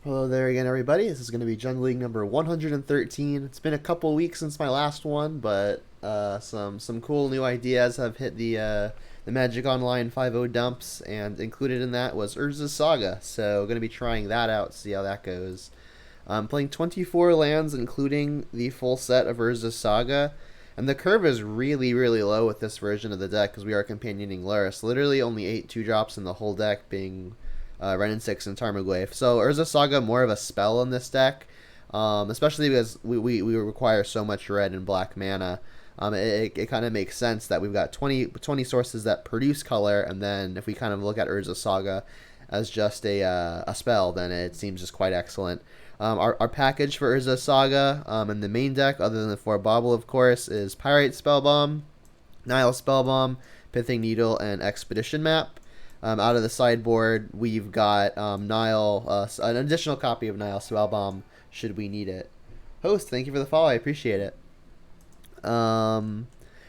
Hello there again, everybody. This is going to be Jungle League number 113. It's been a couple weeks since my last one, but some cool new ideas have hit the Magic Online 5.0 dumps, and included in that was Urza's Saga. So going to be trying that out, see how that goes. I'm playing 24 lands, including the full set of Urza's Saga, and the curve is really low with this version of the deck because we are companioning Lurrus. Literally only 8 2-drops in the whole deck, being Renin 6 and Tarmogoyf. So Urza Saga more of a spell in this deck, especially because we require so much red and black mana. It kind of makes sense that we've got 20 sources that produce color, and then if we kind of look at Urza Saga as just a spell, then it seems just quite excellent. Our package for Urza Saga in the main deck, other than the 4 Bobble, of course, is Pyrite Spellbomb, Nile Spellbomb, Pithing Needle, and Expedition Map. Out of the sideboard, we've got Nile, an additional copy of Nile Spellbomb, should we need it. Host, thank you for the follow. I appreciate it. And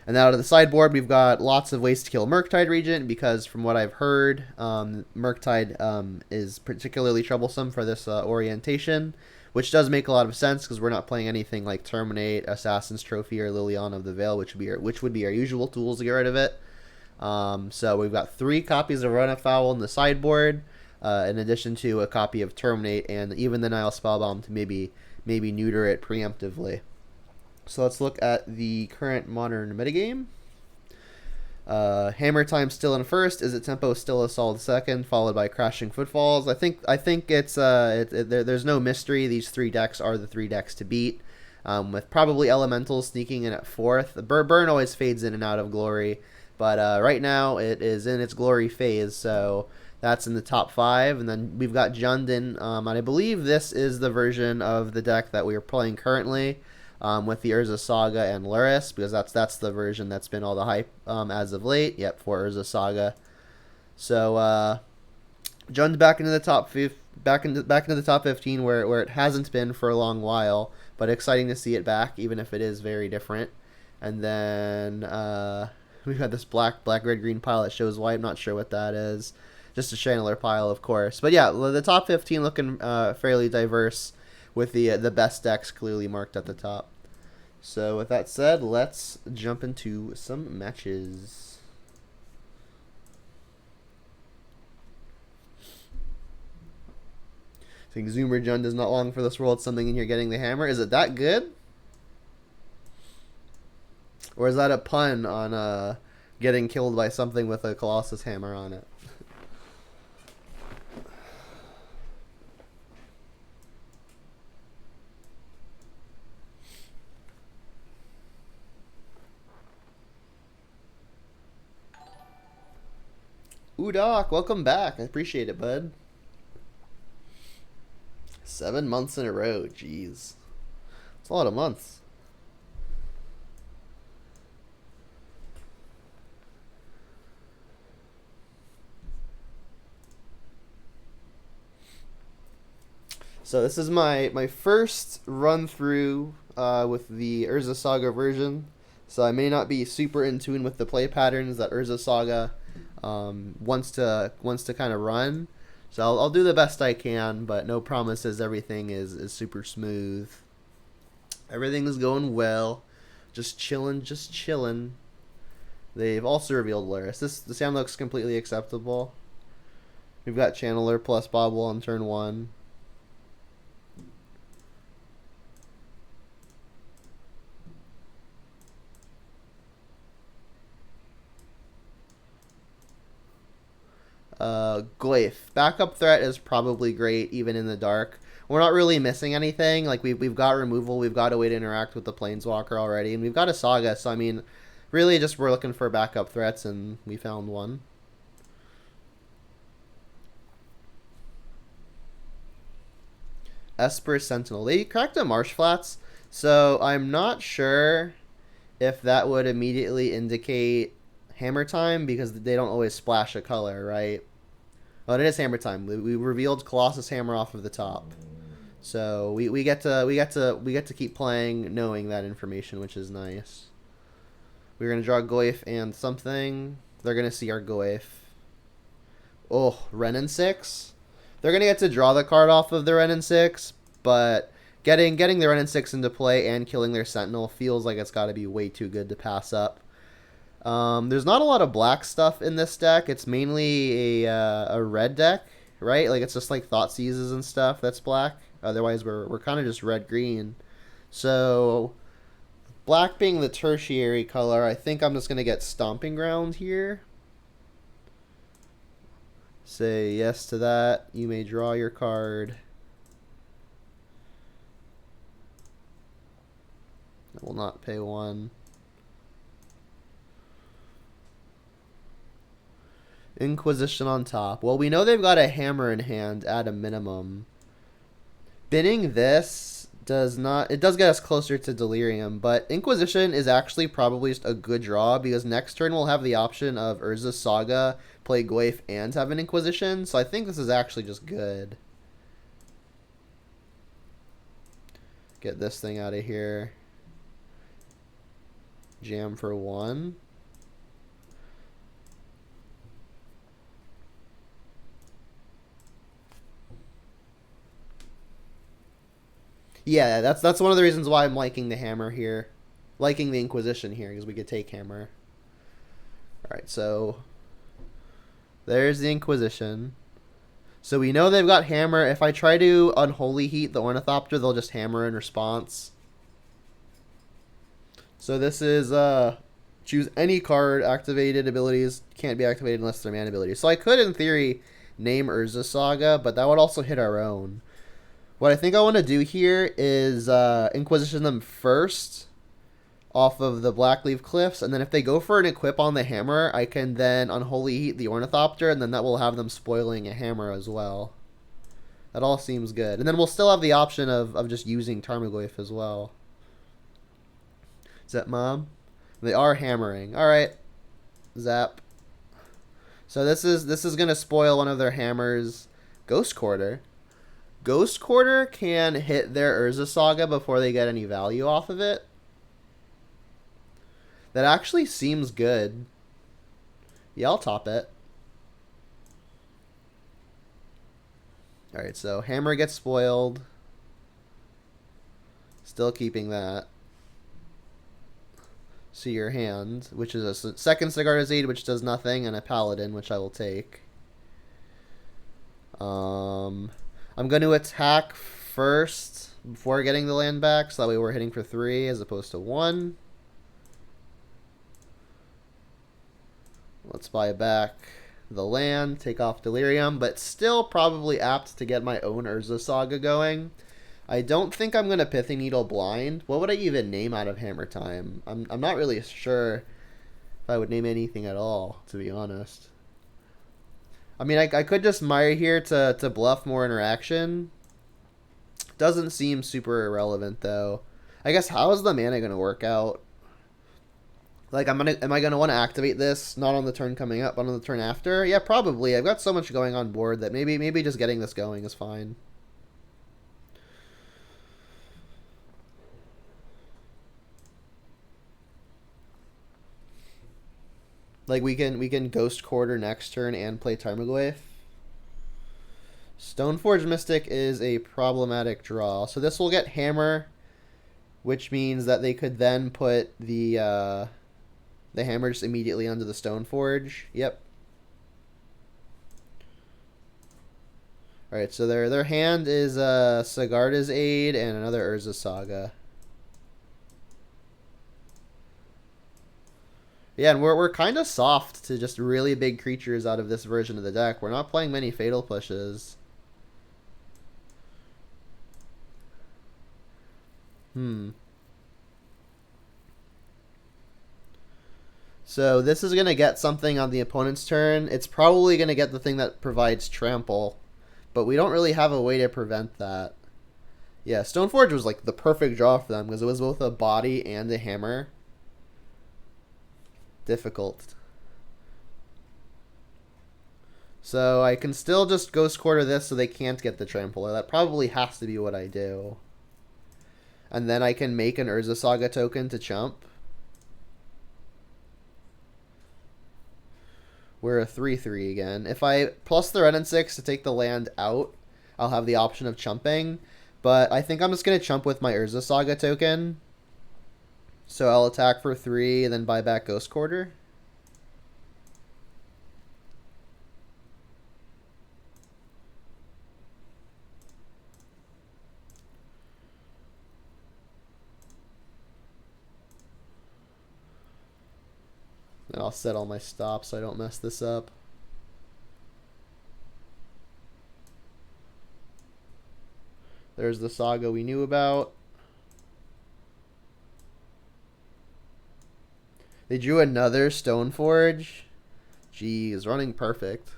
out of the sideboard, we've got lots of ways to kill Murktide Regent, because from what I've heard, Murktide is particularly troublesome for this orientation, which does make a lot of sense because we're not playing anything like Terminate, Assassin's Trophy, or Liliana of the Veil, which would be our usual tools to get rid of it. So we've got 3 copies of Run Afoul in the sideboard, in addition to a copy of Terminate and even the Nile Spellbomb to maybe neuter it preemptively. So let's look at the current modern metagame. Hammer Time still in first. Is it Tempo still a solid second, followed by Crashing Footfalls? I think it's there's no mystery. These 3 decks are the 3 decks to beat, with probably Elementals sneaking in at fourth. Burn always fades in and out of glory, but right now it is in its glory phase, so that's in the top 5. And then we've got Jundin, and I believe this is the version of the deck that we are playing currently, with the Urza Saga and Lurrus, because that's the version that's been all the hype as of late. Yep, for Urza Saga. So Jund back into the back into the top 15, where it hasn't been for a long while, but exciting to see it back, even if it is very different. And then we've got this black red green pile that shows white. I'm not sure what that is. Just a channeler pile, of course. But yeah, the top 15 looking fairly diverse, with the best decks clearly marked at the top. So with that said, let's jump into some matches. Saying Zoomer Jund is not long for this world. Something in here getting the hammer. Is it that good? Or is that a pun on getting killed by something with a Colossus hammer on it? Ooh, Doc, welcome back. I appreciate it, bud. 7 months in a row. Jeez. It's a lot of months. So this is my first run through with the Urza Saga version. So I may not be super in tune with the play patterns that Urza Saga wants to kind of run. So I'll do the best I can, but no promises. Everything is super smooth. Everything is going well. Just chilling. They've also revealed Lurrus. The sound looks completely acceptable. We've got Channeler plus Bobble on turn 1. Goyf. Backup threat is probably great, even in the dark. We're not really missing anything. Like, we've got removal, we've got a way to interact with the Planeswalker already, and we've got a Saga, so I mean, really just we're looking for backup threats, and we found one. Esper Sentinel. They cracked a Marsh Flats, so I'm not sure if that would immediately indicate Hammer Time, because they don't always splash a color, right? Oh, it is Hammer Time. We revealed Colossus Hammer off of the top, so we get to keep playing knowing that information, which is nice. We're gonna draw Goyf and something. They're gonna see our Goyf. Oh, Renin 6. They're going to get to draw the card off of their Renin 6, but getting the Renin 6 into play and killing their Sentinel feels like it's got to be way too good to pass up. There's not a lot of black stuff in this deck. It's mainly a red deck, right? Like, it's just like Thoughtseizes and stuff that's black. Otherwise, we're kind of just red-green. So, black being the tertiary color, I think I'm just going to get Stomping Ground here. Say yes to that. You may draw your card. I will not pay 1. Inquisition on top. Well, we know they've got a hammer in hand at a minimum. Binning this does not... It does get us closer to Delirium, but Inquisition is actually probably just a good draw because next turn we'll have the option of Urza Saga, play Goyf, and have an Inquisition, so I think this is actually just good. Get this thing out of here. Jam for 1. Yeah, that's one of the reasons why I'm liking the hammer here. Liking the Inquisition here, because we could take hammer. Alright, so there's the Inquisition. So we know they've got hammer. If I try to Unholy Heat the Ornithopter, they'll just hammer in response. So this is choose any card. Activated abilities can't be activated unless they're mana abilities. So I could, in theory, name Urza Saga, but that would also hit our own. What I think I want to do here is Inquisition them first off of the Blackleaf Cliffs, and then if they go for an equip on the hammer, I can then Unholy Heat the Ornithopter, and then that will have them spoiling a hammer as well. That all seems good. And then we'll still have the option of just using Tarmogoyf as well. Is that Mom? They are hammering. Alright. Zap. So this is going to spoil one of their hammers. Ghost Quarter. Ghost Quarter can hit their Urza Saga before they get any value off of it. That actually seems good. Yeah, I'll top it. Alright, so hammer gets spoiled. Still keeping that. See your hand, which is a second Sigarda's Aid, which does nothing, and a Paladin, which I will take. I'm going to attack first before getting the land back, so that way we're hitting for 3 as opposed to 1. Let's buy back the land, take off Delirium, but still probably apt to get my own Urza Saga going. I don't think I'm going to Pithing Needle Blind. What would I even name out of Hammer Time? I'm not really sure if I would name anything at all, to be honest. I mean, I could just Mire here to bluff more interaction. Doesn't seem super irrelevant, though. I guess, how is the mana going to work out? Like, am I going to want to activate this, not on the turn coming up, but on the turn after? Yeah, probably. I've got so much going on board that maybe just getting this going is fine. Like, we can Ghost Quarter next turn and play Tarmogoyf. Stoneforge Mystic is a problematic draw. So this will get Hammer, which means that they could then put the hammer just immediately onto the Stoneforge. Yep. Alright, so their hand is Sigarda's Aid and another Urza Saga. Yeah, and we're kind of soft to just really big creatures out of this version of the deck. We're not playing many Fatal Pushes. So this is going to get something on the opponent's turn. It's probably going to get the thing that provides Trample, but we don't really have a way to prevent that. Yeah, Stoneforge was like the perfect draw for them because it was both a body and a hammer. Difficult. So I can still just Ghost Quarter this so they can't get the Trampler. That probably has to be what I do. And then I can make an Urza Saga token to chump. We're a 3/3 again. If I plus the red and 6 to take the land out, I'll have the option of chumping. But I think I'm just going to chump with my Urza Saga token. So I'll attack for 3 and then buy back Ghost Quarter. And I'll set all my stops so I don't mess this up. There's the Saga we knew about. They drew another Stoneforge. Geez, running perfect.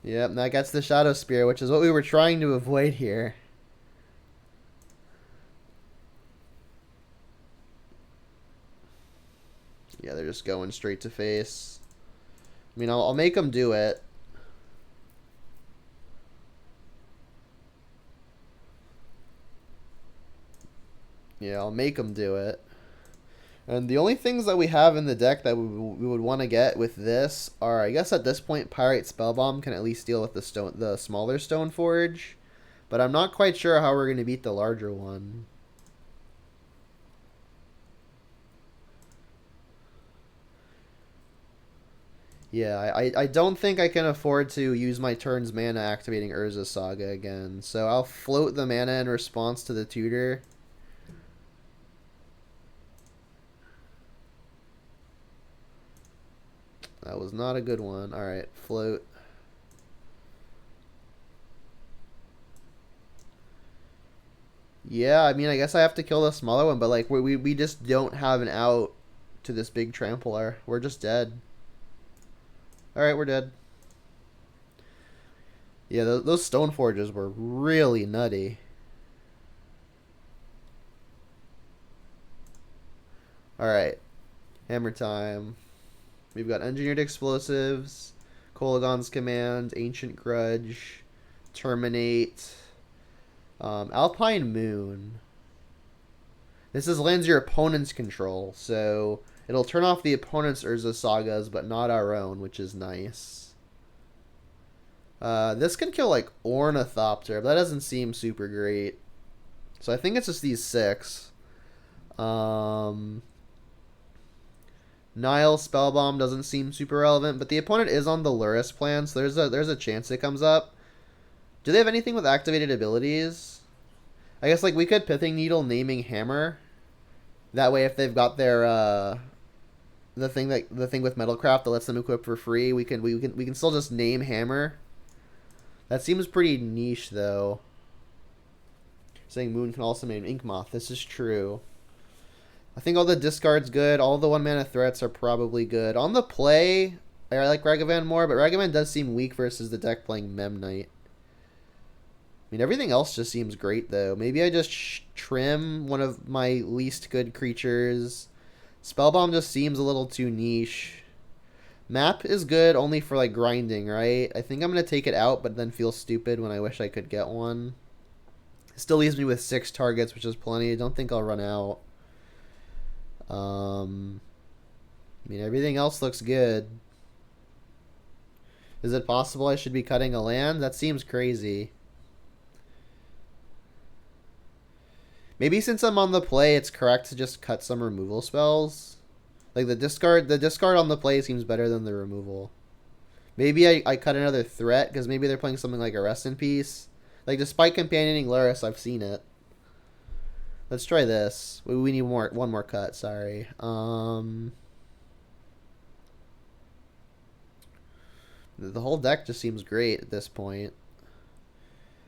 Yep, and that gets the Shadow Spear, which is what we were trying to avoid here. Yeah, they're just going straight to face. I mean, I'll make them do it. Yeah, I'll make them do it. And the only things that we have in the deck that we would want to get with this are, I guess at this point, Pyrite Spellbomb can at least deal with the smaller Stoneforge. But I'm not quite sure how we're going to beat the larger one. Yeah, I don't think I can afford to use my turn's mana activating Urza Saga again. So I'll float the mana in response to the tutor. That was not a good one. Alright, float. Yeah, I mean, I guess I have to kill the smaller one, but like we just don't have an out to this big trampler. We're just dead. Alright, we're dead. Yeah, those Stoneforges were really nutty. Alright. Hammer time. We've got Engineered Explosives, Kolagon's Command, Ancient Grudge, Terminate, Alpine Moon. This is lands your opponent's control, so it'll turn off the opponent's Urza Sagas, but not our own, which is nice. This can kill, like, Ornithopter, but that doesn't seem super great. So I think it's just these 6. Nile Spellbomb doesn't seem super relevant, but the opponent is on the Lurrus plan, so there's a chance it comes up. Do they have anything with activated abilities? I guess like we could Pithing Needle naming Hammer. That way, if they've got their the thing with Metalcraft that lets them equip for free, we can still just name Hammer. That seems pretty niche though. Saying Moon can also name Yawgmoth. This is true. I think all the discards good. All the 1-mana threats are probably good. On the play, I like Ragavan more, but Ragavan does seem weak versus the deck playing Mem Knight. I mean, everything else just seems great, though. Maybe I just trim one of my least good creatures. Spellbomb just seems a little too niche. Map is good only for, like, grinding, right? I think I'm going to take it out, but then feel stupid when I wish I could get one. Still leaves me with 6 targets, which is plenty. I don't think I'll run out. I mean, everything else looks good. Is it possible I should be cutting a land? That seems crazy. Maybe since I'm on the play, it's correct to just cut some removal spells. Like the discard on the play seems better than the removal. Maybe I cut another threat because maybe they're playing something like a Rest in Peace. Like despite companioning Lurrus, I've seen it. Let's try this. We need one more cut, sorry. The whole deck just seems great at this point.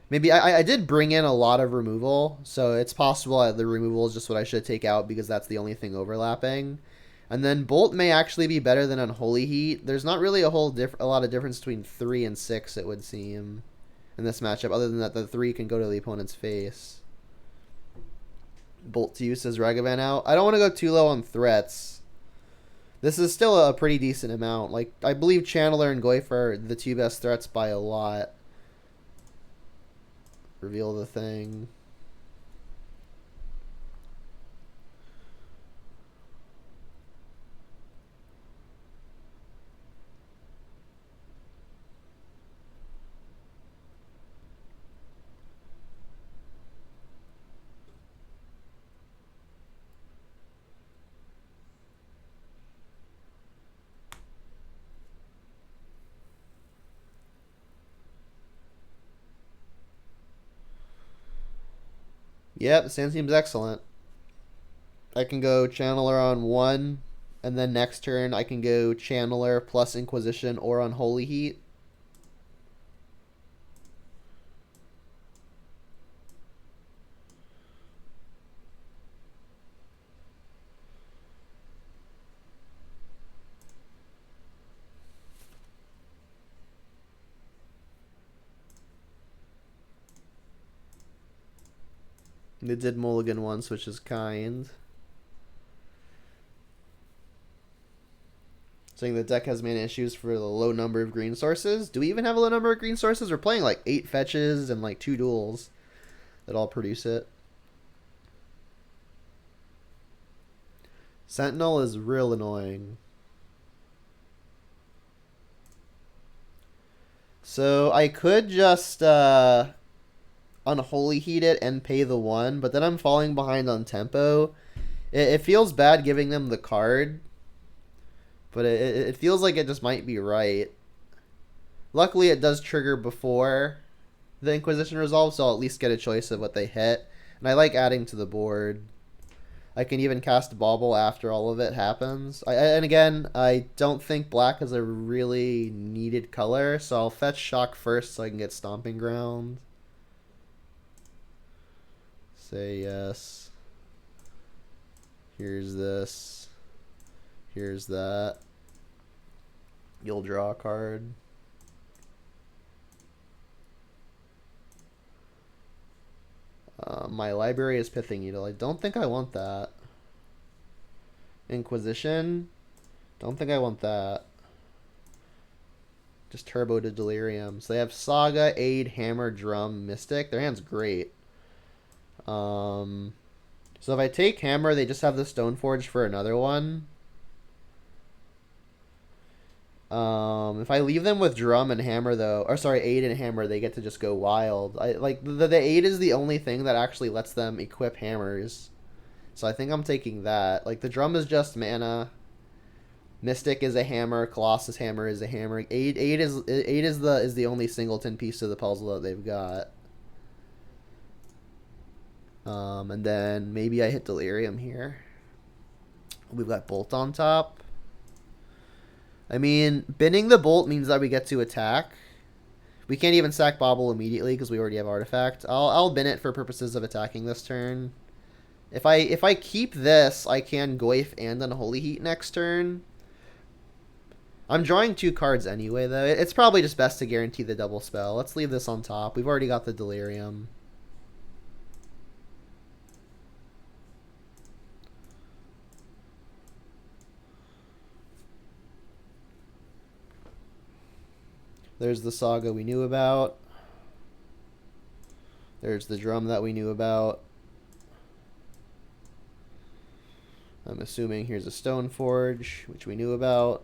Maybe I did bring in a lot of removal, so it's possible that the removal is just what I should take out because that's the only thing overlapping. And then Bolt may actually be better than Unholy Heat. There's not really a lot of difference between 3 and 6, it would seem, in this matchup, other than that the 3 can go to the opponent's face. Bolt to use as Ragavan out. I don't want to go too low on threats. This is still a pretty decent amount. Like, I believe Channeler and Goyf are the 2 best threats by a lot. Reveal the thing. Yep, Sand seems excellent. I can go Channeler on 1, and then next turn I can go Channeler plus Inquisition or Unholy Heat. They did mulligan once, which is kind. Saying the deck has mana issues for the low number of green sources. Do we even have a low number of green sources? We're playing like 8 fetches and like 2 duels that all produce it. Sentinel is real annoying. So I could just Unholy Heat it and pay the 1, but then I'm falling behind on tempo. It feels bad giving them the card, but it feels like it just might be right. Luckily, it does trigger before the Inquisition resolves, so I'll at least get a choice of what they hit. And I like adding to the board. I can even cast Bauble after all of it happens. And again, I don't think black is a really needed color, so I'll fetch Shock first so I can get Stomping Ground. Say yes. Here's this. Here's that. You'll draw a card. My library is Pithing Needle. I don't think I want that. Inquisition. Don't think I want that. Just turbo to Delirium. So they have Saga, Aid, Hammer, Drum, Mystic. Their hand's great. So if I take Hammer, they just have the Stoneforge for another one. If I leave them with Drum and Hammer, though, or sorry, Aid and Hammer, they get to just go wild. The Aid is the only thing that actually lets them equip hammers. So I think I'm taking that. Like, the Drum is just mana. Mystic is a hammer. Colossus Hammer is a hammer. Aid is the only singleton piece of the puzzle that they've got. And then maybe I hit Delirium here. We've got Bolt on top. I mean, binning the Bolt means that we get to attack. We can't even sack Bauble immediately because we already have Artifact. I'll bin it for purposes of attacking this turn. If I keep this, I can Goyf and Unholy Heat next turn. I'm drawing 2 cards anyway, though. It's probably just best to guarantee the double spell. Let's leave this on top. We've already got the Delirium. There's the Saga we knew about. There's the Drum that we knew about. I'm assuming here's a Stoneforge, which we knew about.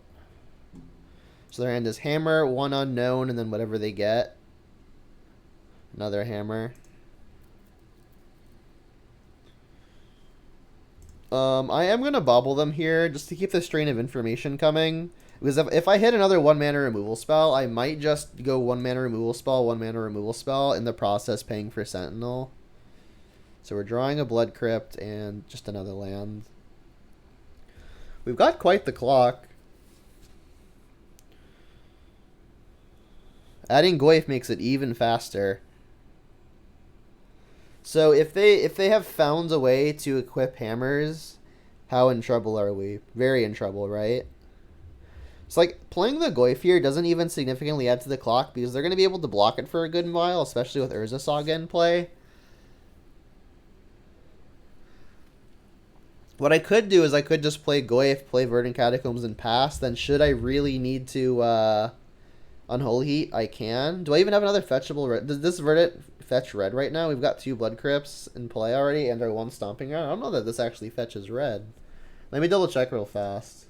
So their hand is Hammer, 1 unknown, and then whatever they get. Another Hammer. I am going to bobble them here just to keep the strain of information coming. Because if I hit another 1 mana removal spell, I might just go 1 mana removal spell, 1 mana removal spell, in the process paying for Sentinel. So we're drawing a Blood Crypt and just another land. We've got quite the clock. Adding Goyf makes it even faster. So if they have found a way to equip hammers, how in trouble are we? Very in trouble, right? It's like playing the Goyf here doesn't even significantly add to the clock because they're going to be able to block it for a good while, especially with Urza Saga in play. What I could do is I could just play Goyf, play Verdant Catacombs, and pass. Then should I really need to Unholy Heat, I can. Do I even have another fetchable red? Does this Verdant fetch red right now? We've got 2 Blood Crypts in play already and our 1 Stomping Ground. I don't know that this actually fetches red. Let me double check real fast.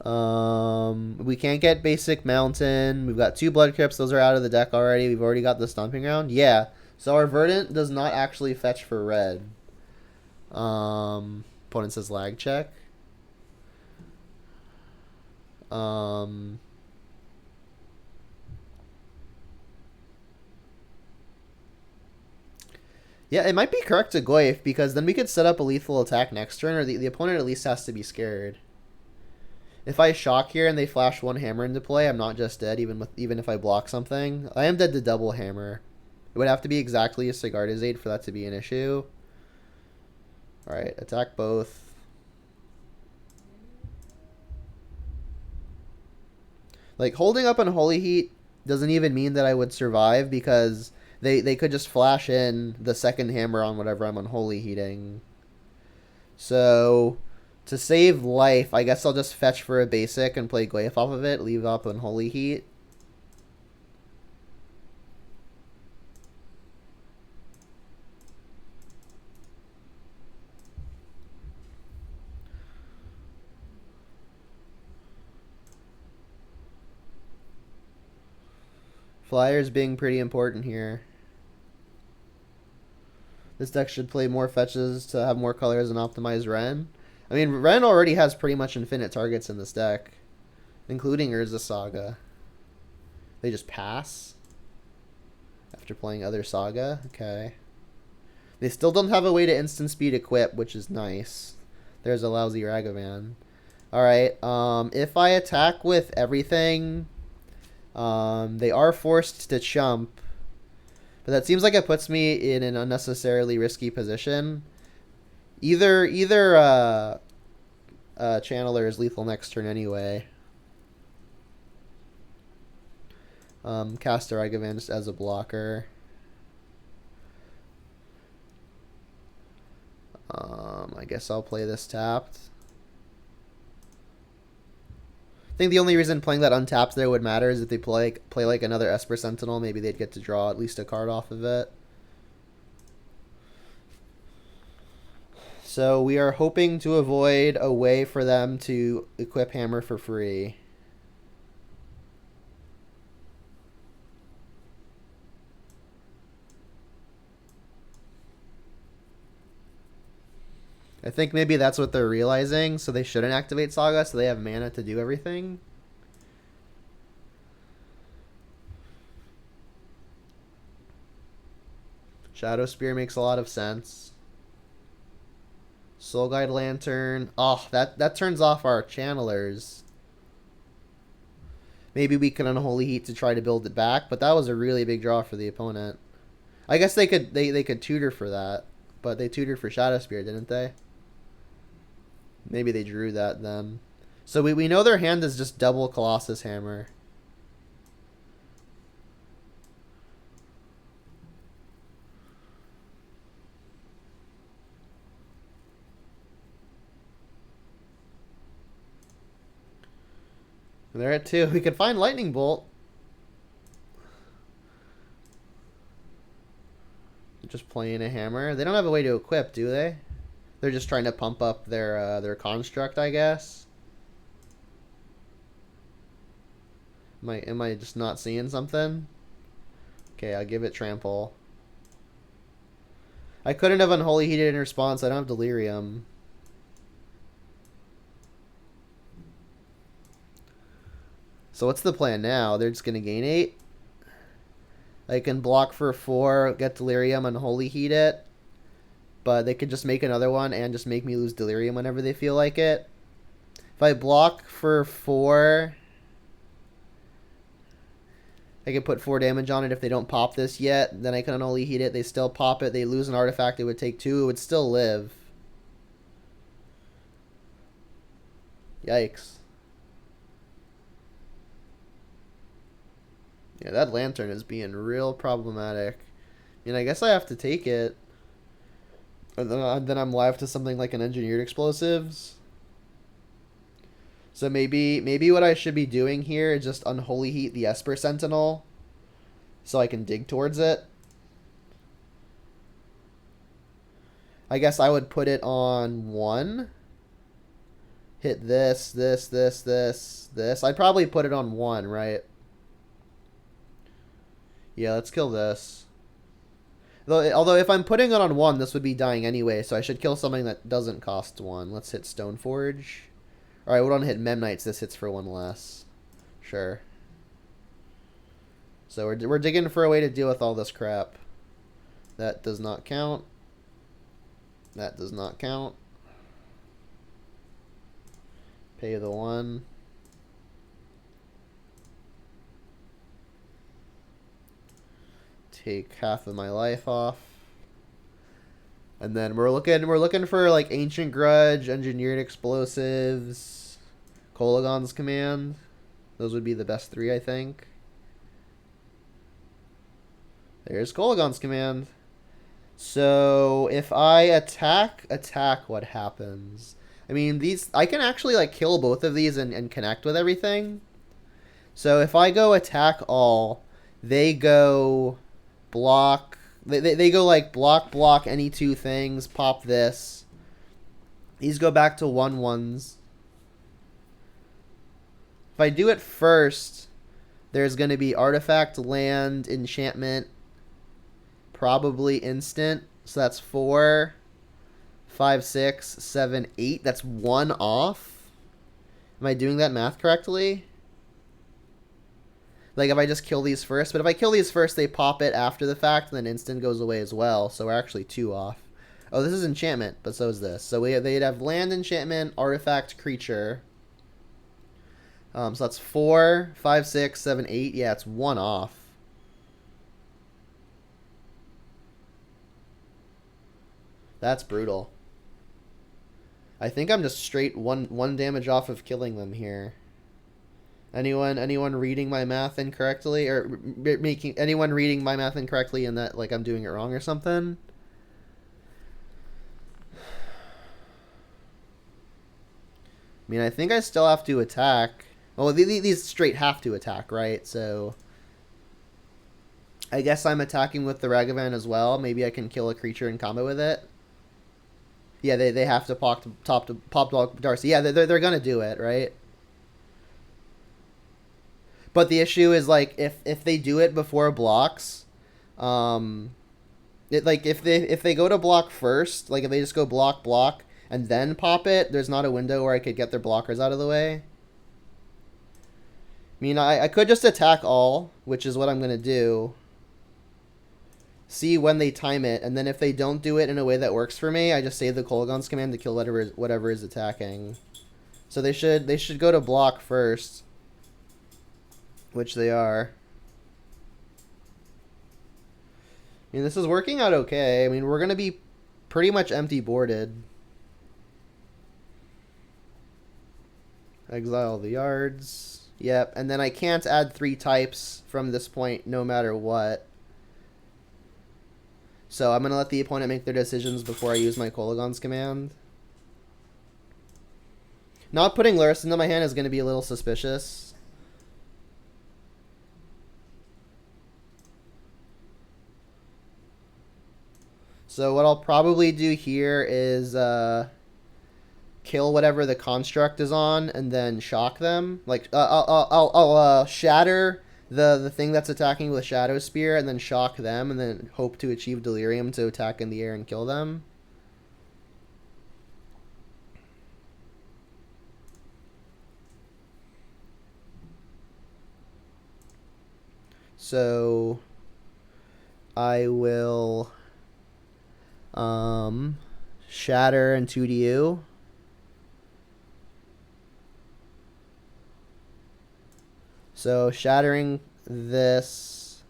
We can't get Basic Mountain. We've got 2 Blood Crypts. Those are out of the deck already. We've already got the Stomping Ground. Yeah. So our Verdant does not actually fetch for red. Opponent says lag check. Yeah, it might be correct to Goyf, because then we could set up a lethal attack next turn, or the opponent at least has to be scared. If I shock here and they flash one hammer into play, I'm not just dead, even if I block something. I am dead to double hammer. It would have to be exactly a Sigarda's Aid for that to be an issue. Alright, attack both. Like, holding up Unholy Heat doesn't even mean that I would survive, because they could just flash in the second hammer on whatever I'm Unholy Heating. So, to save life, I guess I'll just fetch for a basic and play Goyf off of it, leave up Unholy Heat. Flyers being pretty important here. This deck should play more fetches to have more colors and optimize Ren. I mean, Ren already has pretty much infinite targets in this deck, including Urza Saga. They just pass after playing other Saga. Okay. They still don't have a way to instant speed equip, which is nice. There's a lousy Ragavan. Alright, if I attack with everything, they are forced to chump. But that seems like it puts me in an unnecessarily risky position. Either Channeler is lethal next turn anyway. Cast a Ragavan just as a blocker. I guess I'll play this tapped. I think the only reason playing that untapped there would matter is if they play like another Esper Sentinel, maybe they'd get to draw at least a card off of it. So we are hoping to avoid a way for them to equip Hammer for free. I think maybe that's what they're realizing, so they shouldn't activate Saga, so they have mana to do everything. Shadow Spear makes a lot of sense. Soul Guide Lantern. Oh, that turns off our channelers. Maybe we can Unholy Heat to try to build it back, but that was a really big draw for the opponent. I guess they could tutor for that, but they tutored for Shadow Spear, didn't they? Maybe they drew that then. So we know their hand is just double Colossus Hammer. And they're at 2. We could find Lightning Bolt. Just playing a hammer. They don't have a way to equip, do they? They're just trying to pump up their construct, I guess. Am I just not seeing something? Okay, I'll give it trample. I couldn't have Unholy Heated in response. I don't have Delirium. So what's the plan now? They're just gonna gain 8. I can block for 4, get Delirium, Unholy Heat it. But they could just make another one and just make me lose Delirium whenever they feel like it. If I block for 4, I can put 4 damage on it if they don't pop this yet. Then I can Unholy Heat it. They still pop it. They lose an artifact. It would take 2. It would still live. Yikes. Yeah, that Lantern is being real problematic. I mean, I guess I have to take it. And then I'm live to something like an Engineered Explosives. So maybe what I should be doing here is just Unholy Heat the Esper Sentinel, so I can dig towards it. I guess I would put it on 1. Hit this. I'd probably put it on 1, right? Yeah, let's kill this. Although if I'm putting it on 1, this would be dying anyway, so I should kill something that doesn't cost 1. Let's hit Stoneforge. Alright, we don't hit Memnites. This hits for 1 less. Sure. So we're digging for a way to deal with all this crap. That does not count. That does not count. Pay the 1. Take half of my life off. And then we're looking for like Ancient Grudge, Engineered Explosives, Kolaghan's Command. Those would be the best 3, I think. There's Kolaghan's Command. So if I attack, what happens? I mean, I can actually like kill both of these and connect with everything. So if I go attack all, they go block. They go like block any 2 things, pop this. These go back to 1/1s. If I do it first, there's going to be artifact, land, enchantment, probably instant. So that's 4, 5, 6, 7, 8. That's 1 off. Am I doing that math correctly? Like if I just kill these first. But if I kill these first, they pop it after the fact, and then instant goes away as well. So we're actually 2 off. Oh, this is enchantment, but so is this. So they'd have land, enchantment, artifact, creature. So that's 4, 5, 6, 7, 8. Yeah, it's 1 off. That's brutal. I think I'm just straight one damage off of killing them here. Anyone reading my math incorrectly, or anyone reading my math incorrectly and that like I'm doing it wrong or something? I mean, I think I still have to attack. Well, these straight have to attack, right? So I guess I'm attacking with the Ragavan as well. Maybe I can kill a creature in combo with it. Yeah, they have to pop dog Darcy. Yeah, they're gonna do it, right? But the issue is like if they do it before blocks, if they go to block first, like if they just go block and then pop it, there's not a window where I could get their blockers out of the way. I mean, I could just attack all, which is what I'm gonna do. See when they time it, and then if they don't do it in a way that works for me, I just save the Kolaghan's Command to kill whatever is attacking. So they should go to block first, which they are. I mean, this is working out okay. I mean, we're gonna be pretty much empty boarded. Exile the yards. Yep, and then I can't add 3 types from this point no matter what. So I'm going to let the opponent make their decisions before I use my Kolaghan's Command. Not putting Lurrus into my hand is going to be a little suspicious. So what I'll probably do here is kill whatever the construct is on and then shock them. Like I'll shatter the thing that's attacking with Shadow Spear and then shock them and then hope to achieve Delirium to attack in the air and kill them. So I will shatter and 2 to you. So shattering this,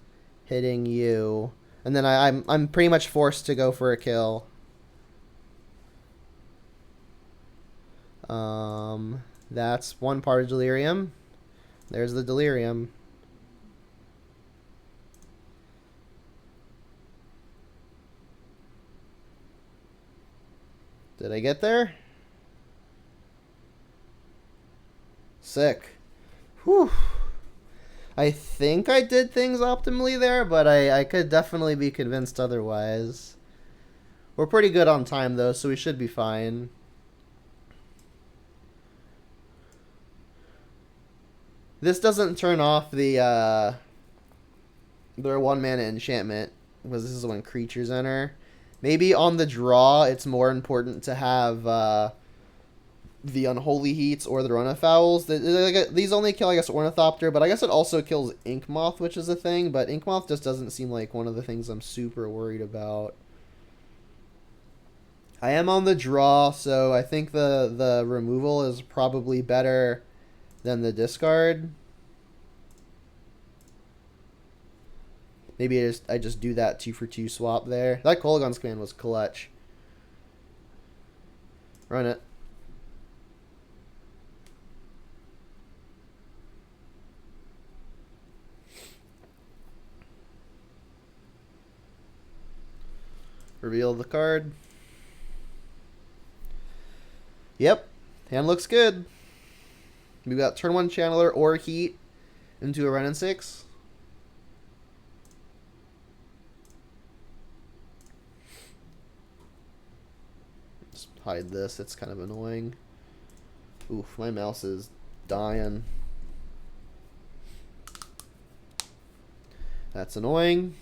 hitting you, and then I'm pretty much forced to go for a kill. That's 1 part of Delirium. There's the Delirium. Did I get there? Sick. Whew. I think I did things optimally there, but I could definitely be convinced otherwise. We're pretty good on time, though, so we should be fine. This doesn't turn off their 1-mana enchantment, because this is when creatures enter. Maybe on the draw, it's more important to have the Unholy Heats or the Runafowls. These only kill, I guess, Ornithopter, but I guess it also kills Yawgmoth, which is a thing, but Yawgmoth just doesn't seem like one of the things I'm super worried about. I am on the draw, so I think the removal is probably better than the discard. Maybe I just do that 2-for-2 swap there. That Kolaghan's command was clutch. Run it. Reveal the card. Yep. Hand looks good. We've got turn 1 Channeler or Heat into a Renin 6. Just hide this. It's kind of annoying. Oof, my mouse is dying. That's annoying.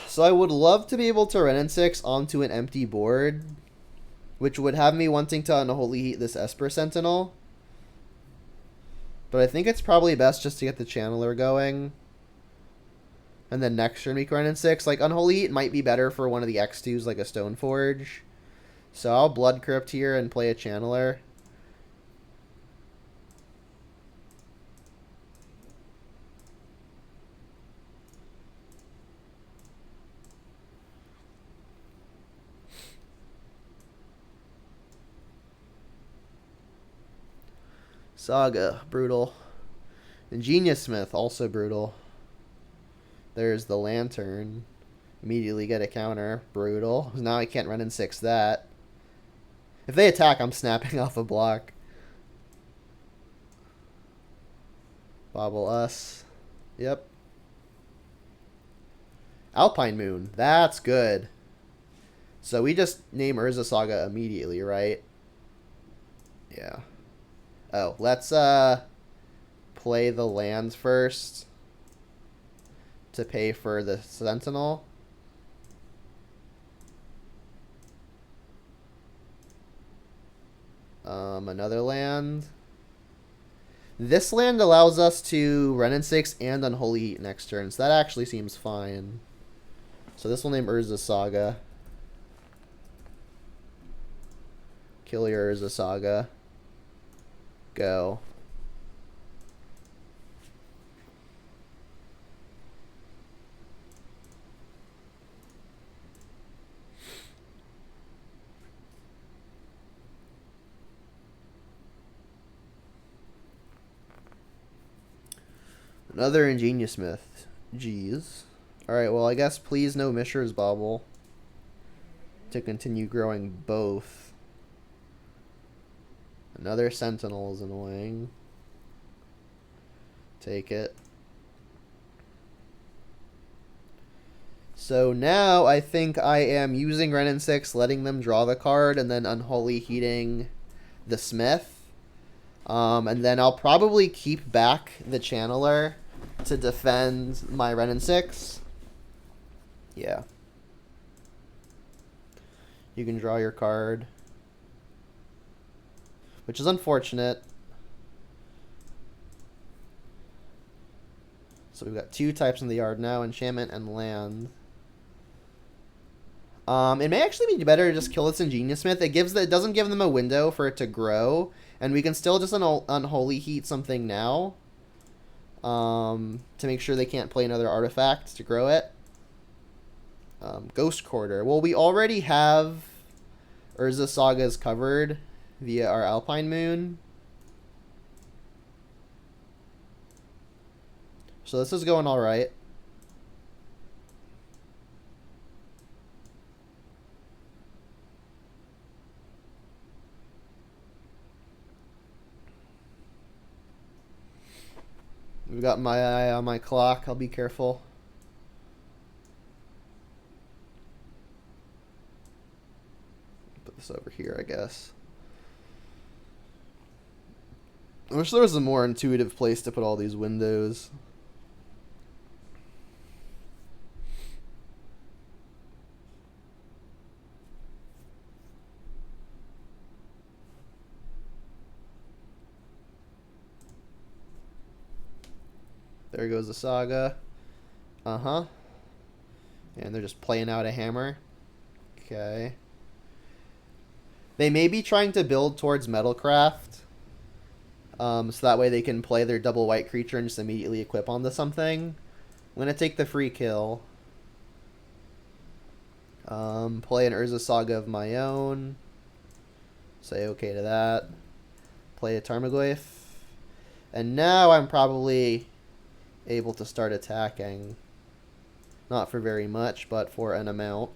So I would love to be able to Renin 6 onto an empty board, which would have me wanting to Unholy Heat this Esper Sentinel. But I think it's probably best just to get the Channeler going. And then next turn we can Renin 6. Like, Unholy Heat might be better for one of the X2s, like a Stoneforge. So I'll Blood Crypt here and play a Channeler. Saga, brutal. Ingenious Smith, also brutal. There's the Lantern. Immediately get a counter. Brutal. Now I can't Renin 6 that. If they attack, I'm snapping off a block. Bobble us. Yep. Alpine Moon. That's good. So we just name Urza Saga immediately, right? Yeah. Oh, let's play the lands first to pay for the Sentinel. Another land. This land allows us to Renin 6 and Unholy Heat next turn, so that actually seems fine. So this will name Urza Saga. Kill your Urza Saga. Go. Another Ingenious Smith. Jeez. Alright, well, I guess please no Mishra's Bauble to continue growing both. Another Sentinel is annoying. Take it. So now I think I am using Renin 6, letting them draw the card, and then Unholy Heating the Smith. And then I'll probably keep back the Channeler to defend my Renin 6. Yeah. You can draw your card, which is unfortunate. So we've got 2 types in the yard now, enchantment and land. It may actually be better to just kill this Ingenious Smith. It doesn't give them a window for it to grow, and we can still just Unholy Heat something now to make sure they can't play another artifact to grow it. Ghost Quarter. Well, we already have Urza Sagas covered via our Alpine Moon. So this is going alright. We've got my eye on my clock. I'll be careful. Put this over here, I guess. I wish there was a more intuitive place to put all these windows. There goes the Saga. Uh-huh. And they're just playing out a hammer. Okay. They may be trying to build towards Metalcraft. So that way they can play their double white creature and just immediately equip onto something. I'm going to take the free kill. Play an Urza Saga of my own. Say okay to that. Play a Tarmogoyf. And now I'm probably able to start attacking. Not for very much, but for an amount.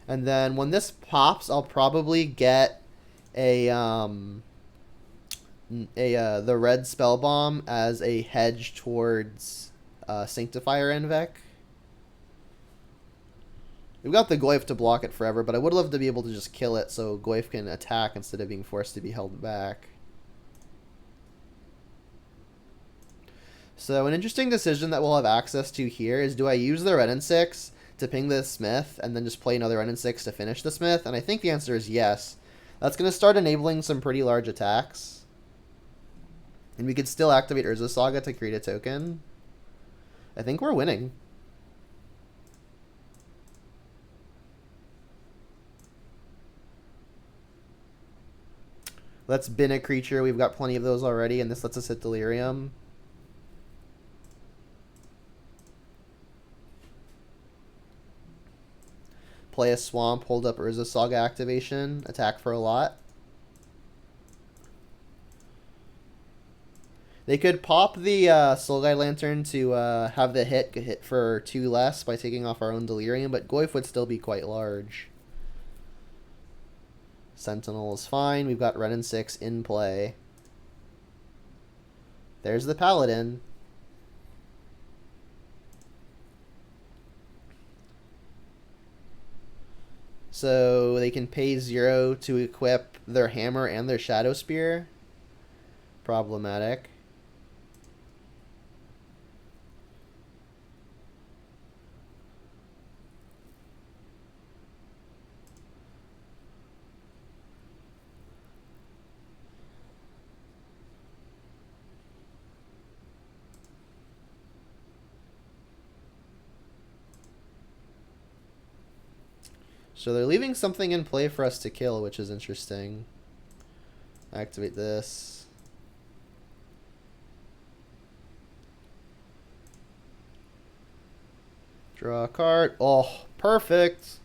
And then when this pops, I'll probably get the red spell bomb as a hedge towards Sanctifier Envec. We've got the Goyf to block it forever, but I would love to be able to just kill it so Goyf can attack instead of being forced to be held back. So an interesting decision that we'll have access to here is, do I use the Ren and 6 to ping the Smith and then just play another Ren and 6 to finish the Smith? And I think the answer is yes. That's going to start enabling some pretty large attacks. And we could still activate Urza Saga to create a token. I think we're winning. Let's bin a creature. We've got plenty of those already, and this lets us hit Delirium. Play a Swamp, hold up Urza Saga activation, attack for a lot. They could pop the Soul Guide Lantern to have the hit for 2 less by taking off our own Delirium, but Goyf would still be quite large. Sentinel is fine. We've got Ren and 6 in play. There's the Paladin. So they can pay 0 to equip their hammer and their Shadow Spear. Problematic. So they're leaving something in play for us to kill, which is interesting. Activate this. Draw a card. Oh, perfect.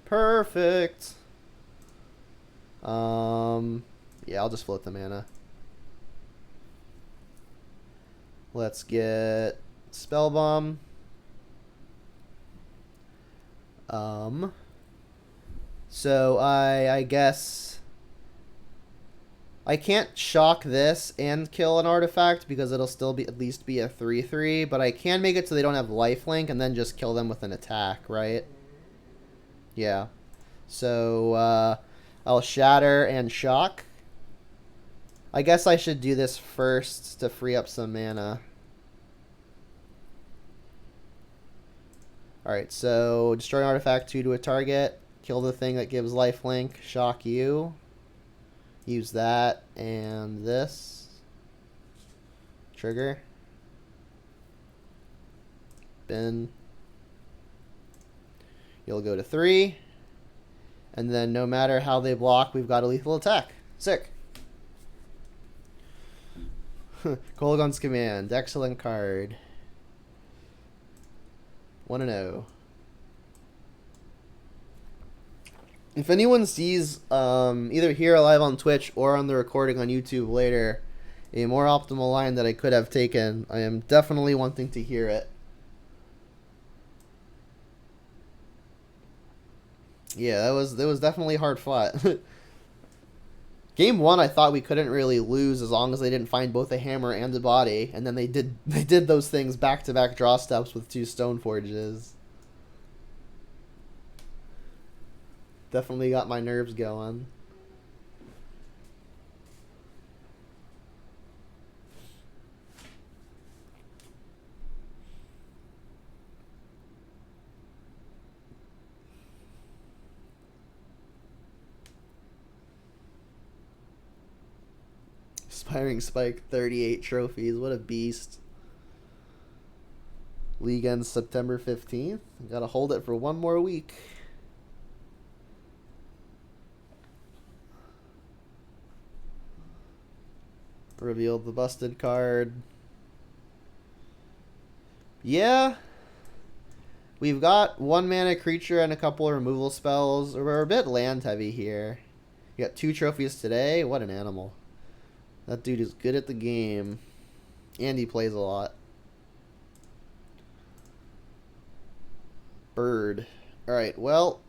Perfect. Yeah, I'll just float the mana. Let's get Spell Bomb. So I guess I can't shock this and kill an artifact because it'll still be at least be a 3/3, but I can make it so they don't have lifelink and then just kill them with an attack, right? Yeah. So I'll shatter and shock. I guess I should do this first to free up some mana. Alright, so destroy an artifact 2 to a target. Kill the thing that gives lifelink. Shock you. Use that and this. Trigger. Bin. You'll go to 3. And then no matter how they block, we've got a lethal attack. Sick. Kolaghan's Command. Excellent card. 1-0. If anyone sees, either here live on Twitch or on the recording on YouTube later, a more optimal line that I could have taken, I am definitely wanting to hear it. Yeah, that was definitely hard fought. Game 1, I thought we couldn't really lose as long as they didn't find both a hammer and a body, and then they did those things back-to-back draw steps with 2 Stoneforges. Definitely got my nerves going. Firing Spike, 38 trophies. What a beast. League ends September 15th. Gotta hold it for one more week. Revealed the busted card. Yeah. We've got 1-mana creature and a couple of removal spells. We're a bit land heavy here. You got 2 trophies today. What an animal. That dude is good at the game. And he plays a lot. Bird. Alright, well,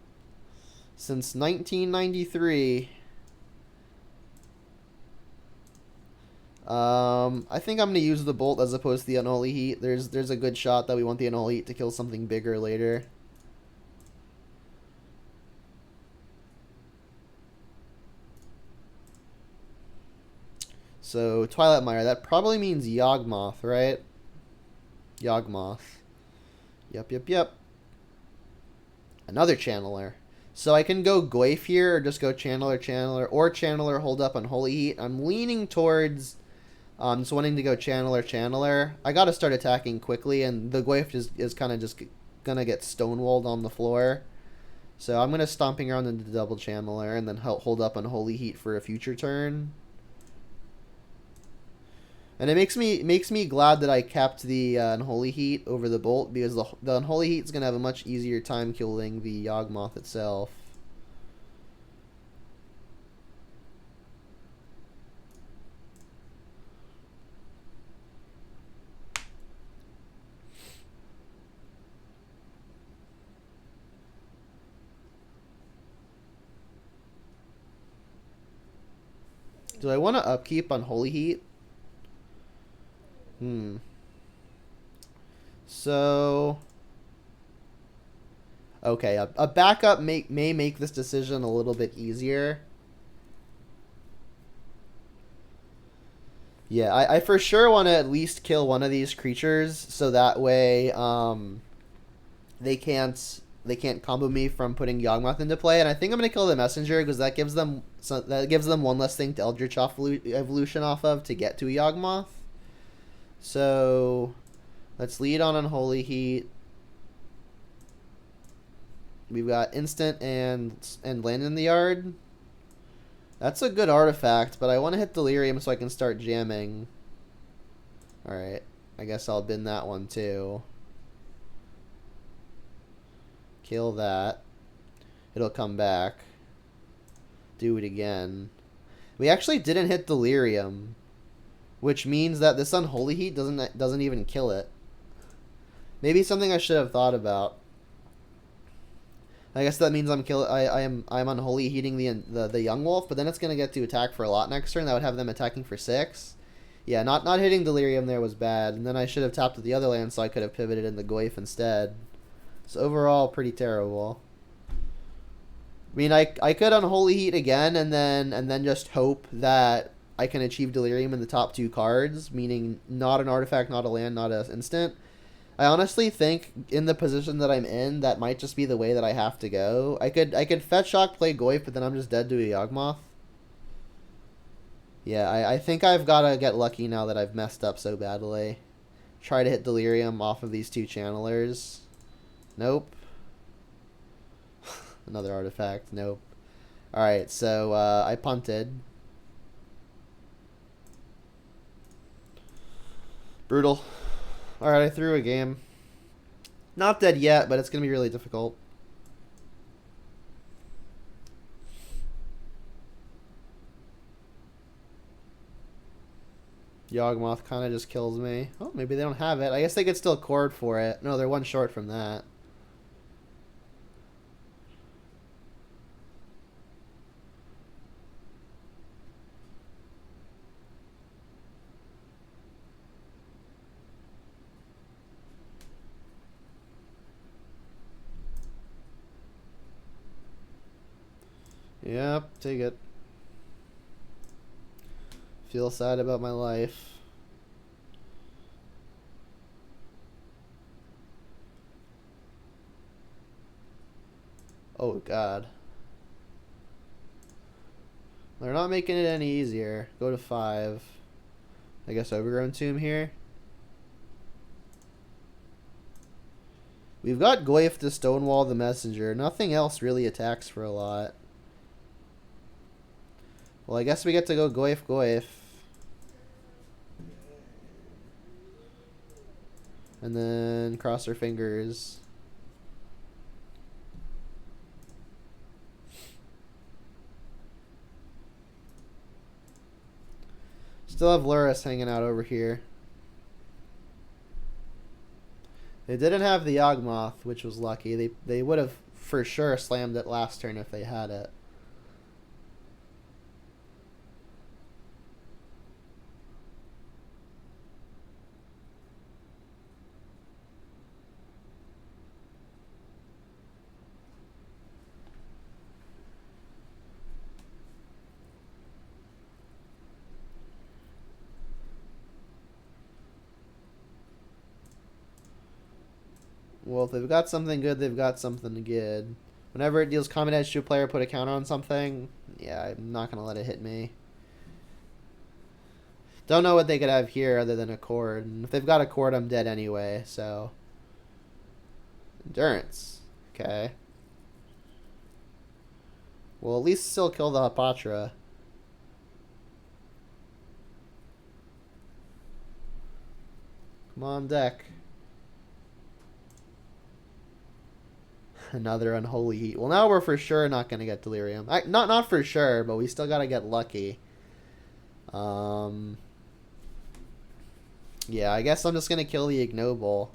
since 1993, I think I'm going to use the Bolt as opposed to the Unholy Heat. There's a good shot that we want the Unholy Heat to kill something bigger later. So, Twilight Mire, that probably means Yawgmoth, right? Yawgmoth. Yep. Another Channeler. So I can go Goyf here, or just go Channeler, or Channeler, hold up Unholy Heat. I'm leaning towards just wanting to go Channeler. I gotta start attacking quickly, and the Goyf is kind of just gonna get stonewalled on the floor. So I'm gonna Stomping around into double Channeler, and then hold up Unholy Heat for a future turn. And it makes me glad that I kept the Unholy Heat over the Bolt, because the Unholy Heat is going to have a much easier time killing the Yawgmoth itself. Do I want to upkeep Unholy Heat? So, okay, a backup may make this decision a little bit easier. Yeah, I for sure want to at least kill one of these creatures, so that way they can't combo me from putting Yawgmoth into play. And I think I'm gonna kill the Messenger, because that gives them one less thing to Eldritch Evolution off of to get to Yawgmoth. So let's lead on Unholy Heat. We've got instant and land in the yard. That's a good artifact, but I want to hit Delirium so I can start jamming. Alright, I guess I'll bin that one too. Kill that. It'll come back. Do it again. We actually didn't hit Delirium, which means that this Unholy Heat doesn't even kill it. Maybe something I should have thought about. I guess that means I'm Unholy Heating the Yawgmoth, but then it's gonna get to attack for a lot next turn. That would have them attacking for 6. Yeah, not hitting Delirium there was bad, and then I should have tapped with the other land so I could have pivoted in the Goyf instead. So overall, pretty terrible. I mean, I could Unholy Heat again and then just hope that I can achieve Delirium in the top 2 cards, meaning not an artifact, not a land, not an instant. I honestly think in the position that I'm in, that might just be the way that I have to go. I could Fetch Shock, play Goyf, but then I'm just dead to a Yawgmoth. Yeah, I think I've got to get lucky now that I've messed up so badly. Try to hit Delirium off of these 2 channelers. Nope. Another artifact. Nope. Alright, so I punted. Brutal. Alright, I threw a game. Not dead yet, but it's going to be really difficult. Yawgmoth kind of just kills me. Oh, maybe they don't have it. I guess they could still cord for it. No, they're 1 short from that. Yep, take it. Feel sad about my life. Oh, God. They're not making it any easier. Go to 5. I guess Overgrown Tomb here. We've got Goyf to Stonewall the Messenger. Nothing else really attacks for a lot. Well, I guess we get to go Goyf. And then cross our fingers. Still have Lurrus hanging out over here. They didn't have the Yawgmoth, which was lucky. They would have for sure slammed it last turn if they had it. Well, if they've got something good, they've got something good. Whenever it deals combat edge to a player, put a counter on something. Yeah, I'm not going to let it hit me. Don't know what they could have here other than a cord. And if they've got a cord, I'm dead anyway, so. Endurance. Okay. Well, at least still kill the Hapatra. Come on, deck. Another Unholy Heat. Well, now we're for sure not going to get Delirium. Not for sure, but we still got to get lucky. Yeah, I guess I'm just going to kill the Ignoble.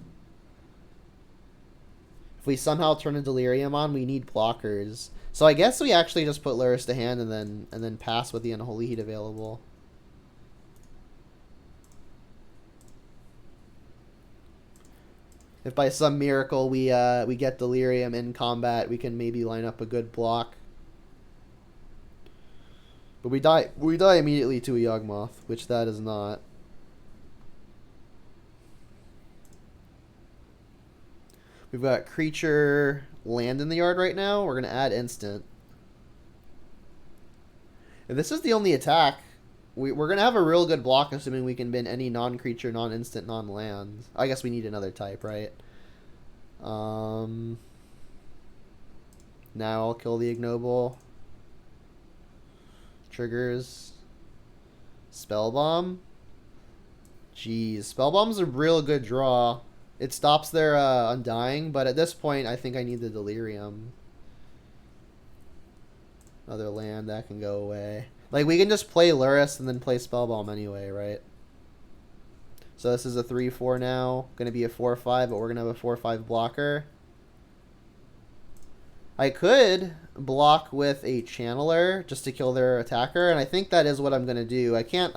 If we somehow turn a Delirium on, we need blockers. So I guess we actually just put Lurrus to hand and then pass with the Unholy Heat available. If by some miracle we get Delirium in combat, we can maybe line up a good block. But we die immediately to a Yawgmoth, which that is not. We've got creature land in the yard right now. We're going to add instant. If this is the only attack, we're going to have a real good block, assuming we can bin any non-creature, non-instant, non-land. I guess we need another type, right? Now I'll kill the Ignoble. Triggers. Spellbomb. Jeez, Spellbomb's a real good draw. It stops their Undying, but at this point, I think I need the Delirium. Another land, that can go away. Like, we can just play Lurrus and then play Spellbomb anyway, right? So this is a 3-4 now. Going to be a 4-5, but we're going to have a 4-5 blocker. I could block with a Channeler just to kill their attacker, and I think that is what I'm going to do. I can't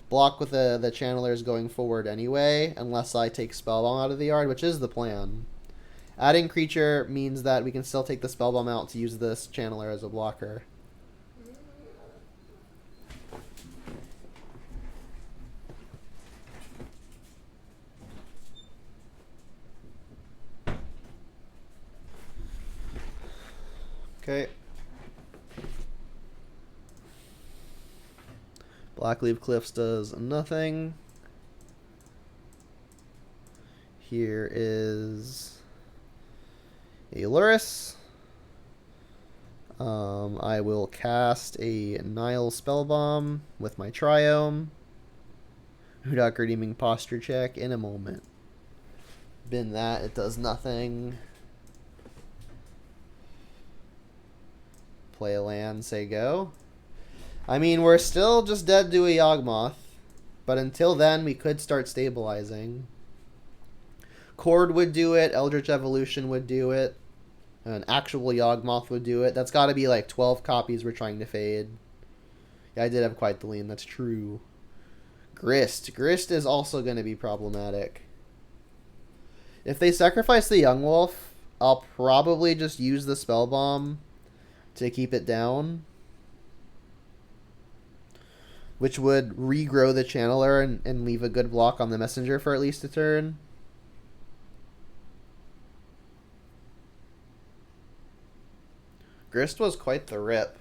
block with the Channelers going forward anyway, unless I take Spellbomb out of the yard, which is the plan. Adding creature means that we can still take the Spellbomb out to use this Channeler as a blocker. Okay. Blackleaf Cliffs does nothing. Here is a Lurrus. I will cast a Nile Spellbomb with my Triome. Hudak Redeeming Posture check in a moment. Bin that, it does nothing. Play a land, say go. I mean, we're still just dead to a Yawgmoth, but until then, we could start stabilizing. Cord would do it, Eldritch Evolution would do it, an actual Yawgmoth would do it. That's got to be like 12 copies we're trying to fade. Yeah, I did have quite the lean, that's true. Grist. Grist is also going to be problematic. If they sacrifice the Yawgmoth, I'll probably just use the Spellbomb to keep it down, which would regrow the Channeler and leave a good block on the Messenger for at least a turn. Grist was quite the rip.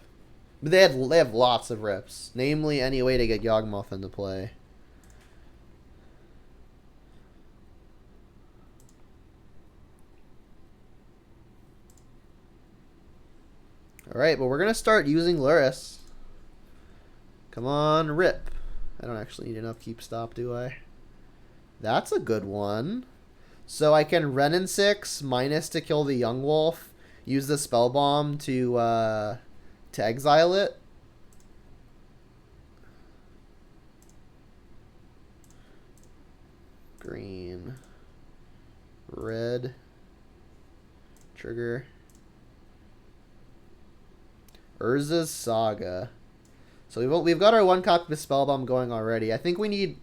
But they have lots of rips, namely any way to get Yawgmoth into play. Alright, but we're going to start using Lurrus. Come on, rip. I don't actually need an upkeep stop, do I? That's a good one. So I can Ren and 6, minus to kill the Yawgmoth, use the Spell Bomb to exile it. Green. Red. Trigger. Urza's Saga. So we've got our 1 copy of Spell Bomb going already. I think we need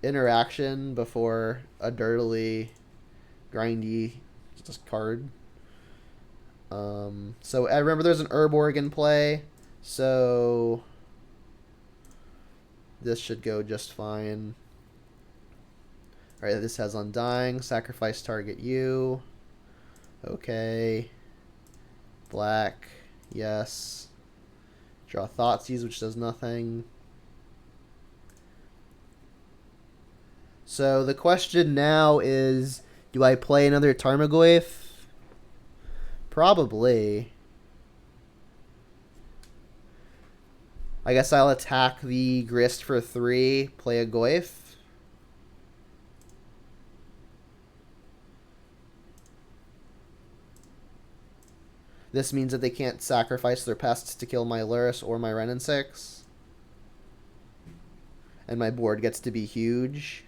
interaction before a dirtily grindy just card. So I remember there's an Urborg in play, so this should go just fine. Alright, this has Undying, sacrifice target you. Okay. Black, yes. Draw Thoughtseize, which does nothing. So the question now is, do I play another Tarmogoyf? Probably. I guess I'll attack the Grist for 3, play a Goyf. This means that they can't sacrifice their pests to kill my Lurrus or my Ren and 6. And my board gets to be huge.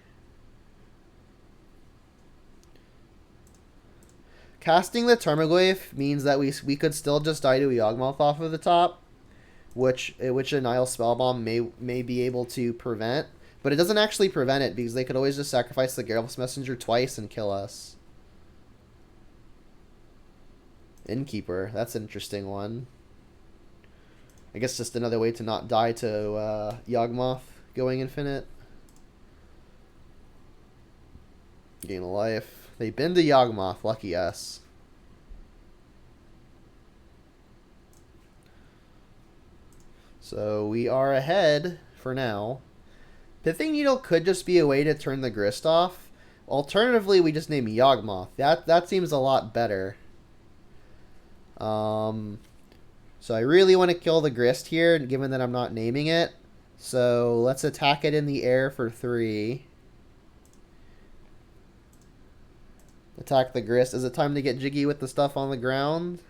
Casting the Tarmogoyf means that we could still just die to a Yawgmoth off of the top, which a Nile Spellbomb may be able to prevent. But it doesn't actually prevent it, because they could always just sacrifice the Geralf's Messenger twice and kill us. Innkeeper, that's an interesting one. I guess just another way to not die to Yawgmoth going infinite. Gain a life. They've been to Yawgmoth, lucky us. So we are ahead for now. Pithing Needle could just be a way to turn the Grist off. Alternatively, we just name Yawgmoth. That seems a lot better. So I really want to kill the Grist here, given that I'm not naming it. So let's attack it in the air for 3. Attack the Grist. Is it time to get jiggy with the stuff on the ground?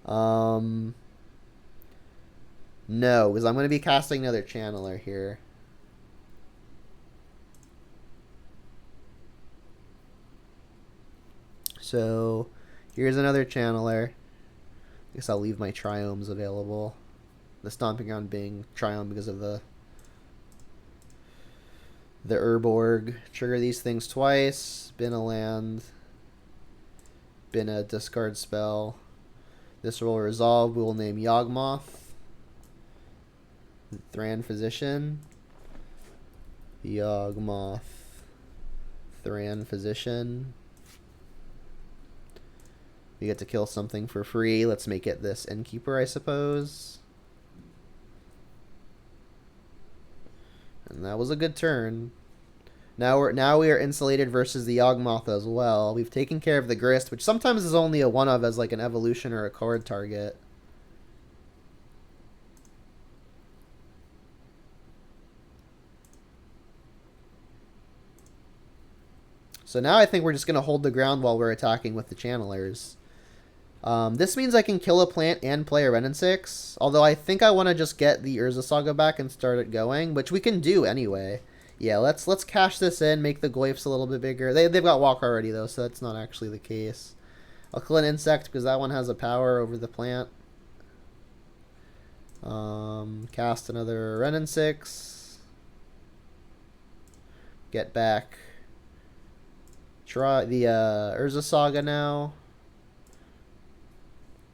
No, because I'm going to be casting another Channeler here. So here's another Channeler. I guess I'll leave my Triomes available. The Stomping Ground being Triome because of the Urborg. Trigger these things twice. Bin a land. Bin a discard spell. This will resolve. We will name Yawgmoth. Thran Physician. Yawgmoth. Thran Physician. We get to kill something for free. Let's make it this Innkeeper, I suppose. And that was a good turn. Now we are insulated versus the Yawgmoth as well. We've taken care of the Grist, which sometimes is only a one of as like an evolution or a card target. So now I think we're just going to hold the ground while we're attacking with the Channelers. This means I can kill a plant and play a Ren and 6. Although I think I want to just get the Urza Saga back and start it going, which we can do anyway. Yeah, let's cash this in, make the Goyfs a little bit bigger. They've got walk already though, so that's not actually the case. I'll kill an insect because that one has a power over the plant. Cast another Ren and 6. Get back. Try the Urza Saga now.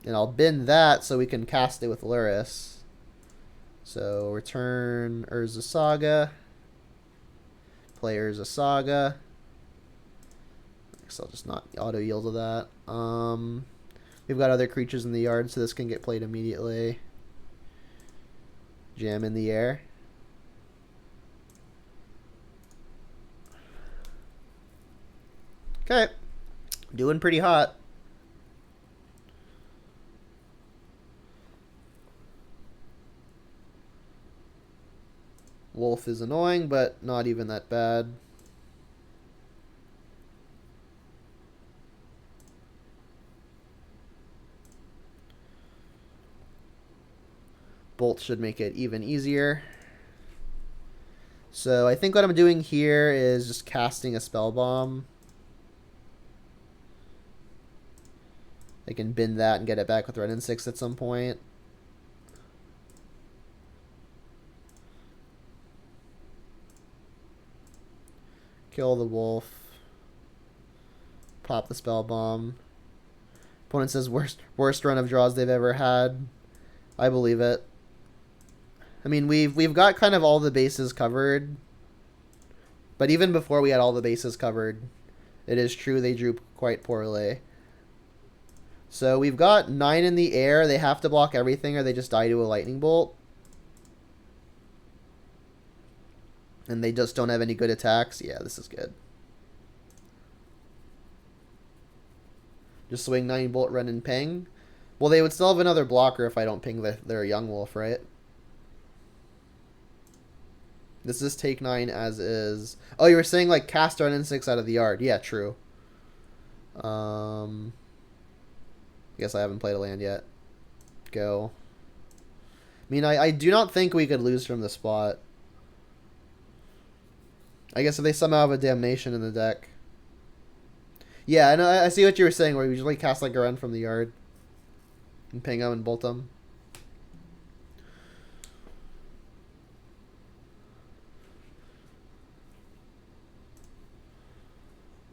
And I'll bin that so we can cast it with Lurrus. So return Urza Saga. Play Urza Saga. I guess I'll just not auto yield to that. We've got other creatures in the yard, so this can get played immediately. Jam in the air. Okay. Doing pretty hot. Wolf is annoying, but not even that bad. Bolt should make it even easier. So I think what I'm doing here is just casting a Spell Bomb. I can bin that and get it back with Ren and 6 at some point. Kill the wolf. Pop the Spell Bomb. Opponent says worst run of draws they've ever had. I believe it. I mean, we've got kind of all the bases covered. But even before we had all the bases covered, it is true they drew quite poorly. So we've got 9 in the air. They have to block everything or they just die to a lightning bolt. And they just don't have any good attacks. Yeah, this is good. Just swing 9 bolt, run, and ping. Well, they would still have another blocker if I don't ping their Yawgmoth, right? This is take 9 as is. Oh, you were saying like cast Ren and 6 out of the yard. Yeah, true. Guess I haven't played a land yet. Go. I mean, I do not think we could lose from the spot. I guess if they somehow have a Damnation in the deck. Yeah, I know. I see what you were saying, where we usually cast like a Ren from the yard. And ping them and bolt them.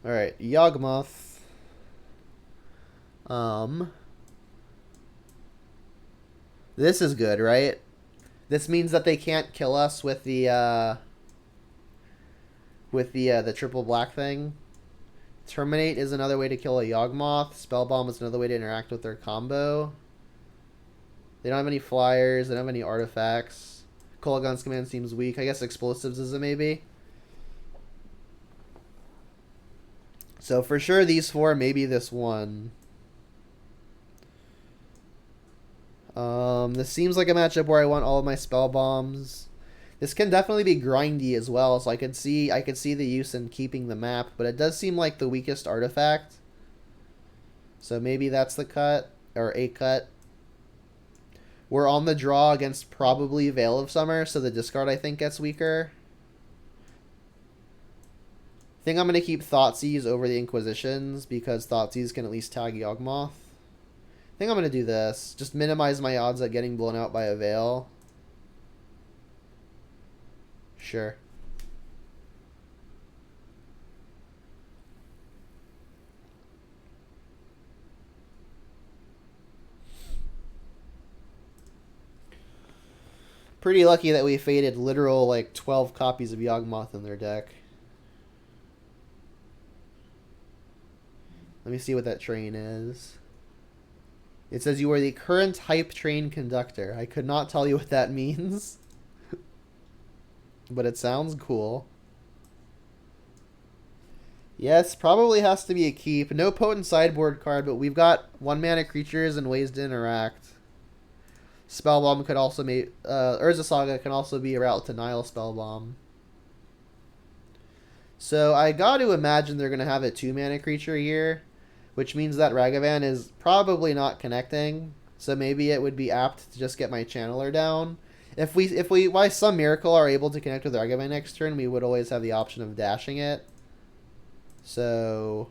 Alright, Yawgmoth. This is good, right? This means that they can't kill us with the triple black thing. Terminate is another way to kill a Yawgmoth. Spell Bomb is another way to interact with their combo. They don't have any flyers. They don't have any artifacts. Kolaghan's command seems weak. I guess explosives is a maybe. So for sure these 4, maybe this one. This seems like a matchup where I want all of my spell bombs. This can definitely be grindy as well, so I could see the use in keeping the map, but it does seem like the weakest artifact. So maybe that's the cut, or a cut. We're on the draw against probably Veil of Summer, so the discard I think gets weaker. I think I'm going to keep Thoughtseize over the Inquisitions, because Thoughtseize can at least tag Yawgmoth. I think I'm going to do this. Just minimize my odds at getting blown out by a Veil. Sure. Pretty lucky that we faded literal like 12 copies of Yawgmoth in their deck. Let me see what that train is. It says you are the current hype train conductor. I could not tell you what that means. But it sounds cool. Yes, probably has to be a keep. No potent sideboard card, but we've got 1-mana creatures and ways to interact. Spellbomb could also make... Urza Saga can also be a route to Nile Spellbomb. So I got to imagine they're going to have a 2-mana creature here, which means that Ragavan is probably not connecting. So maybe it would be apt to just get my Channeler down. If we by some miracle are able to connect with Ragavan next turn, we would always have the option of dashing it. So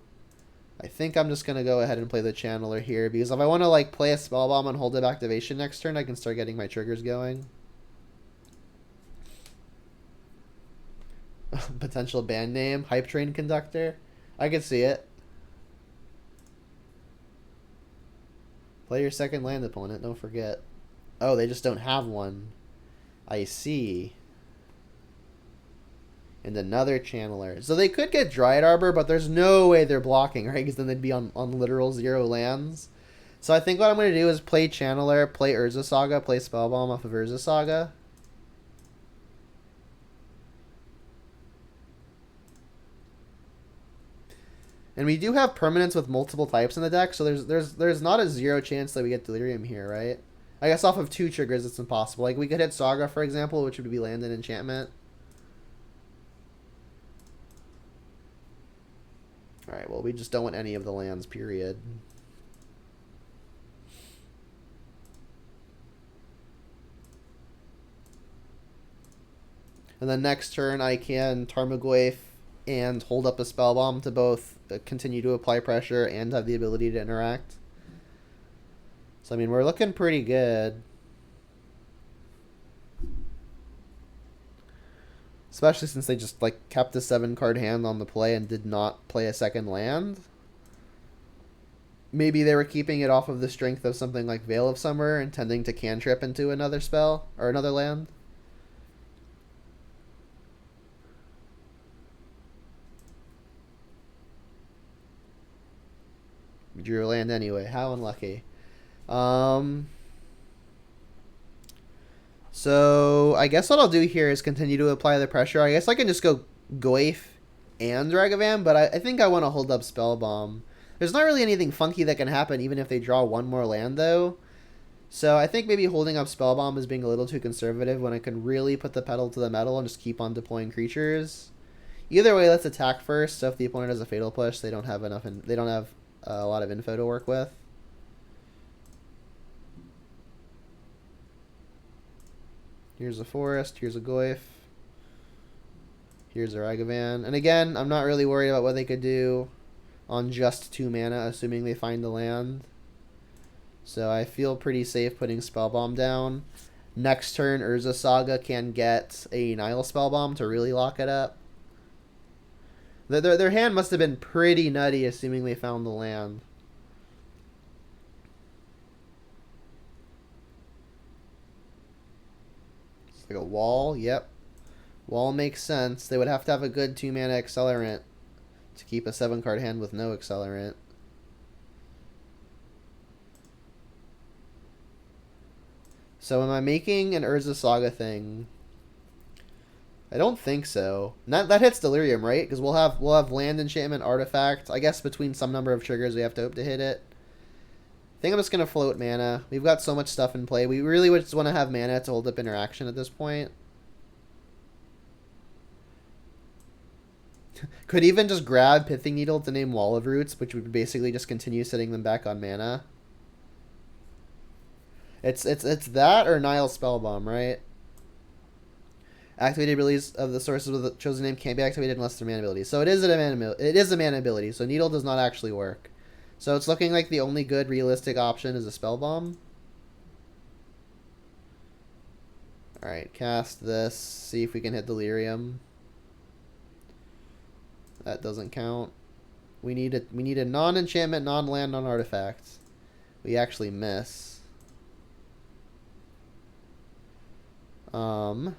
I think I'm just going to go ahead and play the Channeler here, because if I want to like play a Spellbomb and hold up activation next turn, I can start getting my triggers going. Potential band name, Hype Train Conductor. I can see it. Play your second land opponent, don't forget. Oh, they just don't have one. I see. And another Channeler. So they could get Dryad Arbor, but there's no way they're blocking, right? Because then they'd be on literal 0 lands. So I think what I'm going to do is play Channeler, play Urza Saga, play Spellbomb off of Urza Saga. And we do have permanents with multiple types in the deck, so there's not a 0 chance that we get Delirium here, right? I guess off of 2 triggers it's impossible. Like we could hit Saga, for example, which would be land and enchantment. Alright, well, we just don't want any of the lands, period. And then next turn, I can Tarmogoyf and hold up a Spellbomb to both continue to apply pressure and have the ability to interact. So, I mean, we're looking pretty good. Especially since they just, like, kept a 7-card hand on the play and did not play a second land. Maybe they were keeping it off of the strength of something like Veil of Summer, intending to cantrip into another spell, or another land. We drew a land anyway. How unlucky. So, I guess what I'll do here is continue to apply the pressure. I guess I can just go Goyf and Ragavan, but I think I want to hold up Spellbomb. There's not really anything funky that can happen even if they draw one more land, though. So I think maybe holding up Spellbomb is being a little too conservative when I can really put the pedal to the metal and just keep on deploying creatures. Either way, let's attack first. So if the opponent has a Fatal Push, they don't have enough, they don't have a lot of info to work with. Here's a Forest. Here's a Goyf. Here's a Ragavan. And again, I'm not really worried about what they could do on just 2 mana, assuming they find the land. So I feel pretty safe putting Spellbomb down. Next turn, Urza Saga can get a Nihil Spellbomb to really lock it up. Their hand must have been pretty nutty, assuming they found the land. It's like a wall, yep. Wall makes sense. They would have to have a good 2-mana accelerant to keep a 7-card hand with no accelerant. So am I making an Urza Saga thing? I don't think so. That hits Delirium, right? Because we'll have land, enchantment, artifact. I guess between some number of triggers we have to hope to hit it. I think I'm just gonna float mana. We've got so much stuff in play. We really just want to have mana to hold up interaction at this point. Could even just grab Pithing Needle to name Wall of Roots, which would basically just continue setting them back on mana. It's that or Nihil Spellbomb, right? Activated abilities of the sources with the chosen name can't be activated unless they're mana abilities. So it is a mana ability. So Needle does not actually work. So it's looking like the only good realistic option is a Spellbomb. Alright, cast this. See if we can hit Delirium. That doesn't count. We need a non-enchantment, non-land, non-artifact. We actually miss. I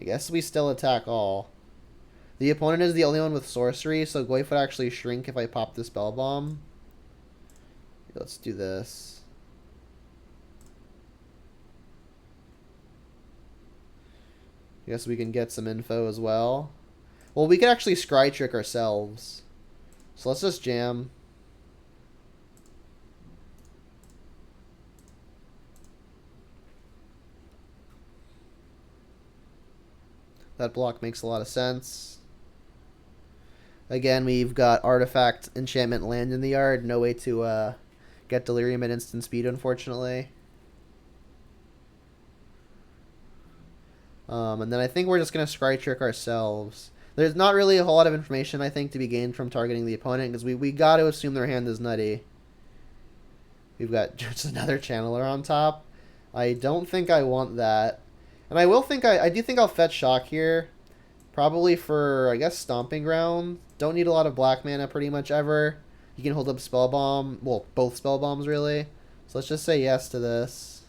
guess we still attack all. The opponent is the only one with sorcery, so Goyf would actually shrink if I pop the Spellbomb. Let's do this. I guess we can get some info as well. Well, we could actually Scry Trick ourselves. So let's just jam. That block makes a lot of sense. Again, we've got artifact, enchantment, land in the yard. No way to get Delirium at instant speed, unfortunately. And then I think we're just going to Scry Trick ourselves. There's not really a whole lot of information, I think, to be gained from targeting the opponent, because we got to assume their hand is nutty. We've got just another Channeler on top. I don't think I want that. And I will think I do think I'll fetch Shock here. Probably for, I guess, Stomping Ground. Don't need a lot of black mana pretty much ever. You can hold up Spellbomb. Well, both Spellbombs, really. So let's just say yes to this.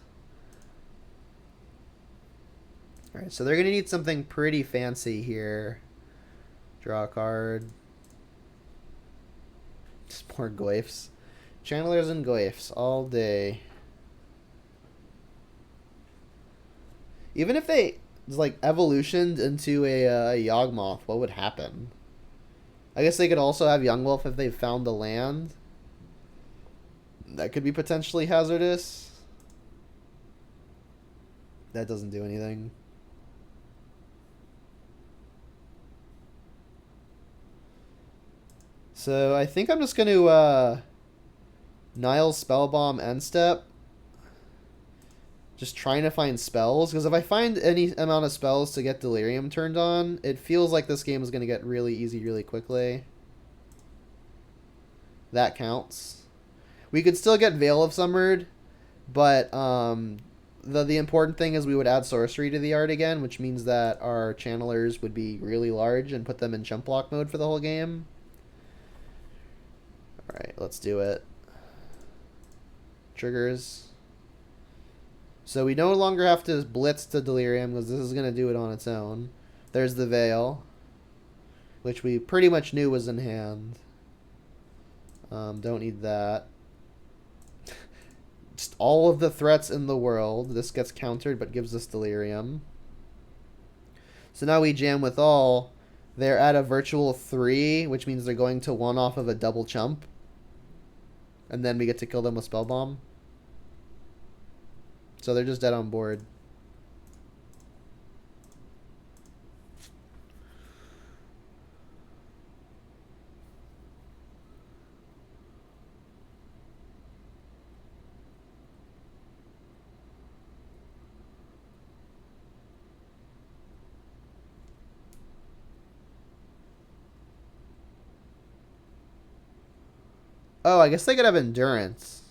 Alright, so they're going to need something pretty fancy here. Draw a card. Just more Goyfs. Channelers and Goyfs all day. Even if they like evolutioned into a Yawgmoth, what would happen? I guess they could also have Yawgmoth if they found the land. That could be potentially hazardous. That doesn't do anything. So I think I'm just going to Nile Spellbomb End Step. Just trying to find spells, because if I find any amount of spells to get Delirium turned on, it feels like this game is going to get really easy really quickly. That counts. We could still get Veil of Summered, but the important thing is we would add Sorcery to the art again, which means that our channelers would be really large and put them in jump block mode for the whole game. Alright, let's do it. Triggers. So we no longer have to blitz to Delirium, because this is going to do it on its own. There's the Veil, which we pretty much knew was in hand. Don't need that. Just all of the threats in the world. This gets countered, but gives us Delirium. So now we jam with all. They're at a virtual 3, which means they're going to 1 off of a double chump. And then we get to kill them with Spell Bomb. So they're just dead on board. Oh, I guess they could have Endurance.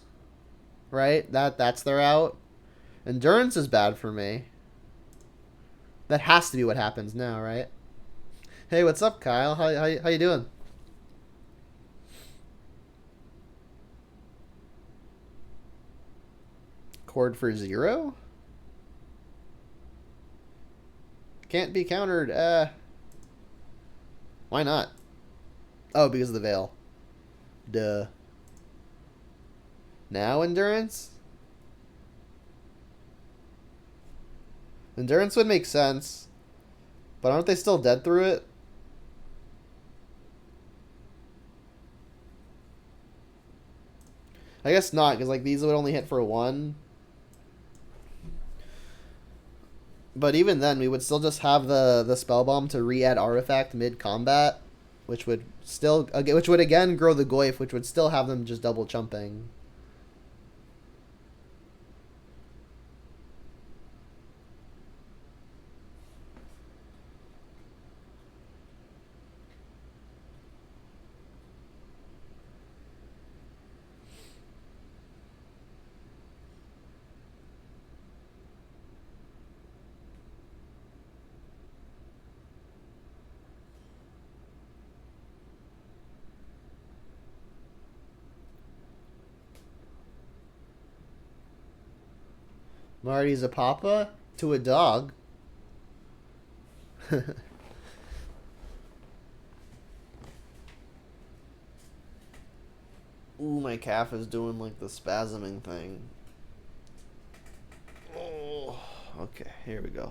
Right? That's their out. Endurance is bad for me. That has to be what happens now, right? Hey, what's up, Kyle? How you doing? Cord for 0? Can't be countered. Why not? Oh, because of the Veil. Duh. Now Endurance? Endurance would make sense. But aren't they still dead through it? I guess not, because like these would only hit for 1. But even then, we would still just have the Spell Bomb to re-add Artifact mid-combat, which would again grow the Goyf, which would still have them just double chumping. Marty's a papa to a dog. Ooh, my calf is doing like the spasming thing. Oh, okay, here we go.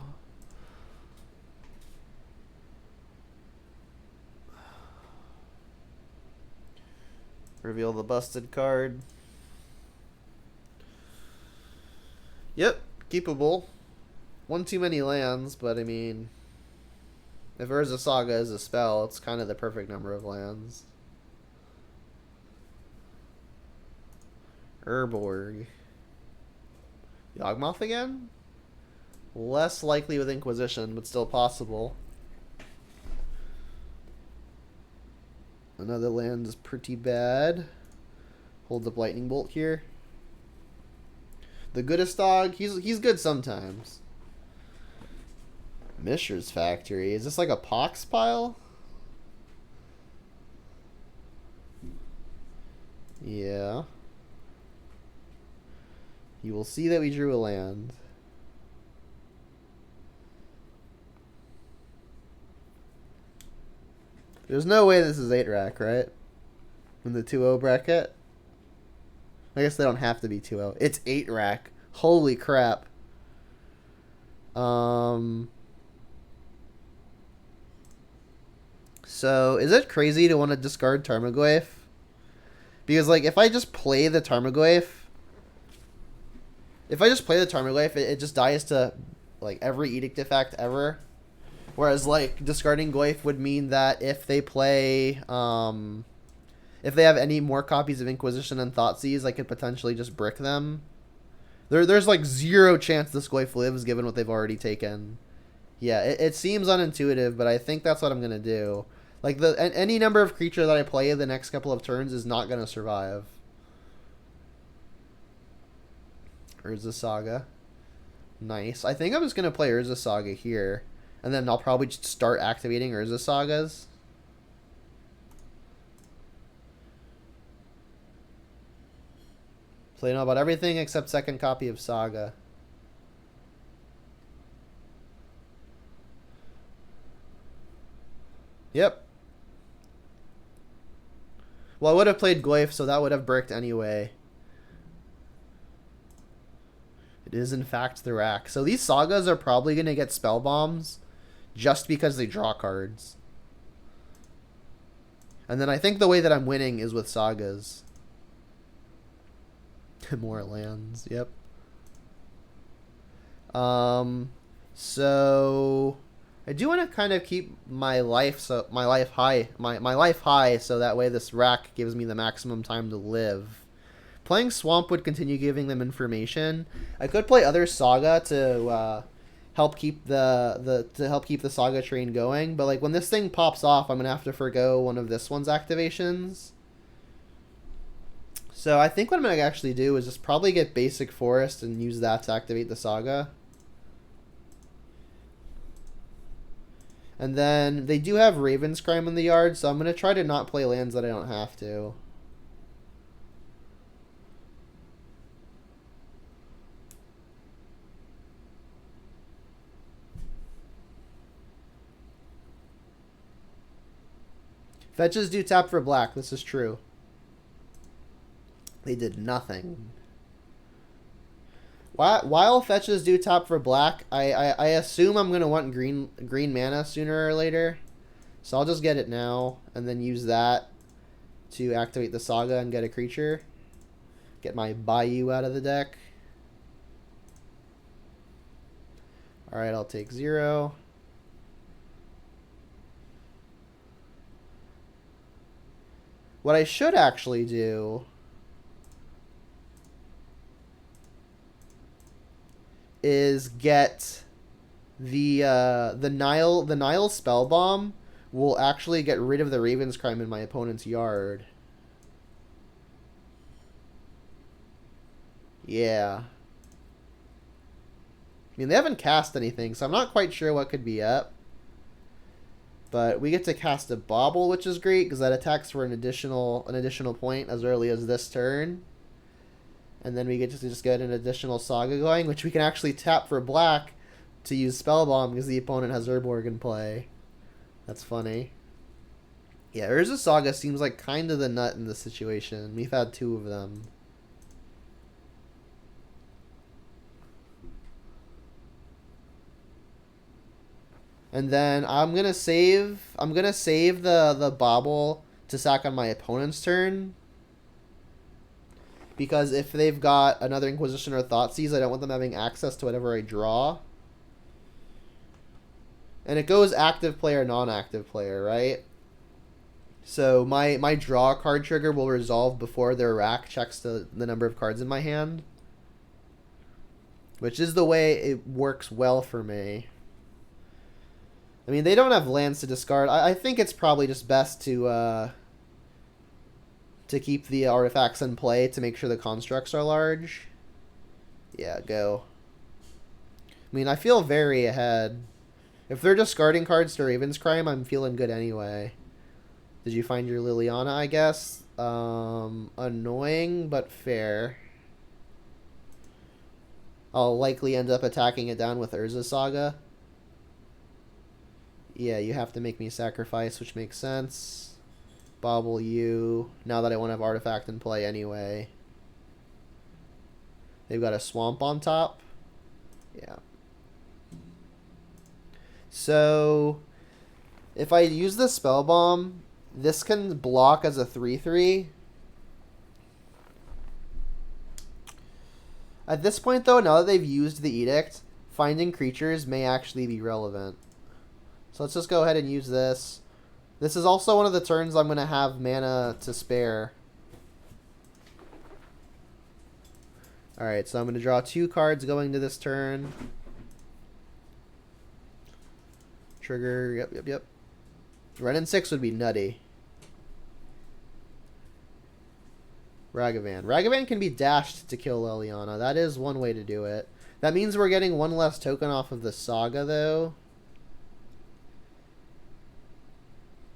Reveal the busted card. Yep, keepable. One too many lands, but I mean, if Urza Saga is a spell, it's kind of the perfect number of lands. Urborg. Yawgmoth again? Less likely with Inquisition, but still possible. Another land is pretty bad. Hold up Lightning Bolt here. The goodest dog, he's good sometimes. Mishra's Factory. Is this like a pox pile? Yeah. You will see that we drew a land. There's no way this is 8-rack, right? In the 2-0 bracket? I guess they don't have to be 2-0. It's 8-rack. Holy crap. So, is it crazy to want to discard Tarmogoyf? Because, like, if I just play the Tarmogoyf... it just dies to, like, every Edict effect ever. Whereas, like, discarding Goyf would mean that if they play, if they have any more copies of Inquisition and Thoughtseize, I could potentially just brick them. There's like 0 chance this Goyf lives given what they've already taken. Yeah, it seems unintuitive, but I think that's what I'm going to do. Like, any number of creature that I play the next couple of turns is not going to survive. Urza Saga. Nice. I think I'm just going to play Urza Saga here. And then I'll probably just start activating Urza Sagas. Playing about everything except second copy of Saga. Yep. Well, I would have played Goyf, so that would have bricked anyway. It is, in fact, the rack. So these Sagas are probably going to get spell bombs just because they draw cards. And then I think the way that I'm winning is with Sagas. More lands, yep. So I do want to kind of keep my life high, my life high, so that way this rack gives me the maximum time to live. Playing Swamp would continue giving them information. I could play other Saga to help keep the Saga train going, but like when this thing pops off, I'm gonna have to forgo one of this one's activations. So I think what I'm going to actually do is just probably get Basic Forest and use that to activate the Saga. And then they do have Ravenscrime in the yard, so I'm going to try to not play lands that I don't have to. Fetches do tap for black, this is true. They did nothing. While fetches do tap for black, I assume I'm going to want green mana sooner or later. So I'll just get it now, and then use that to activate the Saga and get a creature. Get my Bayou out of the deck. Alright, I'll take 0. What I should actually do is get the Nile spell bomb will actually get rid of the Ravenscrime in my opponent's yard. Yeah. I mean, they haven't cast anything, so I'm not quite sure what could be up. But we get to cast a Bauble, which is great because that attacks for an additional point as early as this turn. And then we get to just get an additional Saga going, which we can actually tap for black to use Spellbomb because the opponent has Urborg in play. That's funny. Yeah, Urza Saga seems like kind of the nut in this situation. We've had 2 of them. And then I'm gonna save the Bauble to sack on my opponent's turn. Because if they've got another Inquisition or Thoughtseize, I don't want them having access to whatever I draw. And it goes active player, non-active player, right? So my draw card trigger will resolve before their rack checks the number of cards in my hand. Which is the way it works well for me. I mean, they don't have lands to discard. I think it's probably just best to keep the artifacts in play to make sure the constructs are large. Yeah, go. I mean, I feel very ahead. If they're discarding cards to Ravenscrime, I'm feeling good anyway. Did you find your Liliana, I guess? Annoying, but fair. I'll likely end up attacking it down with Urza Saga. Yeah, you have to make me sacrifice, which makes sense. Bauble you, now that I won't have Artifact in play anyway. They've got a Swamp on top. Yeah. So, if I use the Spell Bomb, this can block as a 3/3. At this point, though, now that they've used the Edict, finding creatures may actually be relevant. So let's just go ahead and use this. This is also one of the turns I'm going to have mana to spare. Alright, so I'm going to draw 2 cards going to this turn. Trigger, yep. Renin 6 would be nutty. Ragavan. Ragavan can be dashed to kill Liliana. That is one way to do it. That means we're getting 1 less token off of the Saga, though.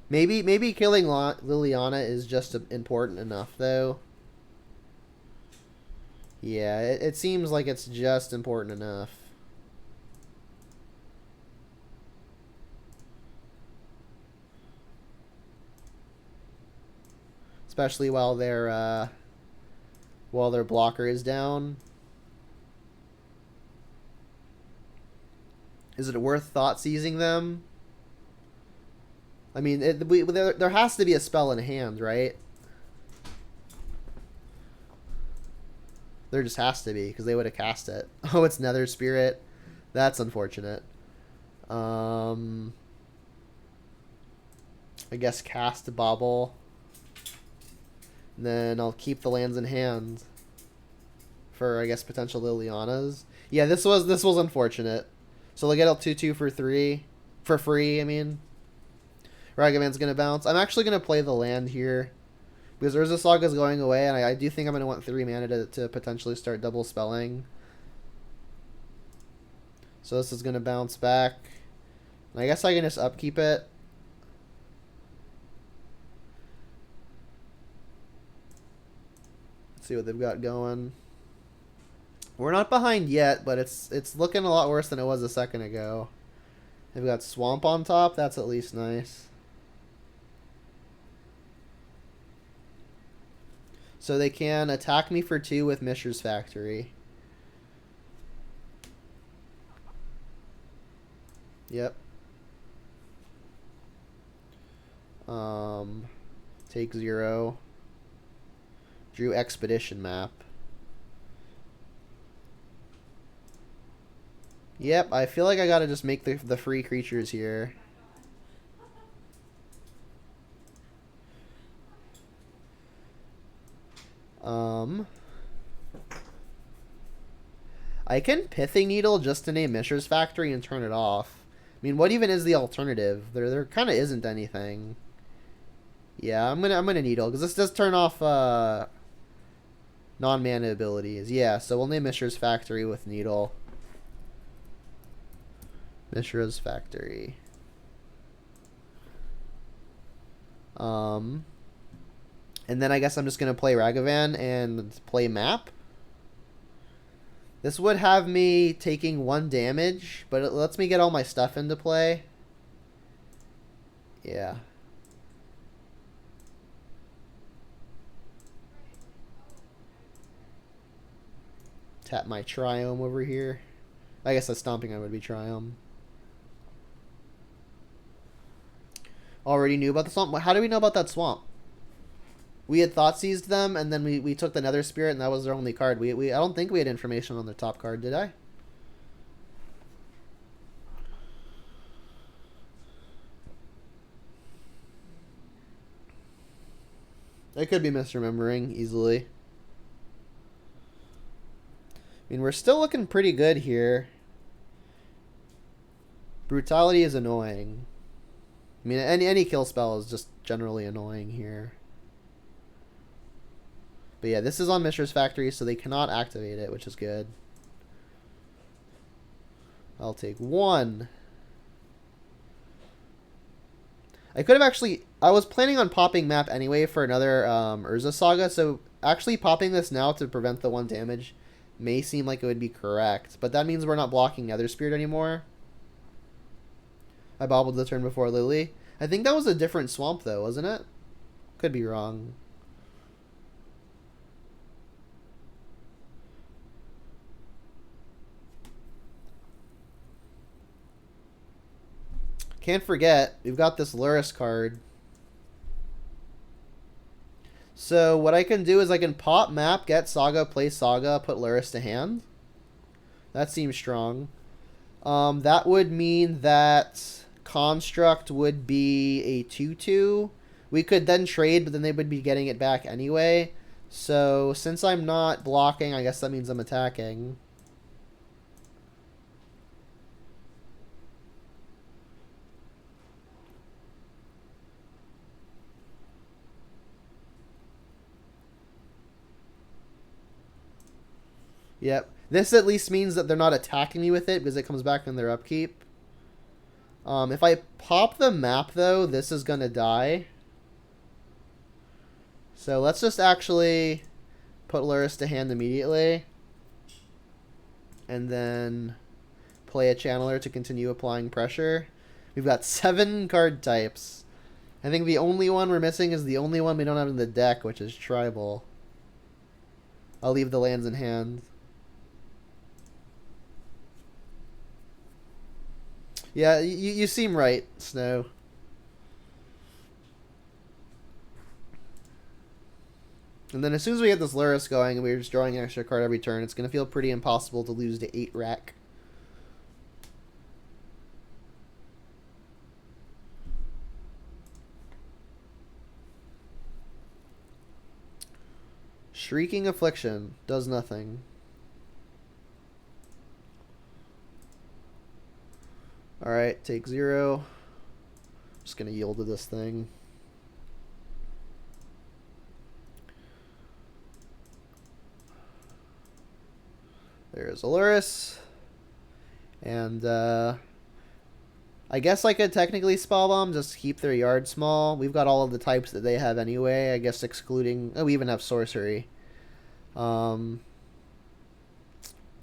Maybe killing Liliana is just important enough, though. Yeah, it seems like it's just important enough. Especially while their blocker is down. Is it worth thought seizing them? I mean, there has to be a spell in hand, right? There just has to be, because they would have cast it. Oh, it's Nether Spirit. That's unfortunate. I guess cast Bobble. And then I'll keep the lands in hand for, I guess, potential Lilianas. Yeah, this was unfortunate. So they'll get a 2/2 for 3. For free, I mean. Ragavan's going to bounce. I'm actually going to play the land here. Because Urza Saga's going away, and I do think I'm going to want 3 mana to potentially start double spelling. So this is going to bounce back. And I guess I can just upkeep it. Let's see what they've got going. We're not behind yet, but it's looking a lot worse than it was a second ago. They've got Swamp on top. That's at least nice. So they can attack me for 2 with Mishra's Factory. Yep. Take 0. Drew Expedition map. Yep, I feel like I gotta just make the free creatures here. I can Pithing Needle just to name Mishra's Factory and turn it off. I mean, what even is the alternative? There kind of isn't anything. Yeah, I'm gonna Needle because this does turn off non-mana abilities. Yeah, so we'll name Mishra's Factory with Needle. Mishra's Factory. And then I guess I'm just gonna play Ragavan and play Map. This would have me taking 1 damage, but it lets me get all my stuff into play. Yeah. Tap my Triome over here. I guess a Stomping Ground would be Triome. Already knew about the swamp? How do we know about that swamp? We had thought seized them, and then we took the Nether Spirit, and that was their only card. I don't think we had information on their top card, did I? I could be misremembering easily. I mean, we're still looking pretty good here. Brutality is annoying. I mean, any kill spell is just generally annoying here. But yeah, this is on Mishra's Factory, so they cannot activate it, which is good. I'll take 1. I could have actually... I was planning on popping Map anyway for another Urza Saga, so actually popping this now to prevent the 1 damage may seem like it would be correct. But that means we're not blocking Nether Spirit anymore. I bobbled the turn before Lily. I think that was a different swamp, though, wasn't it? Could be wrong. Can't forget, we've got this Lurrus card. So what I can do is I can pop Map, get Saga, play Saga, put Lurrus to hand. That seems strong. That would mean that Construct would be a 2/2. We could then trade, but then they would be getting it back anyway. So since I'm not blocking, I guess that means I'm attacking. Yep. This at least means that they're not attacking me with it because it comes back in their upkeep. If I pop the map, though, this is going to die. So let's just actually put Lurrus to hand immediately. And then play a Channeler to continue applying pressure. We've got 7 card types. I think the only one we're missing is the only one we don't have in the deck, which is Tribal. I'll leave the lands in hand. Yeah, you seem right, Snow. And then as soon as we get this Lurrus going and we're just drawing an extra card every turn, it's going to feel pretty impossible to lose to 8 rack. Shrieking Affliction does nothing. Alright, take 0. Just going to yield to this thing. There's a Lurrus. And, I guess I could technically Spellbomb, just keep their yard small. We've got all of the types that they have anyway, I guess excluding... Oh, we even have Sorcery. I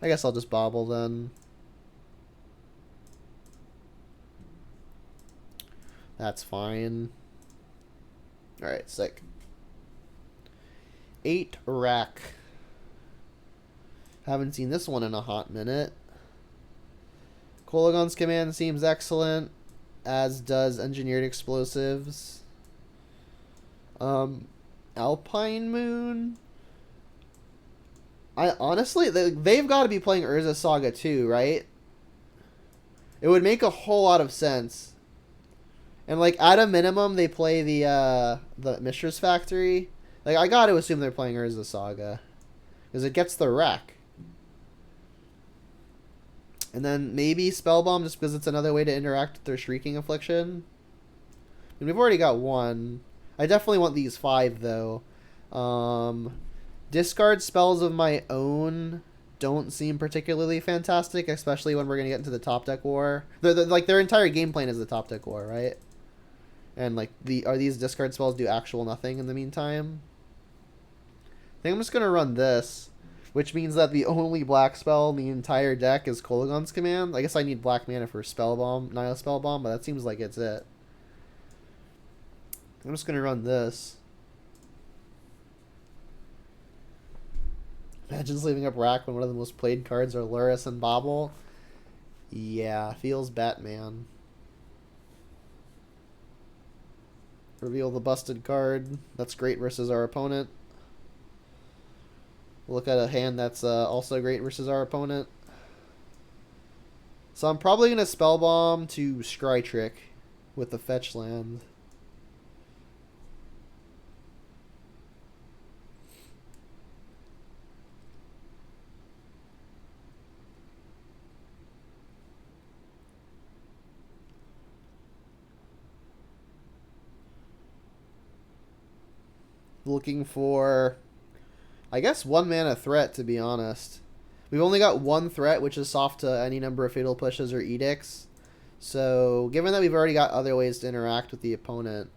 guess I'll just Bobble then. That's fine. Alright, sick. 8 rack. Haven't seen this one in a hot minute. Kolaghan's Command seems excellent, as does Engineered Explosives. Alpine Moon. I honestly, they've got to be playing Urza Saga too, right? It would make a whole lot of sense. And like at a minimum, they play the Mishra's Factory. Like I got to assume they're playing Urza Saga, because it gets the rack. And then maybe Spellbomb just because it's another way to interact with their Shrieking Affliction. And we've already got 1. I definitely want these 5 though. Discard spells of my own don't seem particularly fantastic, especially when we're going to get into the top deck war. Like their entire game plan is the top deck war, right? And like are these discard spells do actual nothing in the meantime? I think I'm just going to run this, which means that the only black spell in the entire deck is Kolaghan's Command. I guess I need black mana for Spellbomb, Nihil Spellbomb, but that seems like it's it. I'm just going to run this. Imagine leaving up rack when one of the most played cards are Lurrus and Bobble. Yeah, feels Batman. Reveal the busted card. That's great versus our opponent. Look at a hand that's also great versus our opponent. So I'm probably going to Spellbomb to Scry Trick with the fetch land. Looking for, I guess, 1 mana threat, to be honest. We've only got 1 threat, which is soft to any number of Fatal Pushes or Edicts. So, given that we've already got other ways to interact with the opponent,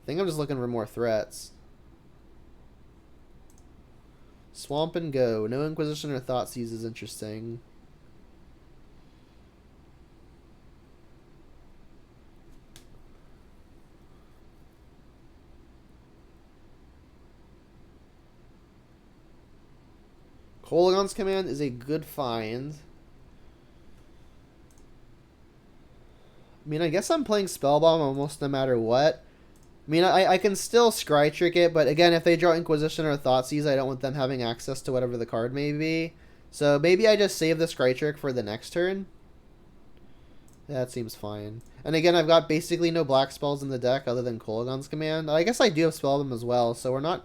I think I'm just looking for more threats. Swamp and Go. No Inquisition or Thoughtseize is interesting. Kolaghan's Command is a good find. I mean, I guess I'm playing Spellbomb almost no matter what. I mean, I can still Scry Trick it, but again, if they draw Inquisition or Thoughtseize, I don't want them having access to whatever the card may be. So maybe I just save the Scry Trick for the next turn. That seems fine. And again, I've got basically no black spells in the deck other than Kolaghan's Command. I guess I do have Spellbomb as well, so we're not...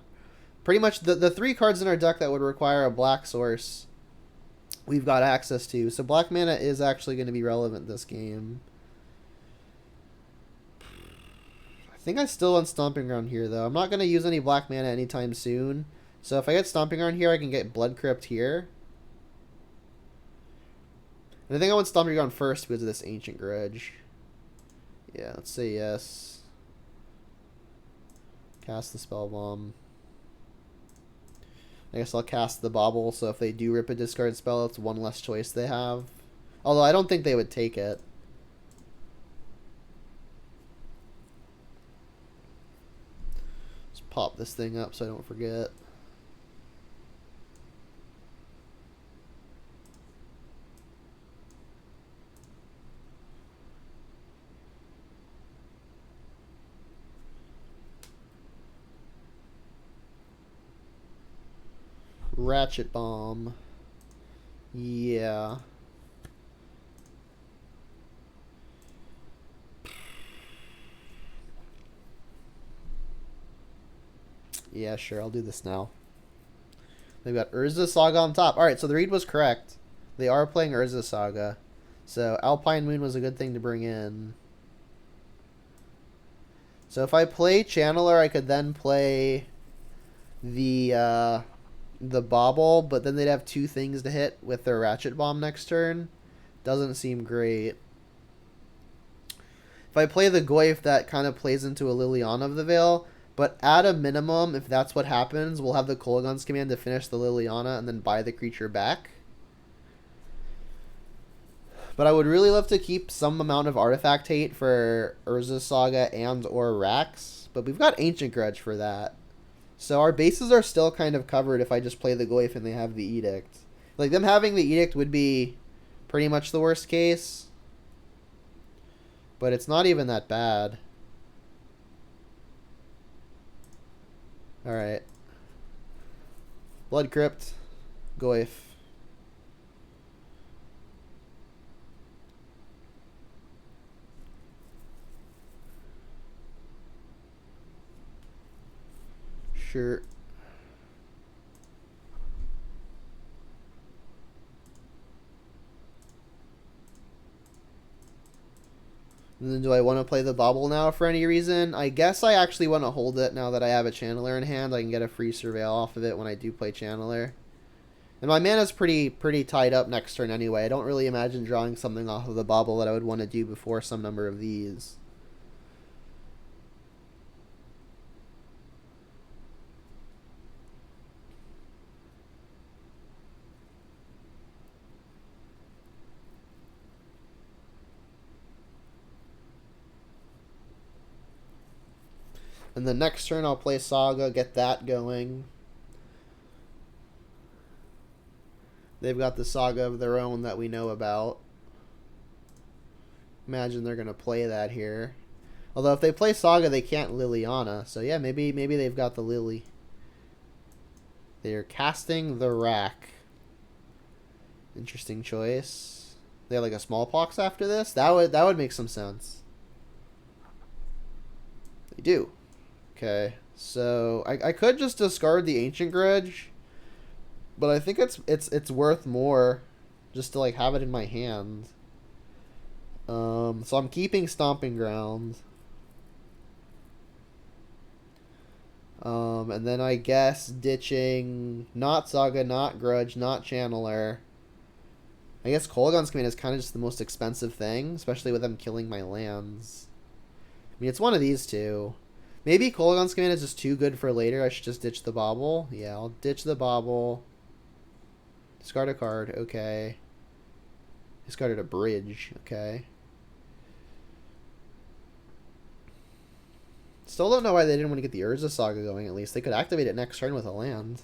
Pretty much the 3 cards in our deck that would require a black source, we've got access to. So black mana is actually going to be relevant this game. I think I still want Stomping Ground here, though. I'm not going to use any black mana anytime soon. So if I get Stomping Ground here, I can get Blood Crypt here. And I think I want Stomping Ground first because of this Ancient Grudge. Yeah, let's say yes. Cast the Spellbomb. I guess I'll cast the Bauble, so if they do rip a discard spell, it's one less choice they have. Although I don't think they would take it. Let's pop this thing up so I don't forget. Ratchet Bomb. Yeah. Yeah, sure, I'll do this now. They've got Urza Saga on top. Alright, so the read was correct. They are playing Urza Saga. So Alpine Moon was a good thing to bring in. So if I play Channeler, I could then play the Bauble, but then they'd have 2 things to hit with their Ratchet Bomb next turn. Doesn't seem great. If I play the Goyf, that kind of plays into a Liliana of the Veil, but at a minimum, if that's what happens, we'll have the Kolaghan's Command to finish the Liliana and then buy the creature back. But I would really love to keep some amount of artifact hate for Urza Saga and or Rax, but we've got Ancient Grudge for that. So our bases are still kind of covered if I just play the Goyf and they have the Edict. Like, them having the Edict would be pretty much the worst case. But it's not even that bad. Alright. Blood Crypt. Goyf. Sure. And then do I want to play the Bauble now for any reason? I guess I actually want to hold it now that I have a Channeler in hand. I can get a free Surveil off of it when I do play Channeler. And my mana's pretty tied up next turn anyway. I don't really imagine drawing something off of the Bauble that I would want to do before some number of these. And the next turn I'll play Saga, get that going. They've got the Saga of their own that we know about. Imagine they're going to play that here. Although if they play Saga, they can't Liliana. So yeah, maybe they've got the Lily. They're casting the Rack. Interesting choice. They have like a Smallpox after this? That would make some sense. They do. Okay, so I could just discard the Ancient Grudge, but I think it's worth more just to like have it in my hand. So I'm keeping Stomping Ground. And then I guess ditching not Saga, not Grudge, not Channeler. I guess Kolaghan's Command is kind of just the most expensive thing, especially with them killing my lands. I mean, it's one of these two. Maybe Kolaghan's Command is just too good for later. I should just ditch the Bauble. Yeah, I'll ditch the Bauble. Discard a card. Okay. Discarded a Bridge. Okay. Still don't know why they didn't want to get the Urza Saga going, at least. They could activate it next turn with a land.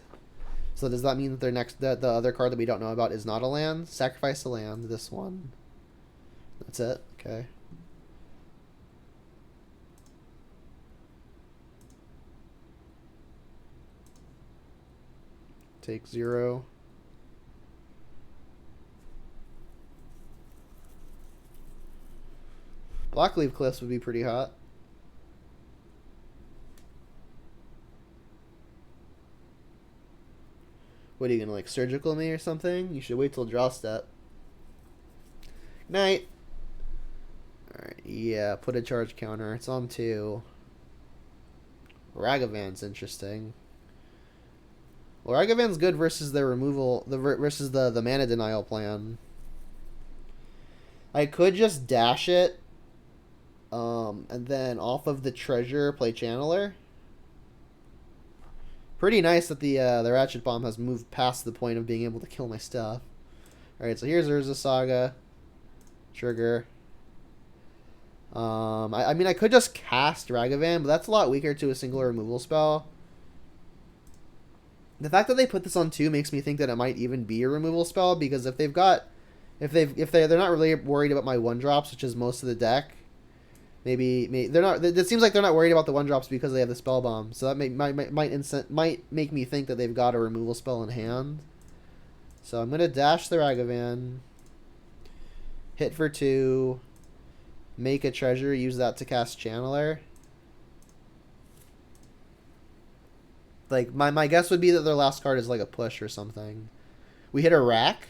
So does that mean that the other card that we don't know about is not a land? Sacrifice a land. This one. That's it. Okay. Take 0. Blackleaf Cliffs would be pretty hot. What are you gonna like surgical me or something? You should wait till draw step. Night. Alright, yeah, put a charge counter. It's on 2. Ragavan's interesting. Well, Ragavan's good versus the removal, versus the mana denial plan. I could just dash it, and then off of the treasure play Channeler. Pretty nice that the Ratchet Bomb has moved past the point of being able to kill my stuff. All right, so here's Urza Saga. Trigger. I mean, I could just cast Ragavan, but that's a lot weaker to a single removal spell. The fact that they put this on 2 makes me think that it might even be a removal spell, because if they've got, they're not really worried about my 1-drops, which is most of the deck. Maybe they're not. It seems like they're not worried about the 1-drops because they have the spell bomb. So that might make me think that they've got a removal spell in hand. So I'm gonna dash the Ragavan. Hit for 2. Make a treasure. Use that to cast Channeler. Like my guess would be that their last card is like a push or something. We hit a rack.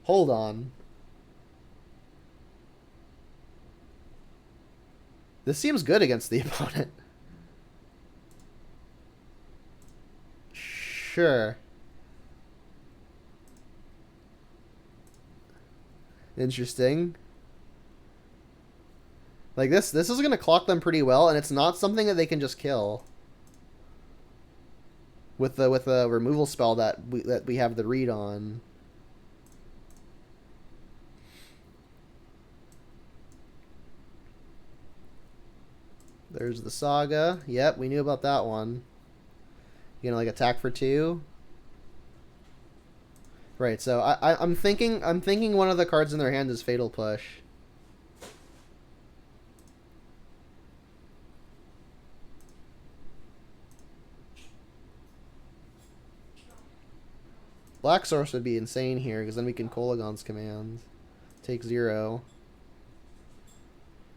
Hold on. This seems good against the opponent. Sure. Interesting. Like this is going to clock them pretty well, and it's not something that they can just kill. With the removal spell that we have the read on. There's the Saga. Yep, we knew about that one. You gonna like attack for 2? Right, so I'm thinking one of the cards in their hand is Fatal Push. Black Source would be insane here, because then we can Kolagon's command. Take 0.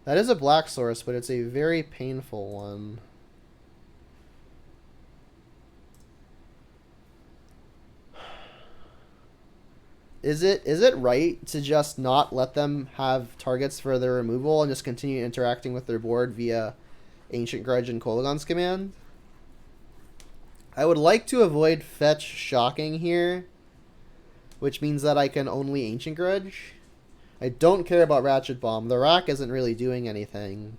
That is a Black Source, but it's a very painful one. Is it right to just not let them have targets for their removal and just continue interacting with their board via Ancient Grudge and Kolagon's command? I would like to avoid fetch Shocking here, which means that I can only Ancient Grudge. I don't care about Ratchet Bomb. The rack isn't really doing anything.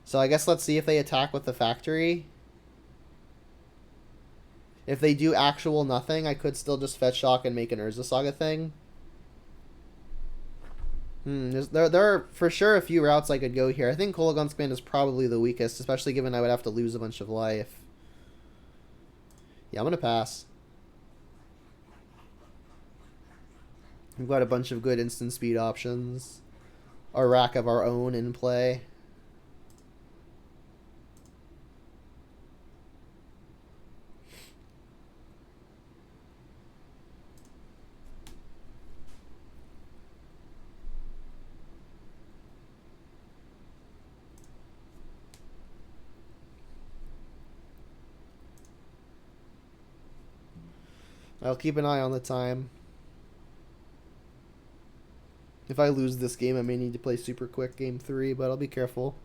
So I guess let's see if they attack with the factory. If they do actual nothing, I could still just fetch shock and make an Urza Saga thing. There are for sure a few routes I could go here. I think Kolagon's command is probably the weakest, especially given I would have to lose a bunch of life. Yeah, I'm going to pass. We've got a bunch of good instant speed options. A rack of our own in play. I'll keep an eye on the time. If I lose this game, I may need to play super quick game 3, but I'll be careful.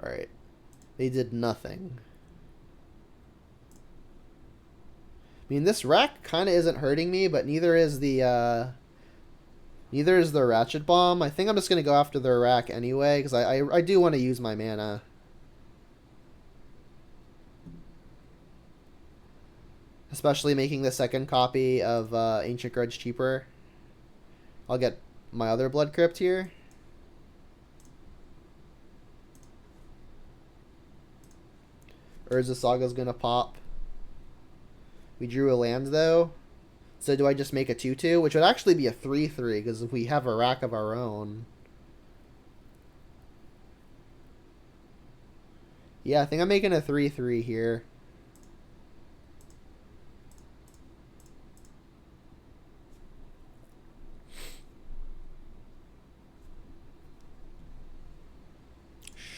Alright. They did nothing. I mean, this rack kind of isn't hurting me, but neither is the Ratchet Bomb. I think I'm just going to go after the rack anyway, because I do want to use my mana. Especially making the second copy of Ancient Grudge cheaper. I'll get my other Blood Crypt here. Urza Saga's gonna pop. We drew a land though. So do I just make a 2/2? Which would actually be a 3/3 because if we have a rack of our own. Yeah, I think I'm making a 3/3 here.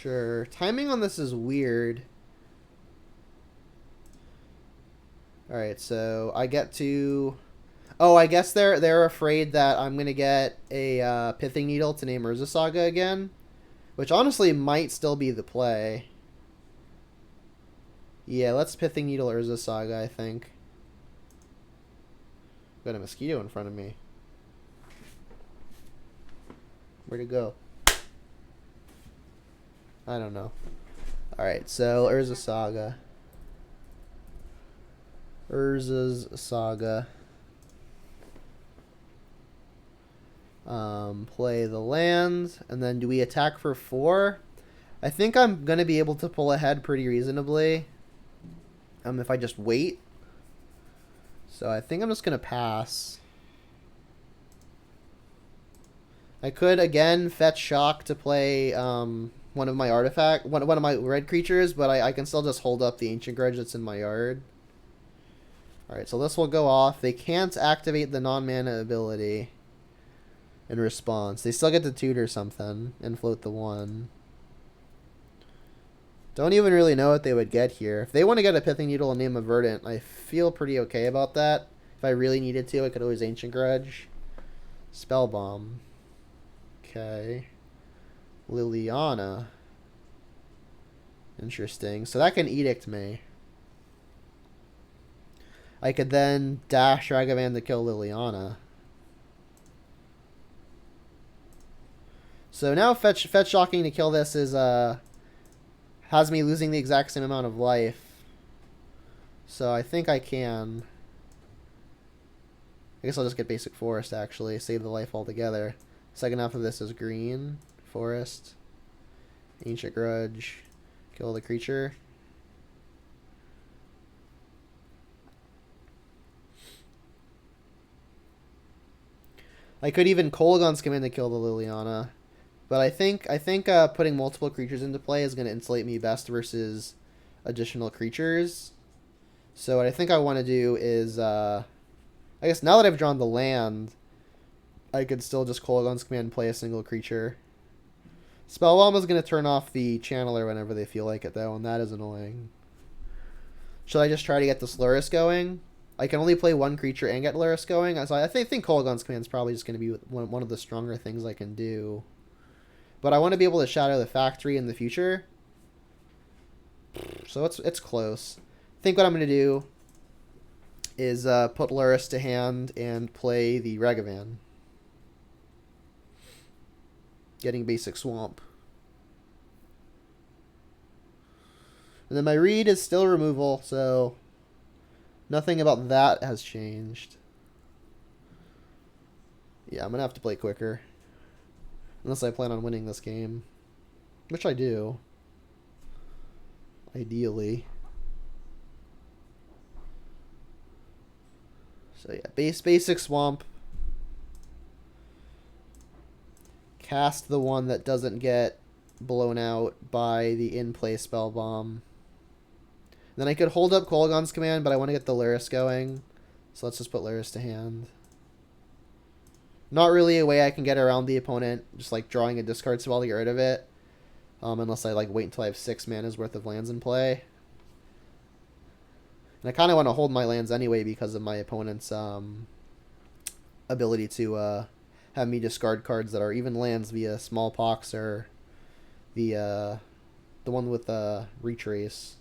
Sure. Timing on this is weird. Alright, so I get to... Oh, I guess they're afraid that I'm gonna get a Pithing Needle to name Urza Saga again. Which honestly might still be the play. Yeah, let's Pithing Needle Urza Saga, I think. Got a mosquito in front of me. Where'd it go? I don't know. Alright, so Urza Saga. Urza's Saga. Play the land, and then do we attack for 4? I think I'm gonna be able to pull ahead pretty reasonably. If I just wait. So I think I'm just gonna pass. I could again fetch Shock to play one of my one of my red creatures, but I can still just hold up the Ancient Grudge that's in my yard. Alright, so this will go off. They can't activate the non-mana ability in response. They still get to tutor something and float the 1. Don't even really know what they would get here. If they want to get a Pithing Needle and name a Verdant, I feel pretty okay about that. If I really needed to, I could always Ancient Grudge. Spell Bomb. Okay. Liliana. Interesting. So that can Edict me. I could then dash Ragavan to kill Liliana. So now fetch Shocking to kill this is has me losing the exact same amount of life. So I think I can. I guess I'll just get basic forest actually, save the life altogether. Second half of this is green, forest, Ancient Grudge, kill the creature. I could even Kolaghan's come in to kill the Liliana. But I think putting multiple creatures into play is going to insulate me best versus additional creatures. So what I think I want to do is, I guess now that I've drawn the land, I could still just Kolaghan's Command and play a single creature. Spellbomb is going to turn off the Channeler whenever they feel like it, though, and that is annoying. Should I just try to get this Lurrus going? I can only play 1 creature and get Lurrus going. So I think Kolaghan's Command is probably just going to be one of the stronger things I can do. But I want to be able to Shadow the Factory in the future. So it's close. I think what I'm going to do is put Lurrus to hand and play the Ragavan. Getting basic Swamp. And then my read is still removal, so nothing about that has changed. Yeah, I'm going to have to play quicker. Unless I plan on winning this game. Which I do. Ideally. So yeah, basic Swamp. Cast the one that doesn't get blown out by the in-play Spell Bomb. Then I could hold up Kolaghan's Command, but I want to get the Lurrus going. So let's just put Lurrus to hand. Not really a way I can get around the opponent, just like drawing a discard spell to get rid of it. Unless I like wait until I have 6 mana's worth of lands in play. And I kind of want to hold my lands anyway because of my opponent's ability to have me discard cards that are even lands via Smallpox or the one with Retrace.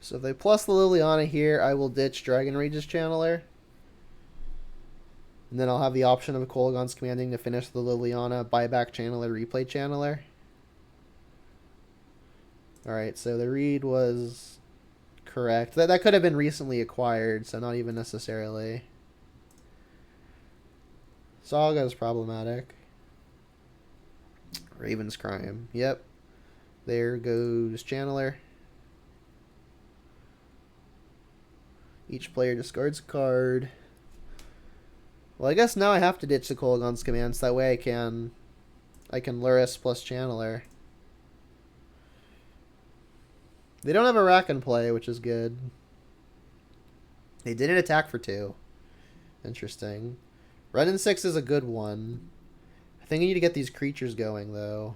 So if they plus the Liliana here, I will ditch Dragon Rage's Channeler. And then I'll have the option of Kolaghan's Commanding to finish the Liliana, buyback Channeler, replay Channeler. Alright, so the read was correct. That could have been recently acquired, so not even necessarily. Saga is problematic. Raven's Crime. Yep. There goes Channeler. Each player discards a card. Well, I guess now I have to ditch the Kolaghan's commands. That way I can Lurrus plus Channeler. They don't have a rack in play, which is good. They didn't attack for 2. Interesting. Renin 6 is a good one. I think I need to get these creatures going, though.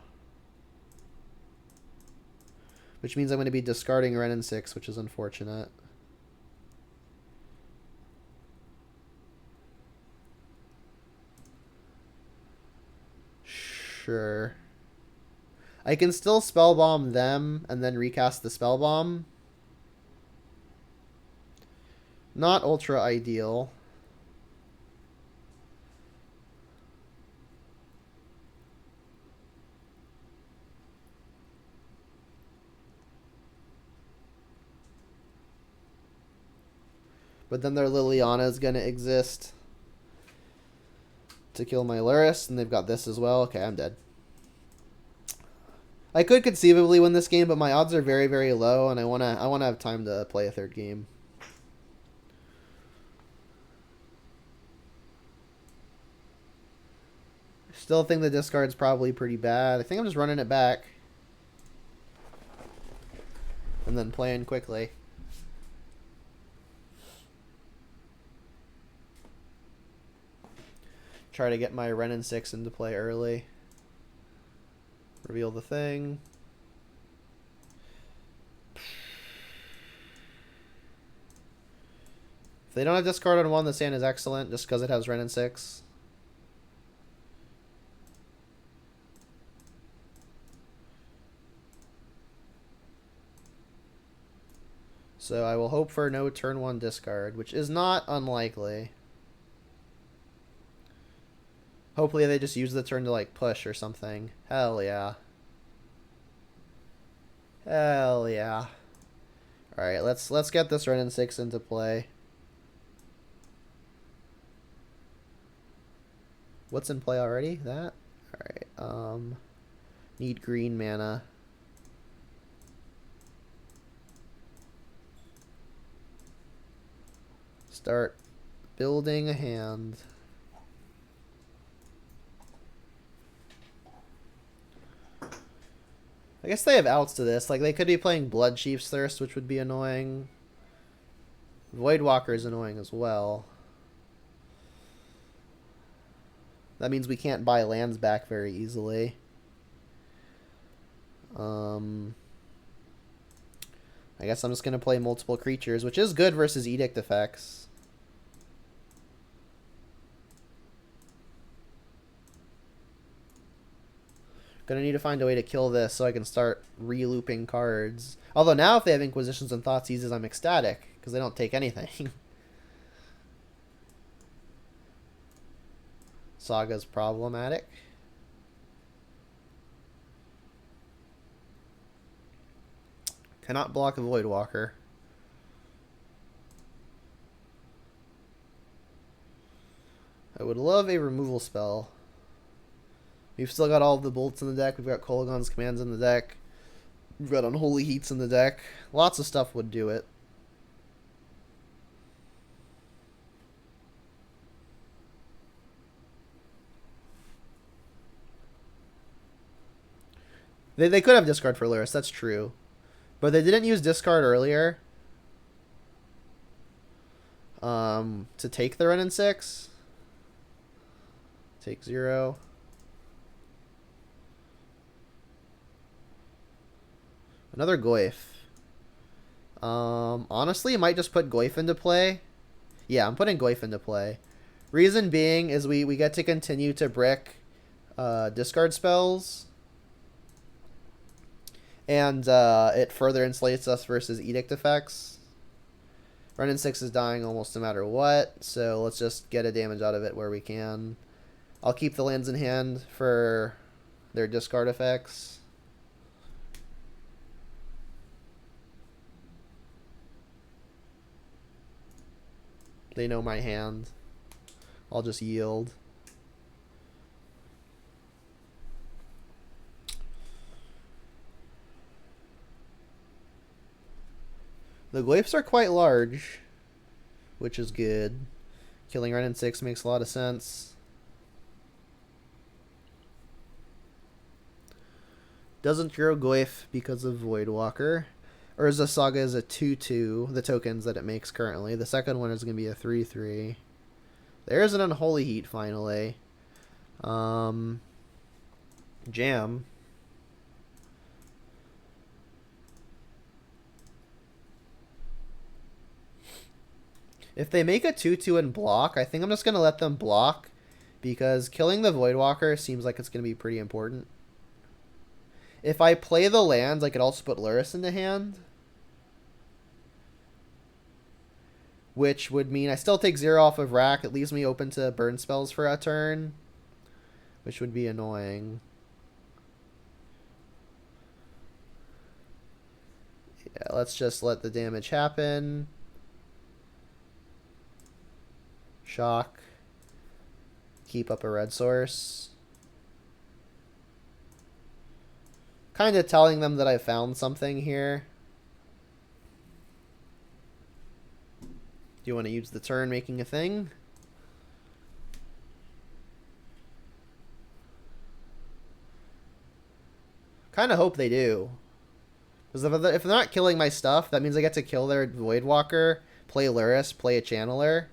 Which means I'm going to be discarding Renin 6, which is unfortunate. Sure. I can still Spellbomb them and then recast the Spellbomb. Not ultra ideal. But then their Liliana is going to exist to kill my Lurrus, and they've got this as well. Okay, I'm dead. I could conceivably win this game, but my odds are very, very low, and I wanna have time to play a third game. Still think the discard's probably pretty bad. I think I'm just running it back. And then playing quickly. Try to get my Renin 6 into play early. Reveal the thing. If they don't have discard on 1, this hand is excellent just because it has Renin 6. So I will hope for no turn 1 discard, which is not unlikely. Hopefully they just use the turn to like push or something. Hell yeah. Hell yeah. Alright, let's get this Renin 6 into play. What's in play already? That? Alright, need green mana. Start building a hand. I guess they have outs to this. Like, they could be playing Blood Chief's Thirst, which would be annoying. Voidwalker is annoying as well. That means we can't buy lands back very easily. I guess I'm just going to play multiple creatures, which is good versus Edict effects. Gonna need to find a way to kill this so I can start re-looping cards. Although now if they have Inquisitions and Thoughtseizes, I'm ecstatic, because they don't take anything. Saga's problematic. Cannot block a Voidwalker. I would love a removal spell. We've still got all of the bolts in the deck. We've got Kolaghan's commands in the deck. We've got Unholy Heats in the deck. Lots of stuff would do it. They could have discard for Lurrus, that's true. But they didn't use discard earlier. To take the Renin 6. Take 0. Another Goyf. Honestly, I might just put Goyf into play. Yeah, I'm putting Goyf into play. Reason being is we get to continue to brick discard spells. And it further insulates us versus Edict effects. Renin 6 is dying almost no matter what, so let's just get a damage out of it where we can. I'll keep the lands in hand for their discard effects. They know my hand. I'll just yield. The glyphs are quite large, which is good. Killing Ren and 6 makes a lot of sense. Doesn't grow glyph because of Voidwalker. Urza Saga is a 2/2, the tokens that it makes currently. The second one is going to be a 3/3. There's an Unholy Heat, finally. Jam. If they make a 2/2 and block, I think I'm just going to let them block, because killing the Voidwalker seems like it's going to be pretty important. If I play the lands, I could also put Lurrus into hand, which would mean I still take 0 off of rack. It leaves me open to burn spells for a turn, which would be annoying. Yeah, let's just let the damage happen. Shock. Keep up a red source. Kind of telling them that I found something here. Do you want to use the turn making a thing? Kind of hope they do. Because if they're not killing my stuff, that means I get to kill their Voidwalker, play Lurrus, play a Channeler.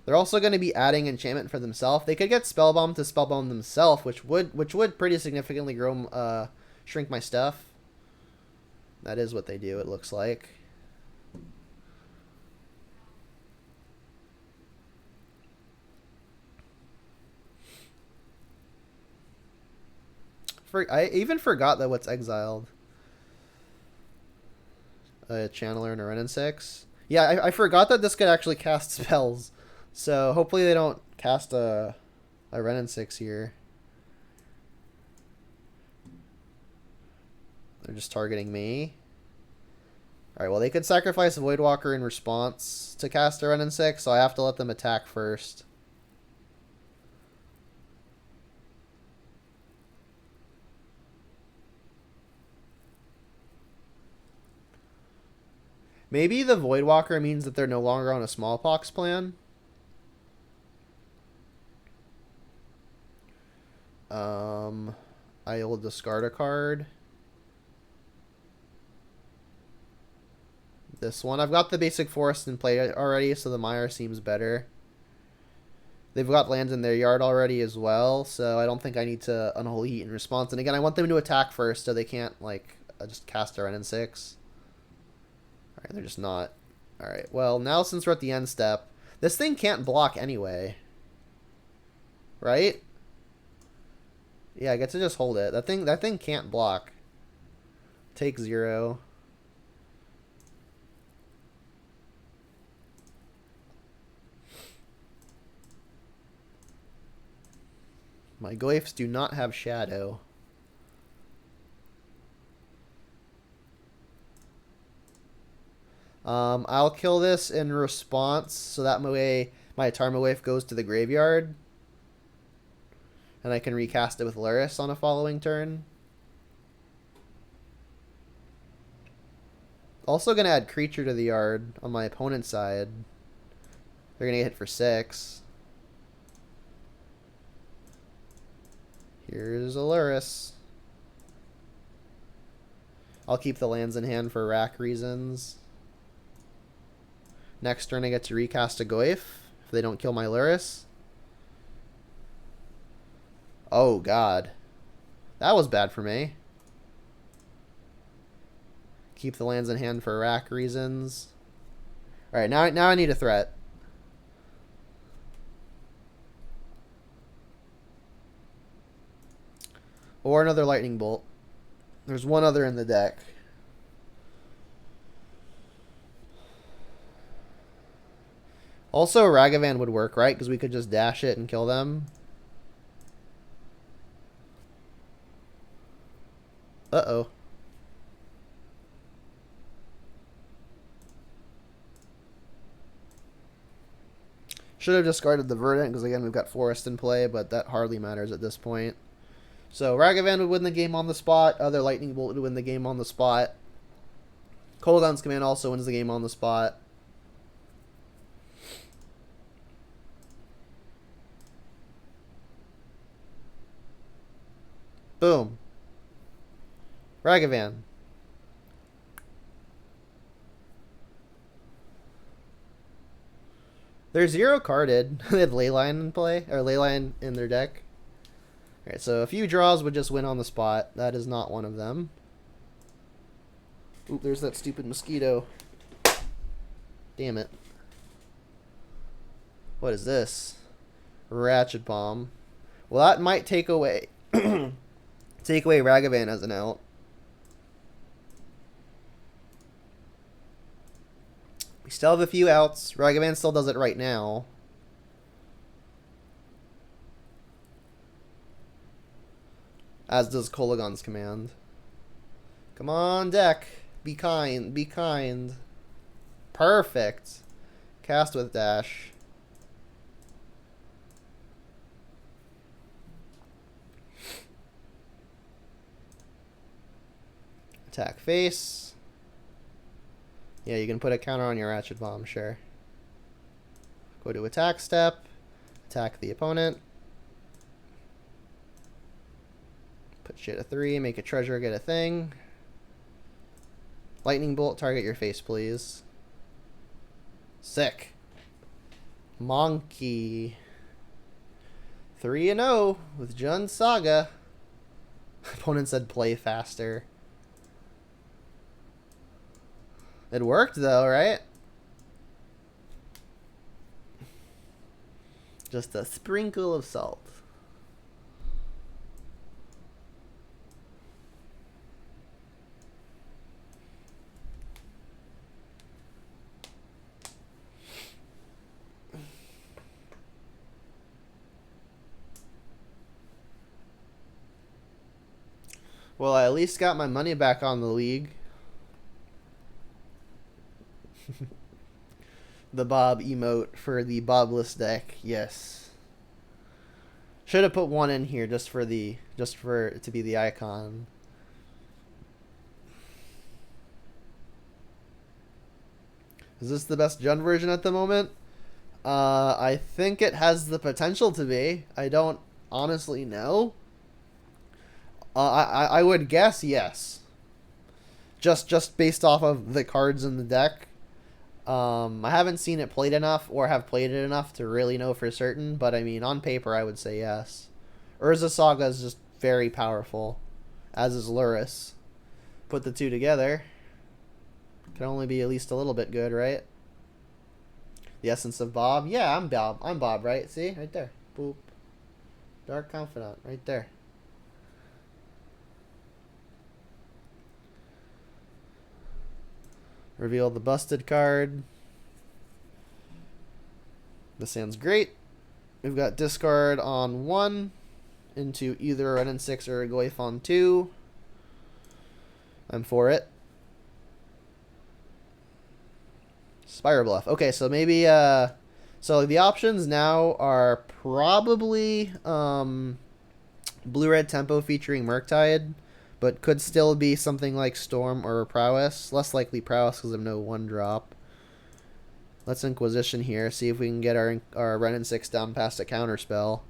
They're also going to be adding enchantment for themselves. They could get Spellbomb to Spellbomb themselves, which would pretty significantly grow, shrink my stuff. That is what they do, it looks like. I even forgot that what's exiled. A Channeler and a Ren and 6. Yeah, I forgot that this could actually cast spells. So hopefully they don't cast a Ren and 6 here. They're just targeting me. Alright, well they could sacrifice a Voidwalker in response to cast a Ren and 6, so I have to let them attack first. Maybe the Voidwalker means that they're no longer on a Smallpox plan. I will discard a card. This one. I've got the basic forest in play already, so the Mire seems better. They've got lands in their yard already as well, so I don't think I need to Unholy Heat in response. And again, I want them to attack first, so they can't, like, just cast a Ren and 6. Alright, they're just not. Alright, well, now since we're at the end step, this thing can't block anyway. Right? Yeah, I get to just hold it. That thing can't block. Take 0. My glyphs do not have shadow. I'll kill this in response, so that way my Tarmowaif goes to the graveyard. And I can recast it with Lurrus on a following turn. Also going to add creature to the yard on my opponent's side. They're going to get hit for 6. Here's a Lurrus. I'll keep the lands in hand for rack reasons. Next turn I get to recast a Glyph if they don't kill my Lurrus. Oh god. That was bad for me. Keep the lands in hand for rack reasons. Alright, now I need a threat. Or another lightning bolt. There's one other in the deck. Also, Ragavan would work, right? Because we could just dash it and kill them. Uh-oh. Should have discarded the Verdant, because again, we've got Forest in play, but that hardly matters at this point. So, Ragavan would win the game on the spot. Other Lightning Bolt would win the game on the spot. Kolaghan's Command also wins the game on the spot. Boom. Ragavan. They're 0 carded. They had Leyline in play, or Leyline in their deck. Alright, so a few draws would just win on the spot. That is not one of them. Oop, there's that stupid mosquito. Damn it. What is this? Ratchet Bomb. Well, that might take away Ragavan as an out. We still have a few outs. Ragavan still does it right now. As does Kolaghan's Command. Come on, deck. Be kind. Be kind. Perfect. Cast with dash. Attack face. Yeah, you can put a counter on your Ratchet Bomb, sure. Go to attack step. Attack the opponent. Put shit at 3, make a treasure, get a thing. Lightning Bolt, target your face, please. Sick. Monkey. 3-0 with Jund Saga. Opponent said play faster. It worked though, right? Just a sprinkle of salt. Well, I at least got my money back on the league. The Bob emote for the Bobless deck, yes. Should have put one in here just for it to be the icon. Is this the best Jund version at the moment? I think it has the potential to be. I don't honestly know. I would guess yes. Just based off of the cards in the deck. I haven't seen it played enough or have played it enough to really know for certain, but I mean, on paper, I would say yes. Urza Saga is just very powerful, as is Lurrus. Put the two together, can only be at least a little bit good, right? The essence of Bob. Yeah, I'm Bob. I'm Bob, right? See? Right there. Boop. Dark Confidant, right there. Reveal the busted card. This sounds great. We've got discard on 1 into either a N6 or a Goyf on 2. I'm for it. Spire Bluff. Okay, so maybe so the options now are probably Blue-Red Tempo featuring Murktide, but could still be something like Storm or Prowess. Less likely Prowess because of no 1-drop. Let's Inquisition here, see if we can get our Ren and 6 down past a counterspell.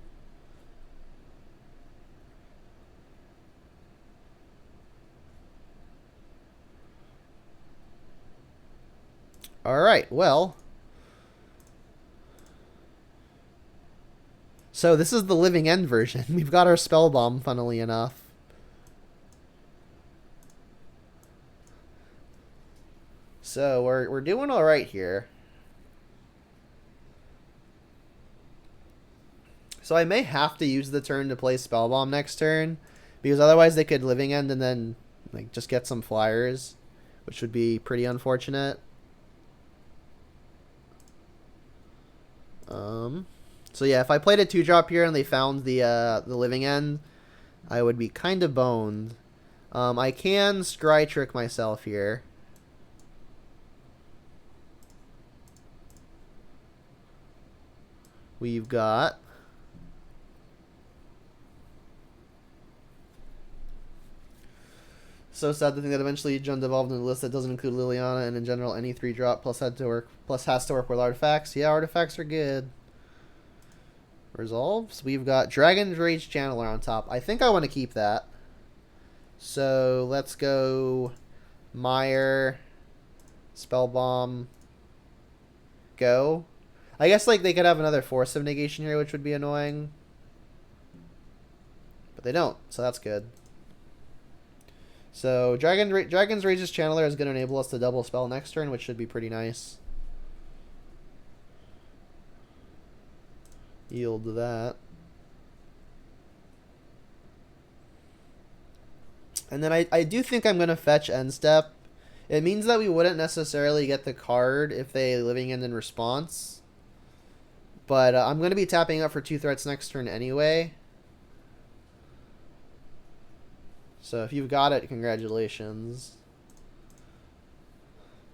Alright, well. So this is the Living End version. We've got our Spell Bomb, funnily enough. So we're doing alright here. So I may have to use the turn to play Spell Bomb next turn, because otherwise they could Living End and then like just get some flyers, which would be pretty unfortunate. So yeah, if I played a 2-drop here and they found the Living End, I would be kind of boned. I can Scry Trick myself here. We've got So sad to think that eventually Jund evolved into a list that doesn't include Liliana, and in general any 3-drop plus has to work with artifacts. Yeah, artifacts are good. Resolves. We've got Dragon's Rage Channeler on top. I think I want to keep that. So let's go Mire, Spellbomb, go. I guess like they could have another Force of Negation here, which would be annoying. But they don't, so that's good. So Dragon's Rage's Channeler is going to enable us to double spell next turn, which should be pretty nice. Yield to that. And then I do think I'm going to fetch End Step. It means that we wouldn't necessarily get the card if they Living End in response. But I'm going to be tapping up for 2 threats next turn anyway. So if you've got it, congratulations.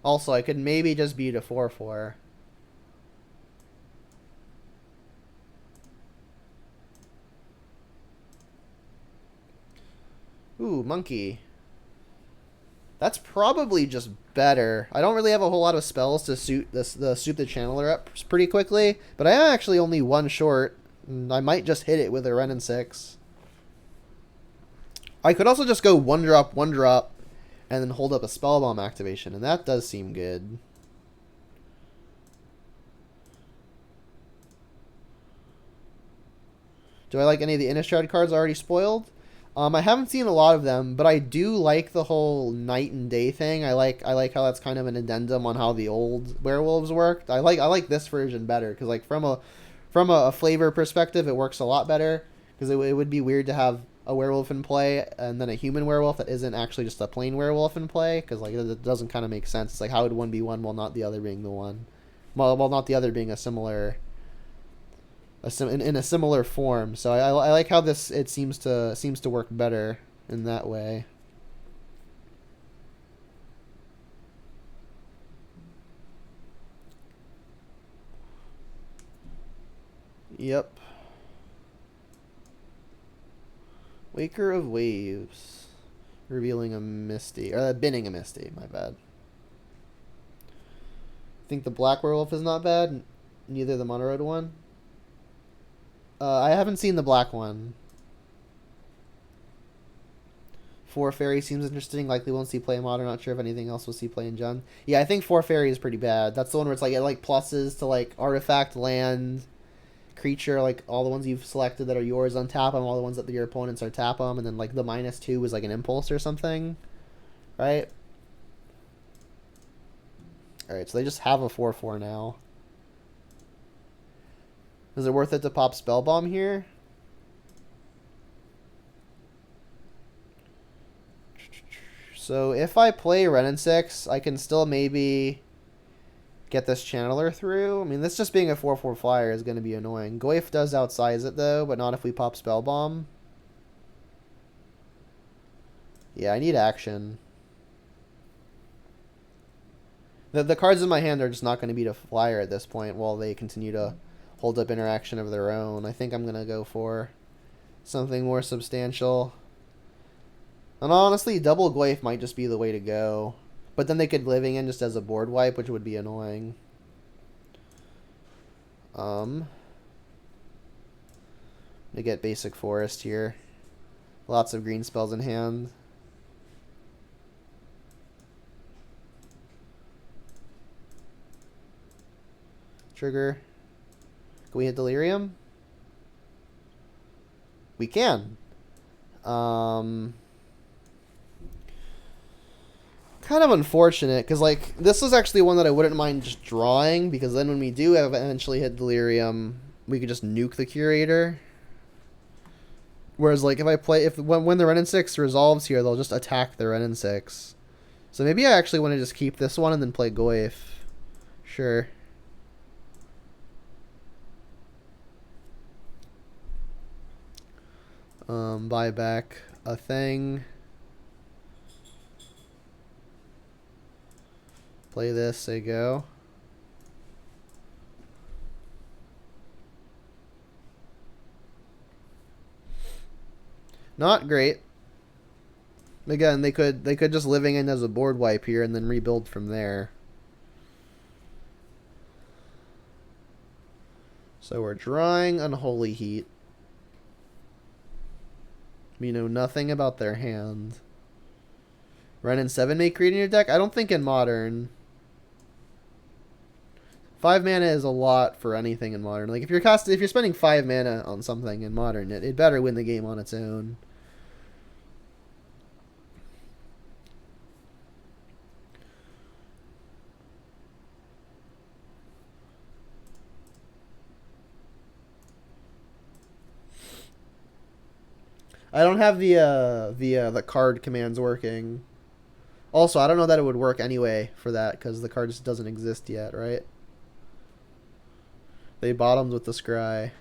Also, I could maybe just beat a 4/4. Ooh, Monkey. That's probably just better. I don't really have a whole lot of spells to suit the Channeler up pretty quickly, but I am actually only 1 short. And I might just hit it with a Ren and 6. I could also just go 1-drop, 1-drop, and then hold up a Spellbomb activation, and that does seem good. Do I like any of the Innistrad cards already spoiled? I haven't seen a lot of them, but I do like the whole night and day thing. I like how that's kind of an addendum on how the old werewolves worked. I like this version better because like from a flavor perspective, it works a lot better because it would be weird to have a werewolf in play and then a human werewolf that isn't actually just a plain werewolf in play because like it doesn't kind of make sense. It's like how would one be one while not the other being the one, while not the other being a similar. In a similar form, so I like how it seems to work better in that way. Yep. Waker of Waves, revealing a Misty or binning a Misty. My bad. Think the black werewolf is not bad. Neither the mono red one. I haven't seen the black one. 4 Fairy seems interesting. Likely won't see play in Modern. Not sure if anything else will see play in Jund. Yeah, I think 4 Fairy is pretty bad. That's the one where it's like it like pluses to like artifact, land, creature, like all the ones you've selected that are yours untap them, all the ones that your opponents are tap them, and then like the -2 is like an impulse or something, right? All right, so they just have a 4/4 now. Is it worth it to pop Spellbomb here? So if I play Ren and 6, I can still maybe get this Channeler through. I mean, this just being a 4/4 flyer is going to be annoying. Goyf does outsize it, though, but not if we pop Spellbomb. Yeah, I need action. The cards in my hand are just not going to beat a flyer at this point while they continue to hold up interaction of their own. I think I'm going to go for something more substantial. And honestly, double Goyf might just be the way to go. But then they could Living In just as a board wipe, which would be annoying. To get basic forest here. Lots of green spells in hand. Trigger. Can we hit Delirium? We can. Kind of unfortunate, because like this is actually one that I wouldn't mind just drawing, because then when we do eventually hit Delirium, we could just nuke the Curator. Whereas like when the Ren and 6 resolves here, they'll just attack the Ren and 6. So maybe I actually want to just keep this one and then play Goyf. Sure. Buy back a thing. Play this, say go. Not great. Again, they could just living in as a board wipe here and then rebuild from there. So we're drawing Unholy Heat. We know nothing about their hand. Run in 7 may create in your deck? I don't think in Modern. 5 mana is a lot for anything in Modern. Like if you're spending 5 mana on something in Modern, it better win the game on its own. I don't have the card commands working. Also, I don't know that it would work anyway for that because the card just doesn't exist yet, right? They bottomed with the scry.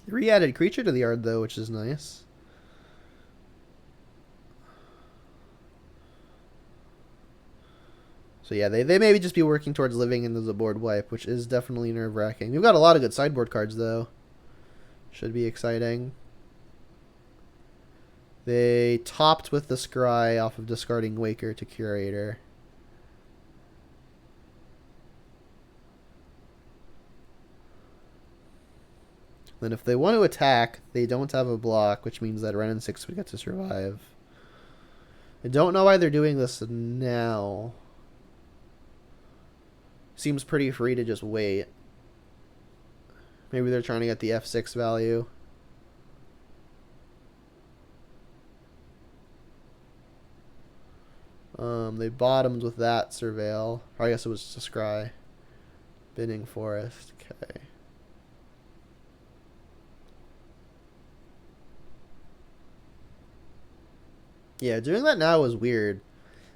Re-added creature to the yard though, which is nice. So yeah, they maybe just be working towards living into the board wipe, which is definitely nerve-wracking. We've got a lot of good sideboard cards, though. Should be exciting. They topped with the scry off of discarding Waker to Curator. Then if they want to attack, they don't have a block, which means that Ren and 6 would get to survive. I don't know why they're doing this now. Seems pretty free to just wait. Maybe they're trying to get the F6 value. They bottomed with that Surveil. Or I guess it was just a scry. Binning Forest. Okay. Yeah, doing that now is weird.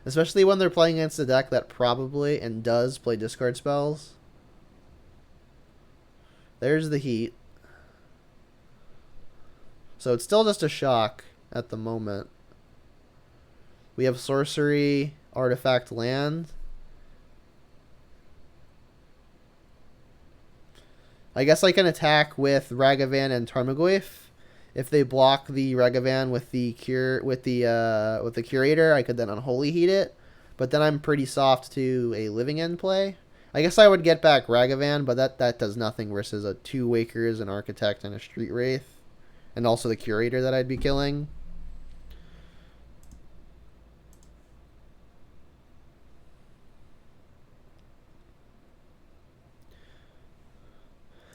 Especially when they're playing against a deck that probably and does play discard spells. There's the heat. So it's still just a shock at the moment. We have sorcery, artifact, land. I guess I can attack with Ragavan and Tarmogoyf. If they block the Ragavan with the Curator, I could then Unholy Heat it. But then I'm pretty soft to a Living End play. I guess I would get back Ragavan, but that does nothing versus a 2 Wakers, an Architect, and a Street Wraith. And also the Curator that I'd be killing.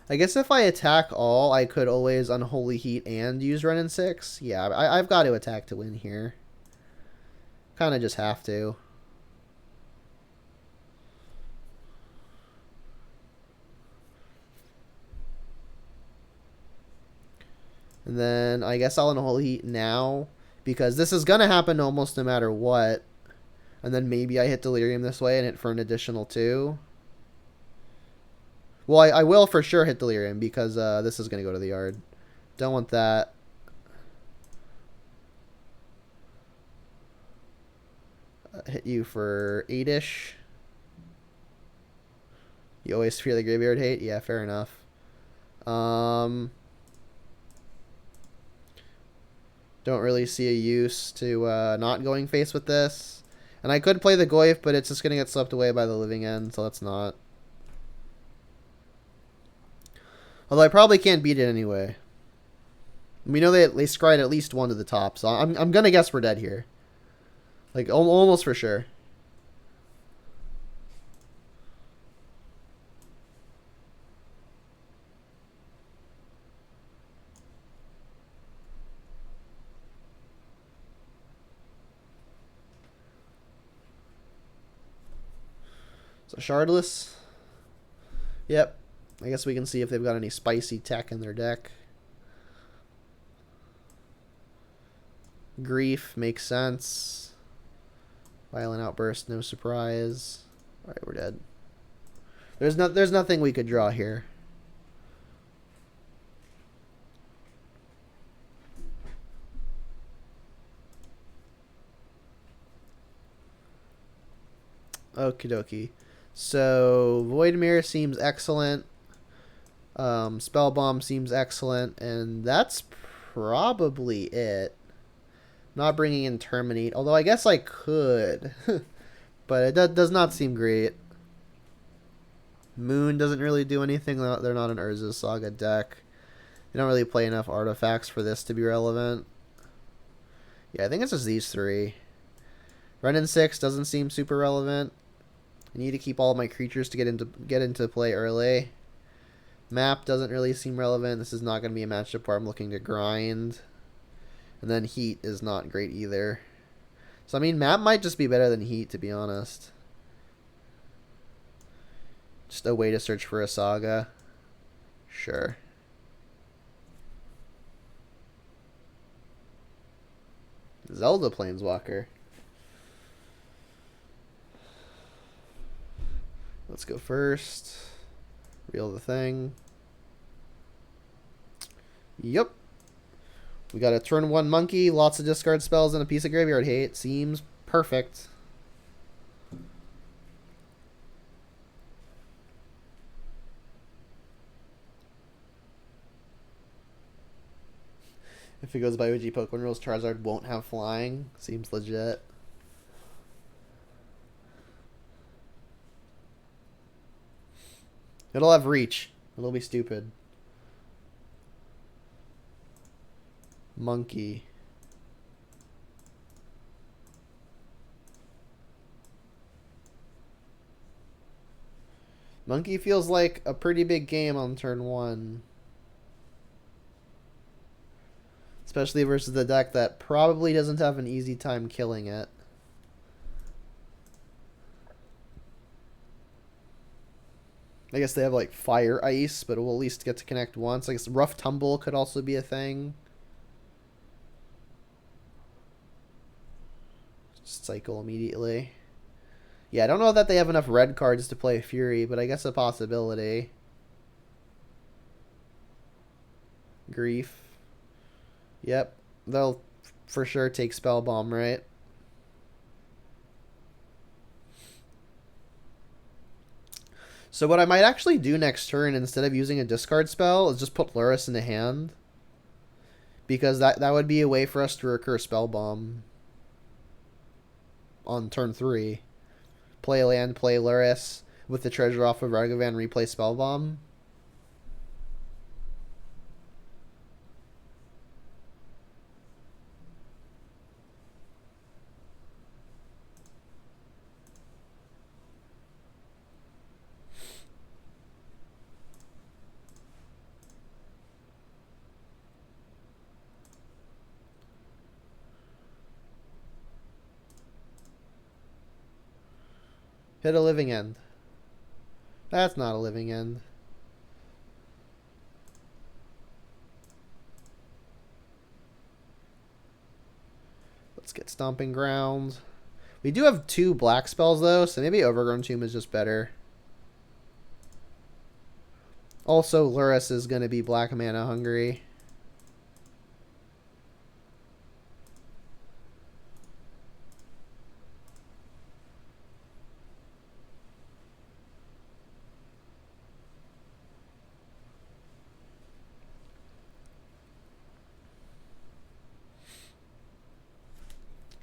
I guess if I attack all, I could always Unholy Heat and use Ren and 6. Yeah, I've got to attack to win here. Kind of just have to. And then I guess I'll Unholy Heat now, because this is going to happen almost no matter what. And then maybe I hit Delirium this way and hit for an additional 2. Well, I will for sure hit Delirium because this is going to go to the yard. Don't want that. Hit you for 8-ish. You always fear the graveyard hate? Yeah, fair enough. Don't really see a use to not going face with this. And I could play the Goyf, but it's just going to get swept away by the Living End, so let's not. Although I probably can't beat it anyway. We know they scried at least 1 to the top, so I'm gonna guess we're dead here. Like, almost for sure. So, Shardless. Yep. I guess we can see if they've got any spicy tech in their deck. Grief makes sense. Violent Outburst, no surprise. Alright, we're dead. There's nothing we could draw here. Okie dokie. So Void Mirror seems excellent. Spell Bomb seems excellent, and that's probably it. Not bringing in Terminate, although I guess I could, but it does not seem great. Moon doesn't really do anything. They're not an Urza Saga deck. They don't really play enough artifacts for this to be relevant. Yeah, I think it's just these three. Renin 6 doesn't seem super relevant. I need to keep all of my creatures to get into play early. Map doesn't really seem relevant. This is not going to be a matchup where I'm looking to grind. And then Heat is not great either. So, I mean, Map might just be better than Heat, to be honest. Just a way to search for a Saga. Sure. Zelda Planeswalker. Let's go first. Reel the thing. Yep. We got a turn 1 monkey, lots of discard spells, and a piece of graveyard hate. Seems perfect. If it goes by OG Pokemon rules, Charizard won't have flying. Seems legit. It'll have reach. It'll be stupid. Monkey. Monkey feels like a pretty big game on turn 1. Especially versus the deck that probably doesn't have an easy time killing it. I guess they have like Fire Ice, but we'll at least get to connect once. I guess Rough Tumble could also be a thing. Just cycle immediately. Yeah, I don't know that they have enough red cards to play Fury, but I guess a possibility. Grief. Yep, they'll for sure take Spell Bomb, right? So what I might actually do next turn, instead of using a discard spell, is just put Lurrus in the hand. Because that would be a way for us to recur Spell Bomb on turn 3. Play land, play Lurrus, with the treasure off of Ragavan, replay Spell Bomb. Hit a living end. That's not a living end. Let's get Stomping Ground. We do have 2 black spells, though, so maybe Overgrown Tomb is just better. Also, Lurrus is going to be black mana hungry.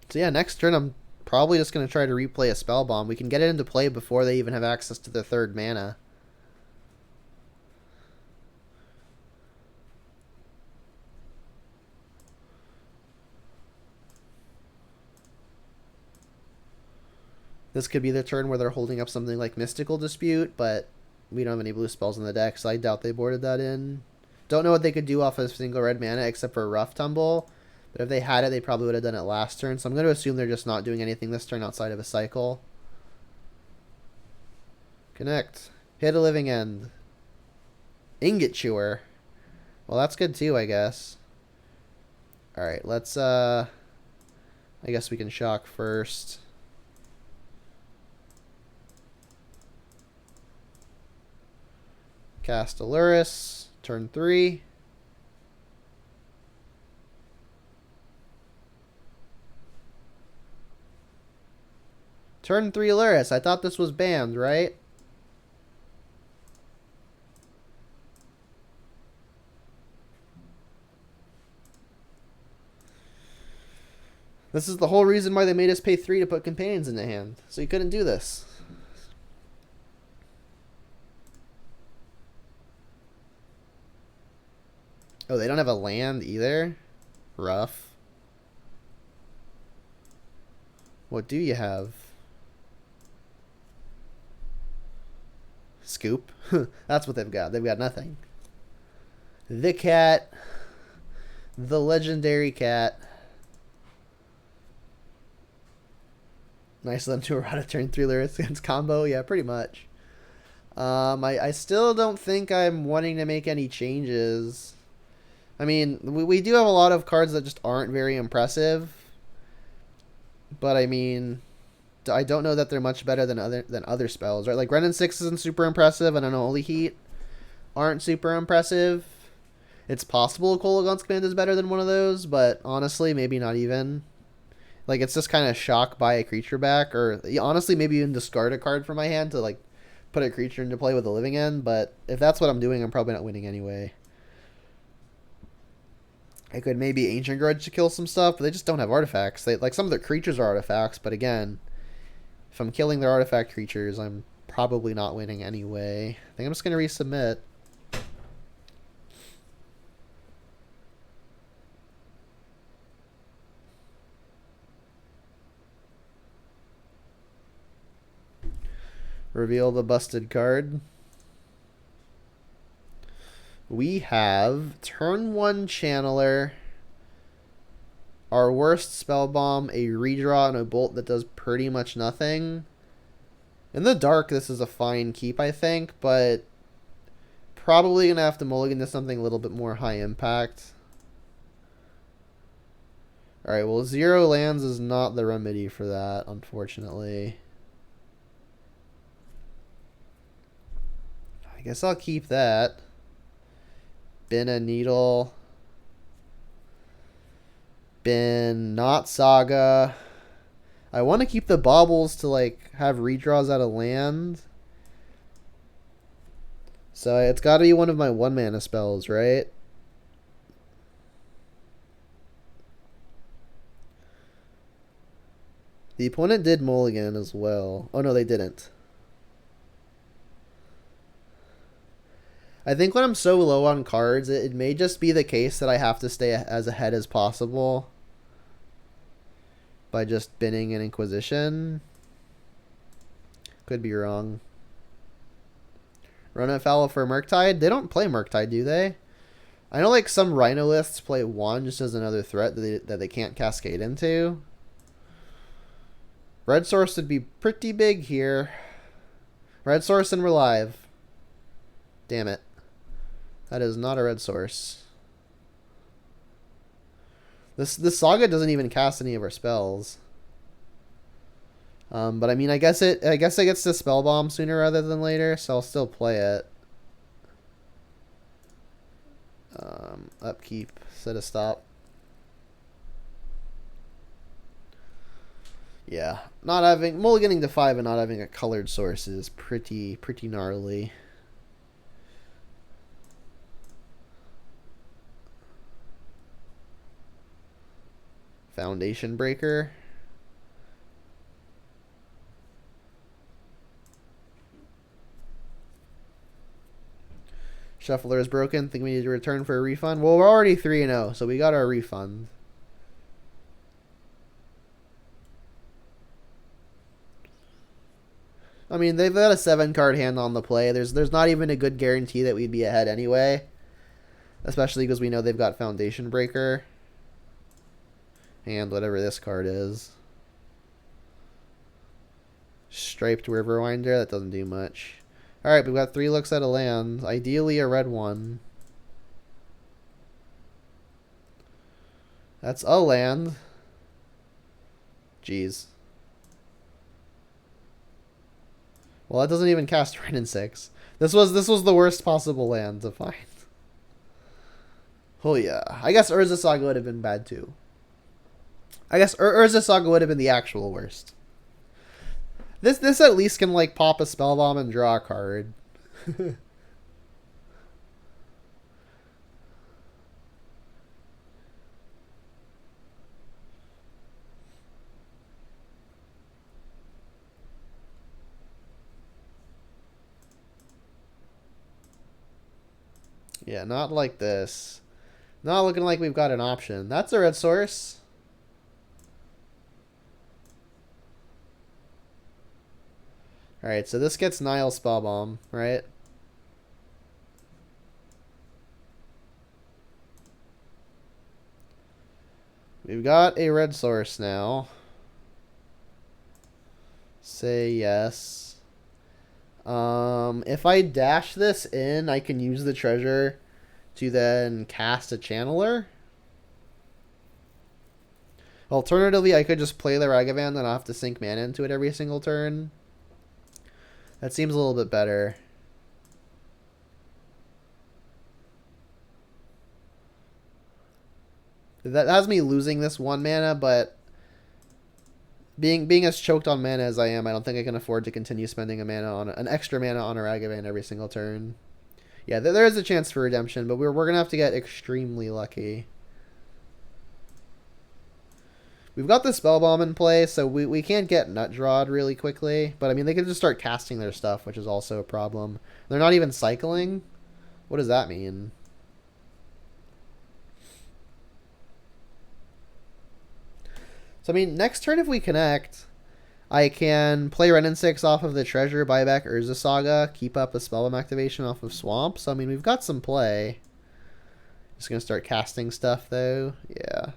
So yeah, next turn I'm probably just going to try to replay a Spell Bomb. We can get it into play before they even have access to their 3rd mana. This could be the turn where they're holding up something like Mystical Dispute, but we don't have any blue spells in the deck, so I doubt they boarded that in. Don't know what they could do off of single red mana except for Rough Tumble. But if they had it, they probably would have done it last turn. So I'm going to assume they're just not doing anything this turn outside of a cycle. Connect. Hit a living end. Ingot Chewer. Well, that's good too, I guess. Alright, let's, I guess we can shock first. Cast a Lurrus. Turn 3. Turn 3 Lurrus. I thought this was banned, right? This is the whole reason why they made us pay 3 to put companions in the hand. So you couldn't do this. Oh, they don't have a land either? Rough. What do you have? Scoop? That's what they've got. They've got nothing. The cat. The legendary cat. Nice of them to errata turn 3 Lurrus against combo. Yeah, pretty much. I still don't think I'm wanting to make any changes. I mean, we do have a lot of cards that just aren't very impressive. But I mean, I don't know that they're much better than other spells, right? Like Renin 6 isn't super impressive, and Unholy Heat aren't super impressive. It's possible Kolaghan's Command is better than one of those, but honestly, maybe not even. Like, it's just kind of shock by a creature back, or honestly, maybe even discard a card from my hand to, like, put a creature into play with a living end, but if that's what I'm doing, I'm probably not winning anyway. I could maybe Ancient Grudge to kill some stuff, but they just don't have artifacts. Like, some of their creatures are artifacts, but again, if I'm killing their artifact creatures, I'm probably not winning anyway. I think I'm just going to resubmit. Reveal the busted card. We have turn 1 Channeler, our worst spell bomb, a redraw, and a bolt that does pretty much nothing. In the dark, this is a fine keep, I think, but probably going to have to mulligan to something a little bit more high impact. Alright, well, 0 lands is not the remedy for that, unfortunately. I guess I'll keep that. Bin a needle. Bin not Saga. I want to keep the baubles to like have redraws out of land. So it's got to be one of my 1 mana spells, right? The opponent did mulligan as well. Oh no, they didn't. I think when I'm so low on cards, it may just be the case that I have to stay as ahead as possible by just binning an Inquisition. Could be wrong. Run afoul for Murktide? They don't play Murktide, do they? I know like some Rhino lists play 1 just as another threat that they can't cascade into. Red Source would be pretty big here. Red Source and we're live. Damn it. That is not a red source. This Saga doesn't even cast any of our spells. But I mean, I guess it gets to spell bomb sooner rather than later, so I'll still play it. Upkeep, set a stop. Yeah, not having mulliganing to 5 and not having a colored source is pretty gnarly. Foundation Breaker. Shuffler is broken. Think we need to return for a refund? Well, we're already 3-0, so we got our refund. I mean, they've got a 7-card hand on the play. There's not even a good guarantee that we'd be ahead anyway. Especially because we know they've got Foundation Breaker. And whatever this card is. Striped Riverwinder. That doesn't do much. Alright, we've got 3 looks at a land. Ideally a red one. That's a land. Jeez. Well, that doesn't even cast Renin 6. This was the worst possible land to find. Oh yeah. I guess Urza Saga would have been bad too. I guess Urza Saga would have been the actual worst. This at least can like pop a spell bomb and draw a card. Yeah, not like this. Not looking like we've got an option. That's a red source. Alright, so this gets Nile Spellbomb, right? We've got a red source now. Say yes. If I dash this in, I can use the treasure to then cast a channeler. Alternatively, I could just play the Ragavan and I'll have to sink mana into it every single turn. That seems a little bit better. That has me losing this 1 mana, but being as choked on mana as I am, I don't think I can afford to continue spending an extra mana on a Ragavan every single turn. Yeah, there is a chance for redemption, but we're gonna have to get extremely lucky. We've got the Spellbomb in play, so we can't get Nutdrawed really quickly. But I mean, they can just start casting their stuff, which is also a problem. They're not even cycling. What does that mean? So I mean, next turn if we connect, I can play Renin 6 off of the treasure, buy back Urza Saga, keep up a Spellbomb activation off of Swamp. So I mean, we've got some play. Just gonna start casting stuff though. Yeah.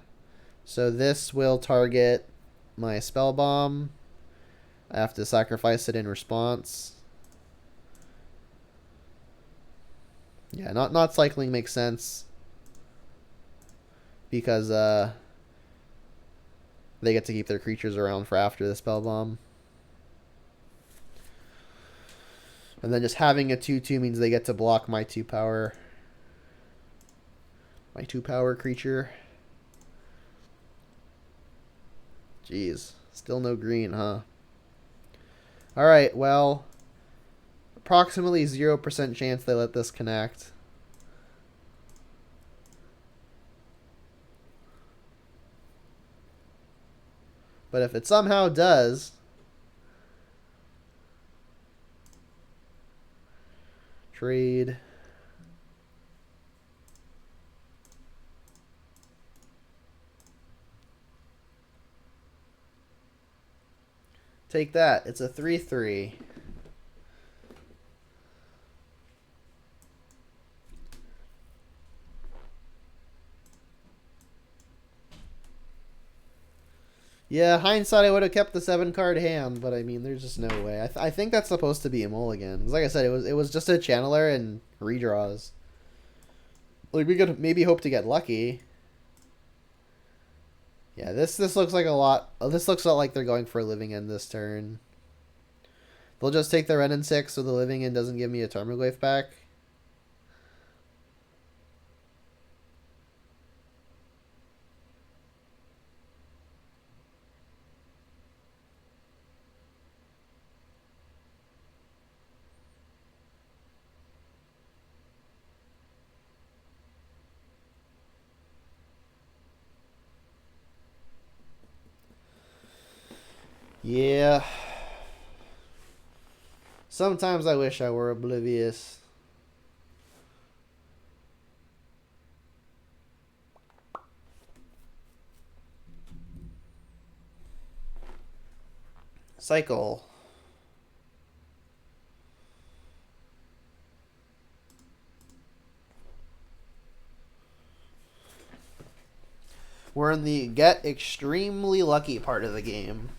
So this will target my Spellbomb. I have to sacrifice it in response. Yeah, not cycling makes sense. Because they get to keep their creatures around for after the Spellbomb. And then just having a 2/2 means they get to block my 2-power. My 2-power creature. Jeez. Still no green, huh? Alright, well. Approximately 0% chance they let this connect. But if it somehow does... Trade... Take that. It's a 3/3. Yeah, hindsight, I would have kept the 7-card hand, but I mean, there's just no way. I think that's supposed to be a mulligan. Because like I said, it was just a channeler and redraws. Like, we could maybe hope to get lucky. Yeah, this looks like a lot. This looks a lot like they're going for a living end this turn. They'll just take the Renin 6 so the living end doesn't give me a Tarmogoyf back. Yeah. Sometimes I wish I were oblivious. Cycle. We're in the get extremely lucky part of the game.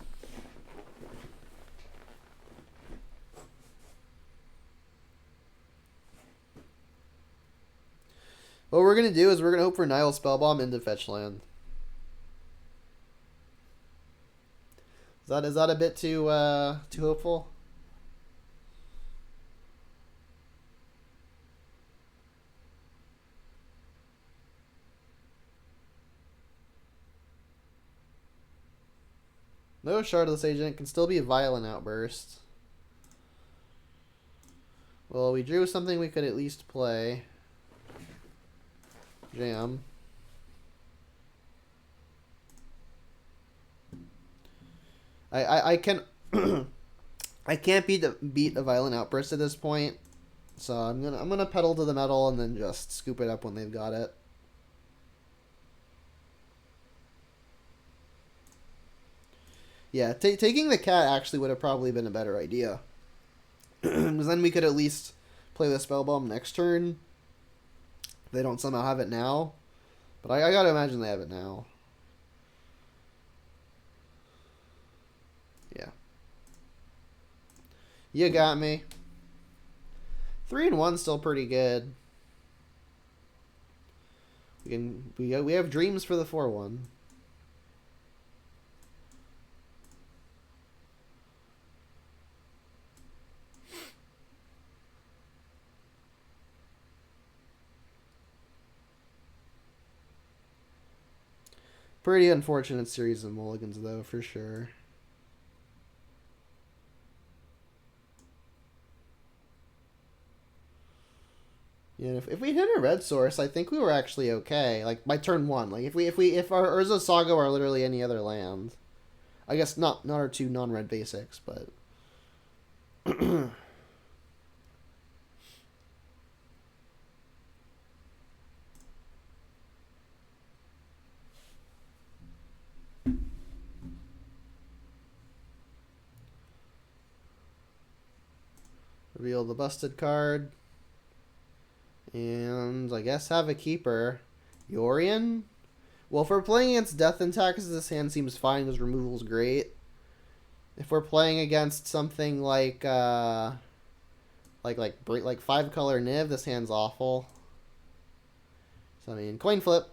What we're going to do is we're going to hope for Nile Spellbomb into fetch land. Is that a bit too hopeful? No Shardless Agent, can still be a Violent Outburst. Well, we drew something we could at least play. Jam. I can I can't beat a Violent Outburst at this point, so I'm gonna pedal to the metal and then just scoop it up when they've got it. Yeah, taking the cat actually would have probably been a better idea. Because then we could at least play the Spell Bomb next turn. They don't somehow have it now. But I gotta imagine they have it now. Yeah. You got me. 3-1 still pretty good. We have dreams for the 4-1. Pretty unfortunate series of mulligans, though, for sure. Yeah, if we hit a red source, I think we were actually okay. Like by turn 1, like if our Urza Saga are literally any other land, I guess not our 2 non-red basics, but reveal the busted card. And I guess have a keeper. Yorion? Well, if we're playing against Death and Taxes, this hand seems fine because removal's great. If we're playing against something like 5-color Niv, this hand's awful. So I mean, coin flip.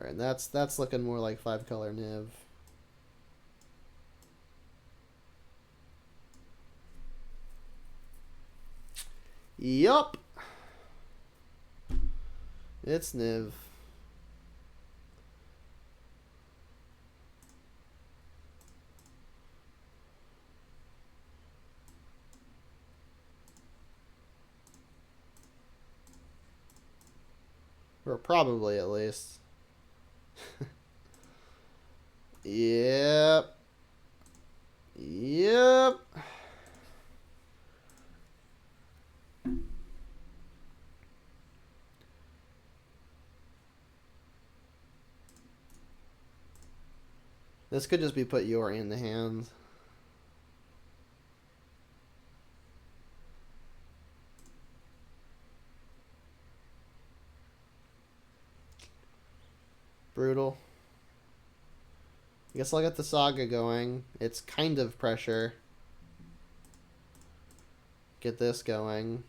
Alright, that's looking more like 5-color Niv. Yup. It's Niv. Or probably at least. Yep. Yep. This could just be put Yori in the hand. Brutal. I guess I'll get the Saga going. It's kind of pressure. Get this going.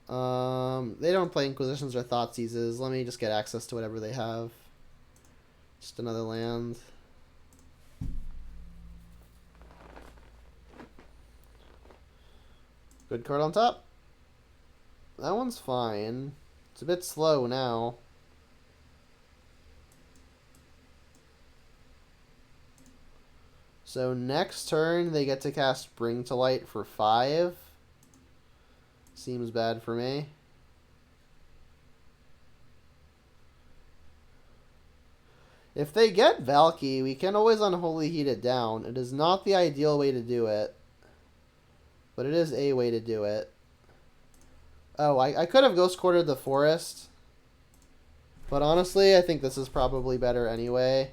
They don't play Inquisitions or Thoughtseizes. Let me just get access to whatever they have. Just another land. Good card on top. That one's fine. It's a bit slow now. So next turn they get to cast Bring to Light for 5. Seems bad for me. If they get Valky, we can always Unholy Heat it down. It is not the ideal way to do it, but it is a way to do it. Oh, I could have Ghost Quartered the Forest, but honestly, I think this is probably better anyway.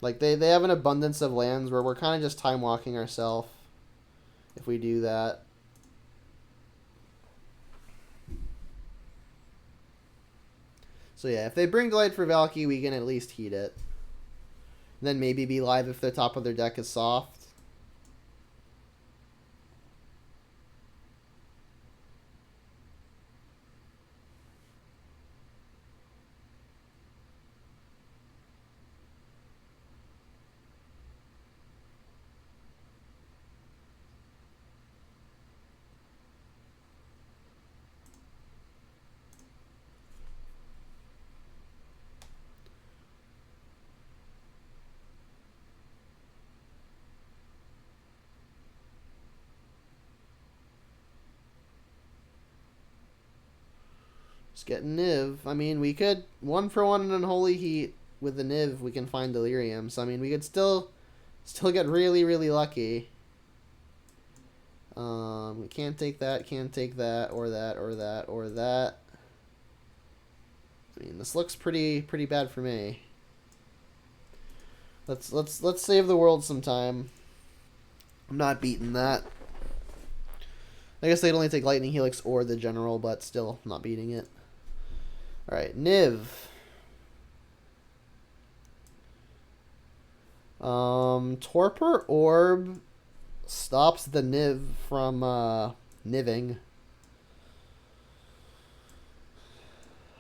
Like, they have an abundance of lands where we're kind of just time walking ourselves if we do that. So yeah, if they bring Delight for Valky, we can at least heat it. And then maybe be live if the top of their deck is soft. Just get Niv. I mean, we could 1-for-1 in Unholy Heat with the Niv. We can find Delirium. So I mean, we could still get really, really lucky. We can't take that. Can't take that, or that, or that, or that. I mean, this looks pretty bad for me. Let's save the world some time. I'm not beating that. I guess they'd only take Lightning Helix or the General, but still not beating it. Alright, Niv. Torpor Orb stops the Niv from niving.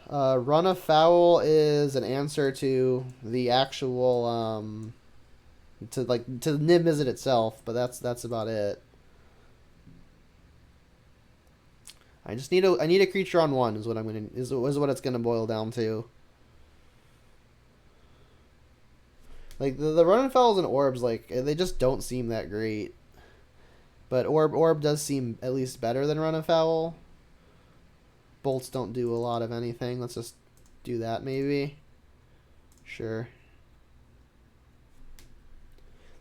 Run Afoul is an answer to the actual to the Niv Mizzet itself, but that's about it. I need a creature on one is what what it's gonna boil down to. Like the Run and Fells and Orbs, like they just don't seem that great. But Orb does seem at least better than Run and Foul. Bolts don't do a lot of anything. Let's just do that maybe. Sure.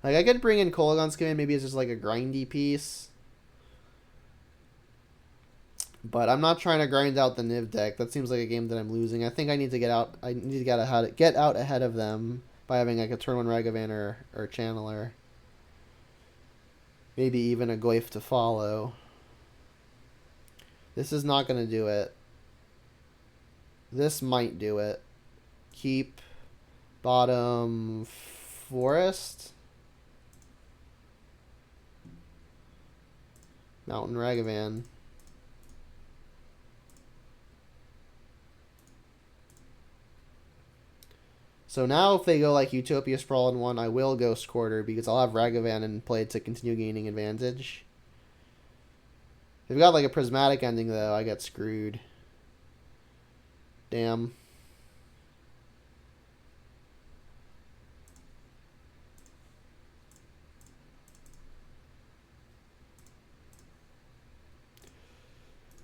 Like I could bring in Kolaghan's Command, maybe it's just like a grindy piece. But I'm not trying to grind out the Niv deck. That seems like a game that I'm losing. I think I need to get out. I need to get out ahead of them by having like a turn 1 Ragavan or Channeler. Maybe even a Goyf to follow. This is not going to do it. This might do it. Keep bottom Forest. Mountain Ragavan. So now if they go like Utopia Sprawl in 1, I will Ghost Quarter because I'll have Ragavan in play to continue gaining advantage. If they've got like a Prismatic Ending though, I get screwed. Damn.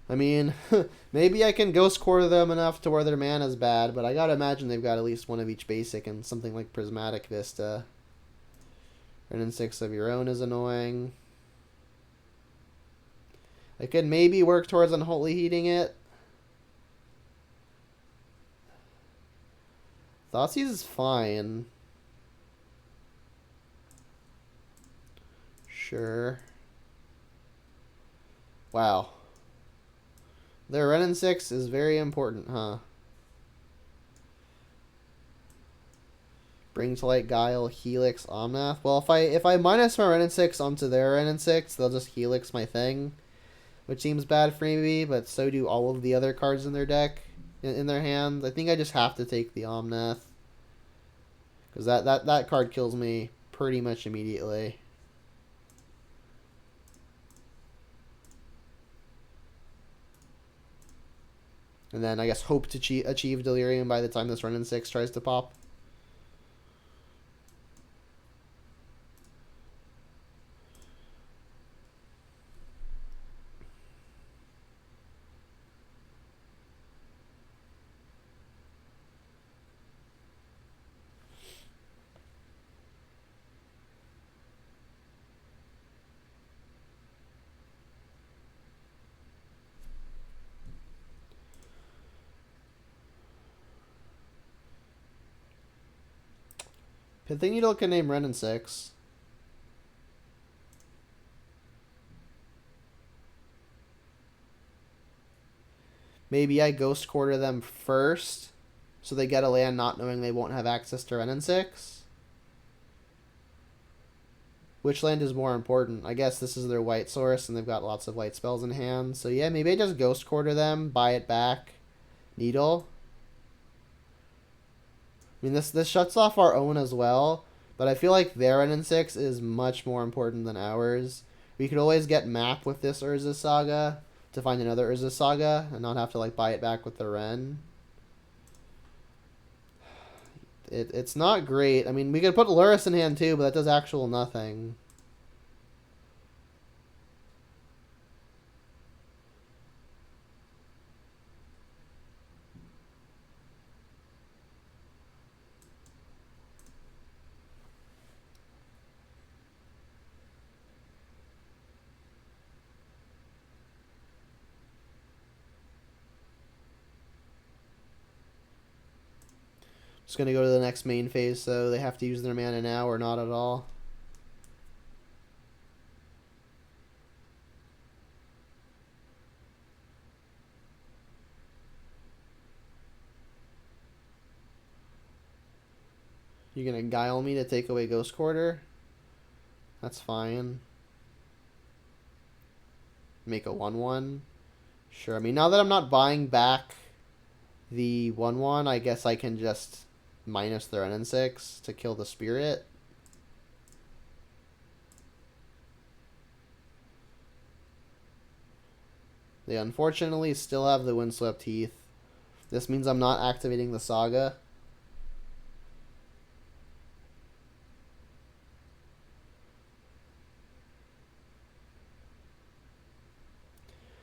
I mean, maybe I can Ghost Quarter them enough to where their mana's bad, but I gotta imagine they've got at least one of each basic and something like Prismatic Vista. And then 6 of your own is annoying. I could maybe work towards Unholy Heating it. Thoughtseize is fine. Sure. Wow. Their Renin 6 is very important, huh? Bring to Light, Guile, Helix, Omnath. Well, if I minus my Renin 6 onto their Renin 6, they'll just Helix my thing. Which seems bad for me, but so do all of the other cards in their deck, in their hand. I think I just have to take the Omnath. Because that card kills me pretty much immediately. And then I guess hope to achieve Delirium by the time this Renin 6 tries to pop. Pithing Needle can name Renin 6. Maybe I Ghost Quarter them first, so they get a land not knowing they won't have access to Renin 6. Which land is more important? I guess this is their white source, and they've got lots of white spells in hand. So yeah, maybe I just Ghost Quarter them, buy it back, Needle. I mean, this shuts off our own as well, but I feel like their Renin 6 is much more important than ours. We could always get map with this Urza Saga to find another Urza Saga and not have to like buy it back with the Ren. It's not great. I mean, we could put Lurrus in hand too, but that does actual nothing. Just going to go to the next main phase, so they have to use their mana now or not at all. You're going to guile me to take away Ghost Quarter? That's fine. Make a 1/1. Sure. I mean, now that I'm not buying back the 1/1, I guess I can just minus the Ren and 6 to kill the Spirit. They unfortunately still have the Windswept Heath. This means I'm not activating the Saga.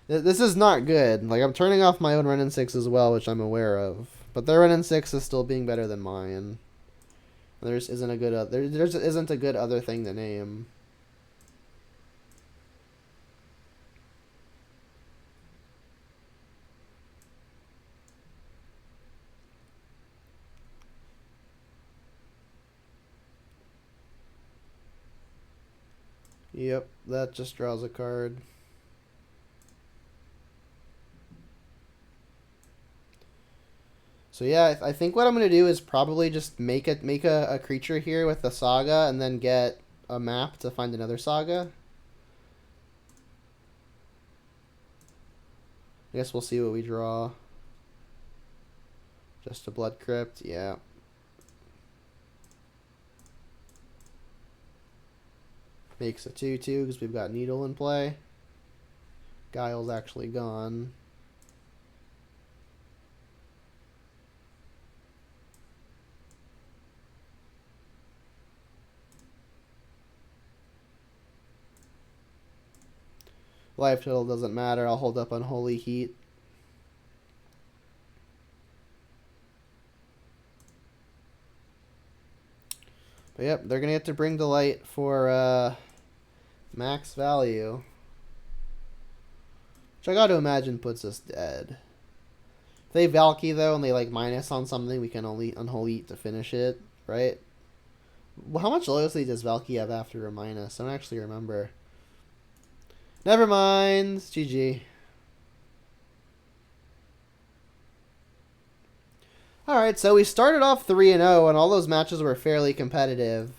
This is not good. Like, I'm turning off my own Ren and 6 as well, which I'm aware of. But their Ren and 6 is still being better than mine. There isn't a good there isn't a good other thing to name. Yep, that just draws a card. So yeah, I think what I'm gonna do is probably just make a creature here with the Saga, and then get a map to find another Saga. I guess we'll see what we draw. Just a Blood Crypt, yeah. Makes a 2/2 because we've got Needle in play. Guile's actually gone. Life total doesn't matter. I'll hold up Unholy Heat. But yep, they're going to get to bring Delight for max value. Which I got to imagine puts us dead. If they Valky, though, and they like minus on something, we can only Unholy Heat to finish it, right? Well, how much loyalty does Valky have after a minus? I don't actually remember. Never mind. GG. Alright, so we started off 3-0, and all those matches were fairly competitive.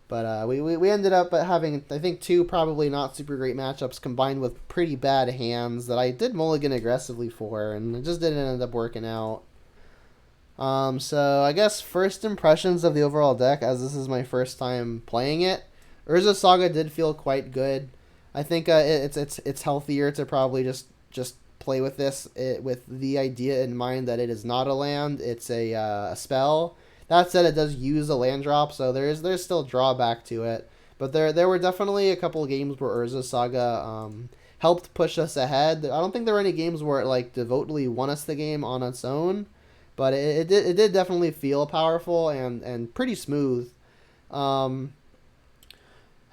But we ended up having, I think, 2 probably not super great matchups combined with pretty bad hands that I did mulligan aggressively for, and it just didn't end up working out. So I guess first impressions of the overall deck, as this is my first time playing it. Urza Saga did feel quite good. I think it's healthier to probably just play with this with the idea in mind that it is not a land, it's a spell. That said, it does use a land drop, so there's still drawback to it. But there were definitely a couple of games where Urza Saga helped push us ahead. I don't think there were any games where it like devotedly won us the game on its own, but it did definitely feel powerful and pretty smooth.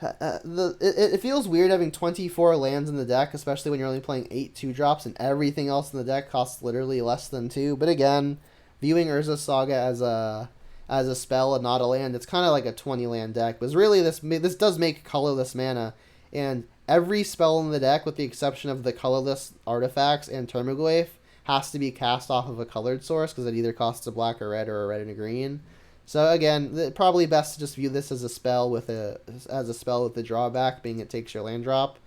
It feels weird having 24 lands in the deck, especially when you're only playing 8 2-drops and everything else in the deck costs literally less than 2. But again, viewing Urza Saga as a spell and not a land, it's kind of like a 20 land deck. But really, this does make colorless mana, and every spell in the deck, with the exception of the colorless artifacts and Termaglyph, has to be cast off of a colored source because it either costs a black or a red and a green. So again, probably best to just view this as a spell with the drawback being it takes your land drop.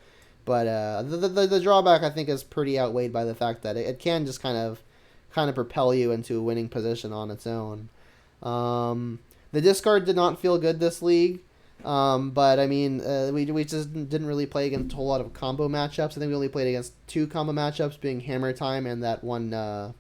But the drawback I think is pretty outweighed by the fact that it can just kind of propel you into a winning position on its own. The discard did not feel good this league, but I mean we just didn't really play against a whole lot of combo matchups. I think we only played against 2 combo matchups, being Hammer Time and that one the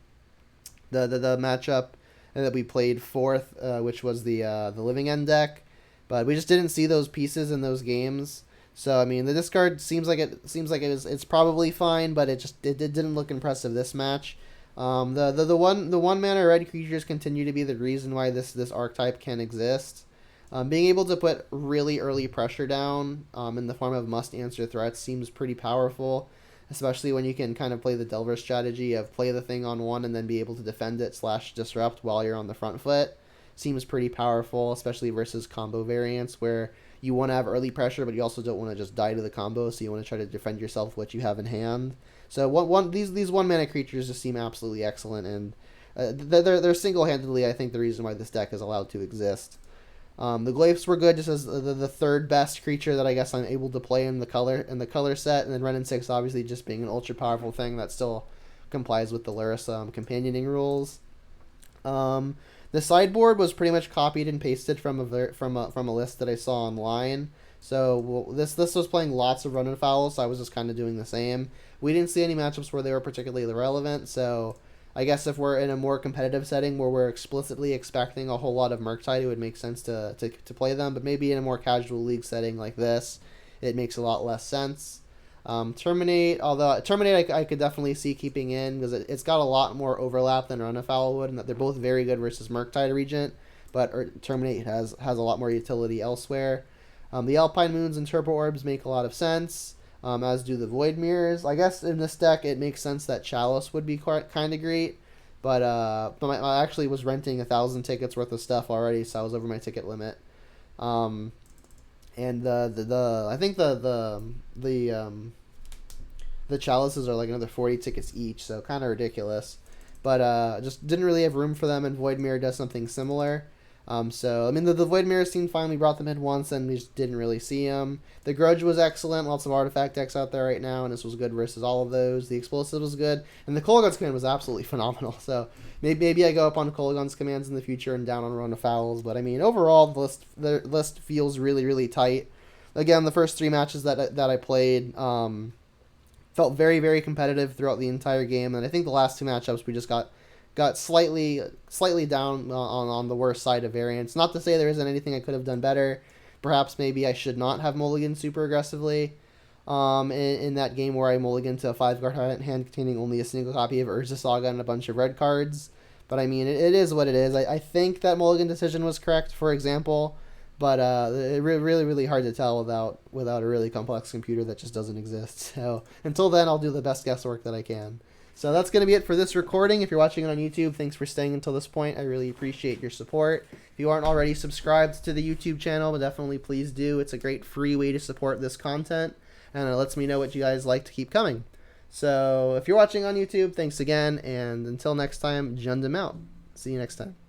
matchup that we played 4th, which was the Living End deck, but we just didn't see those pieces in those games. So I mean, the discard seems like it's probably fine, but it didn't look impressive this match. The one mana red creatures continue to be the reason why this archetype can exist. Being able to put really early pressure down in the form of must answer threats seems pretty powerful, especially when you can kind of play the Delver strategy of play the thing on 1 and then be able to defend it / disrupt while you're on the front foot. seems pretty powerful, especially versus combo variants where you want to have early pressure, but you also don't want to just die to the combo, so you want to try to defend yourself with what you have in hand. So these 1 mana creatures just seem absolutely excellent, and they're single-handedly, I think, the reason why this deck is allowed to exist. The Glyphs were good just as the third best creature that I guess I'm able to play in the color set, and then Wrenn and 6 obviously just being an ultra powerful thing that still complies with the Lurrus companioning rules. The sideboard was pretty much copied and pasted from a list that I saw online. So this was playing lots of Run and Foul, so I was just kind of doing the same. We didn't see any matchups where they were particularly relevant, so I guess if we're in a more competitive setting where we're explicitly expecting a whole lot of Murktide, it would make sense to play them. But maybe in a more casual league setting like this, it makes a lot less sense. Terminate, although Terminate I could definitely see keeping in because it's got a lot more overlap than Run and Foul would, and that they're both very good versus Murktide Regent, but Terminate has a lot more utility elsewhere. The Alpine Moons and Turbo Orbs make a lot of sense, as do the Void Mirrors. I guess in this deck it makes sense that Chalice would be kind of great, but I actually was renting 1,000 tickets worth of stuff already, so I was over my ticket limit. And I think the chalices are like another 40 tickets each, so kind of ridiculous. But just didn't really have room for them, and Void Mirror does something similar. So, I mean, the Void Mirror team finally brought them in once, and we just didn't really see them. The Grudge was excellent. Lots of artifact decks out there right now, and this was good versus all of those. The Explosive was good, and the Kolaghan's command was absolutely phenomenal. So, maybe I go up on Kolaghan's commands in the future and down on Run of Fouls. But, I mean, overall, the list feels really, really tight. Again, the first 3 matches that I played felt very, very competitive throughout the entire game, and I think the last 2 matchups we just got slightly down on the worst side of variance. Not to say there isn't anything I could have done better. Perhaps maybe I should not have mulliganed super aggressively in that game where I mulliganed to a 5-card hand containing only a single copy of Urza Saga and a bunch of red cards. But I mean, it is what it is. I think that mulligan decision was correct, for example, but it really, really hard to tell without a really complex computer that just doesn't exist. So until then, I'll do the best guesswork that I can. So that's going to be it for this recording. If you're watching it on YouTube, thanks for staying until this point. I really appreciate your support. If you aren't already subscribed to the YouTube channel, definitely please do. It's a great free way to support this content, and it lets me know what you guys like to keep coming. So if you're watching on YouTube, thanks again, and until next time, Jundam out. See you next time.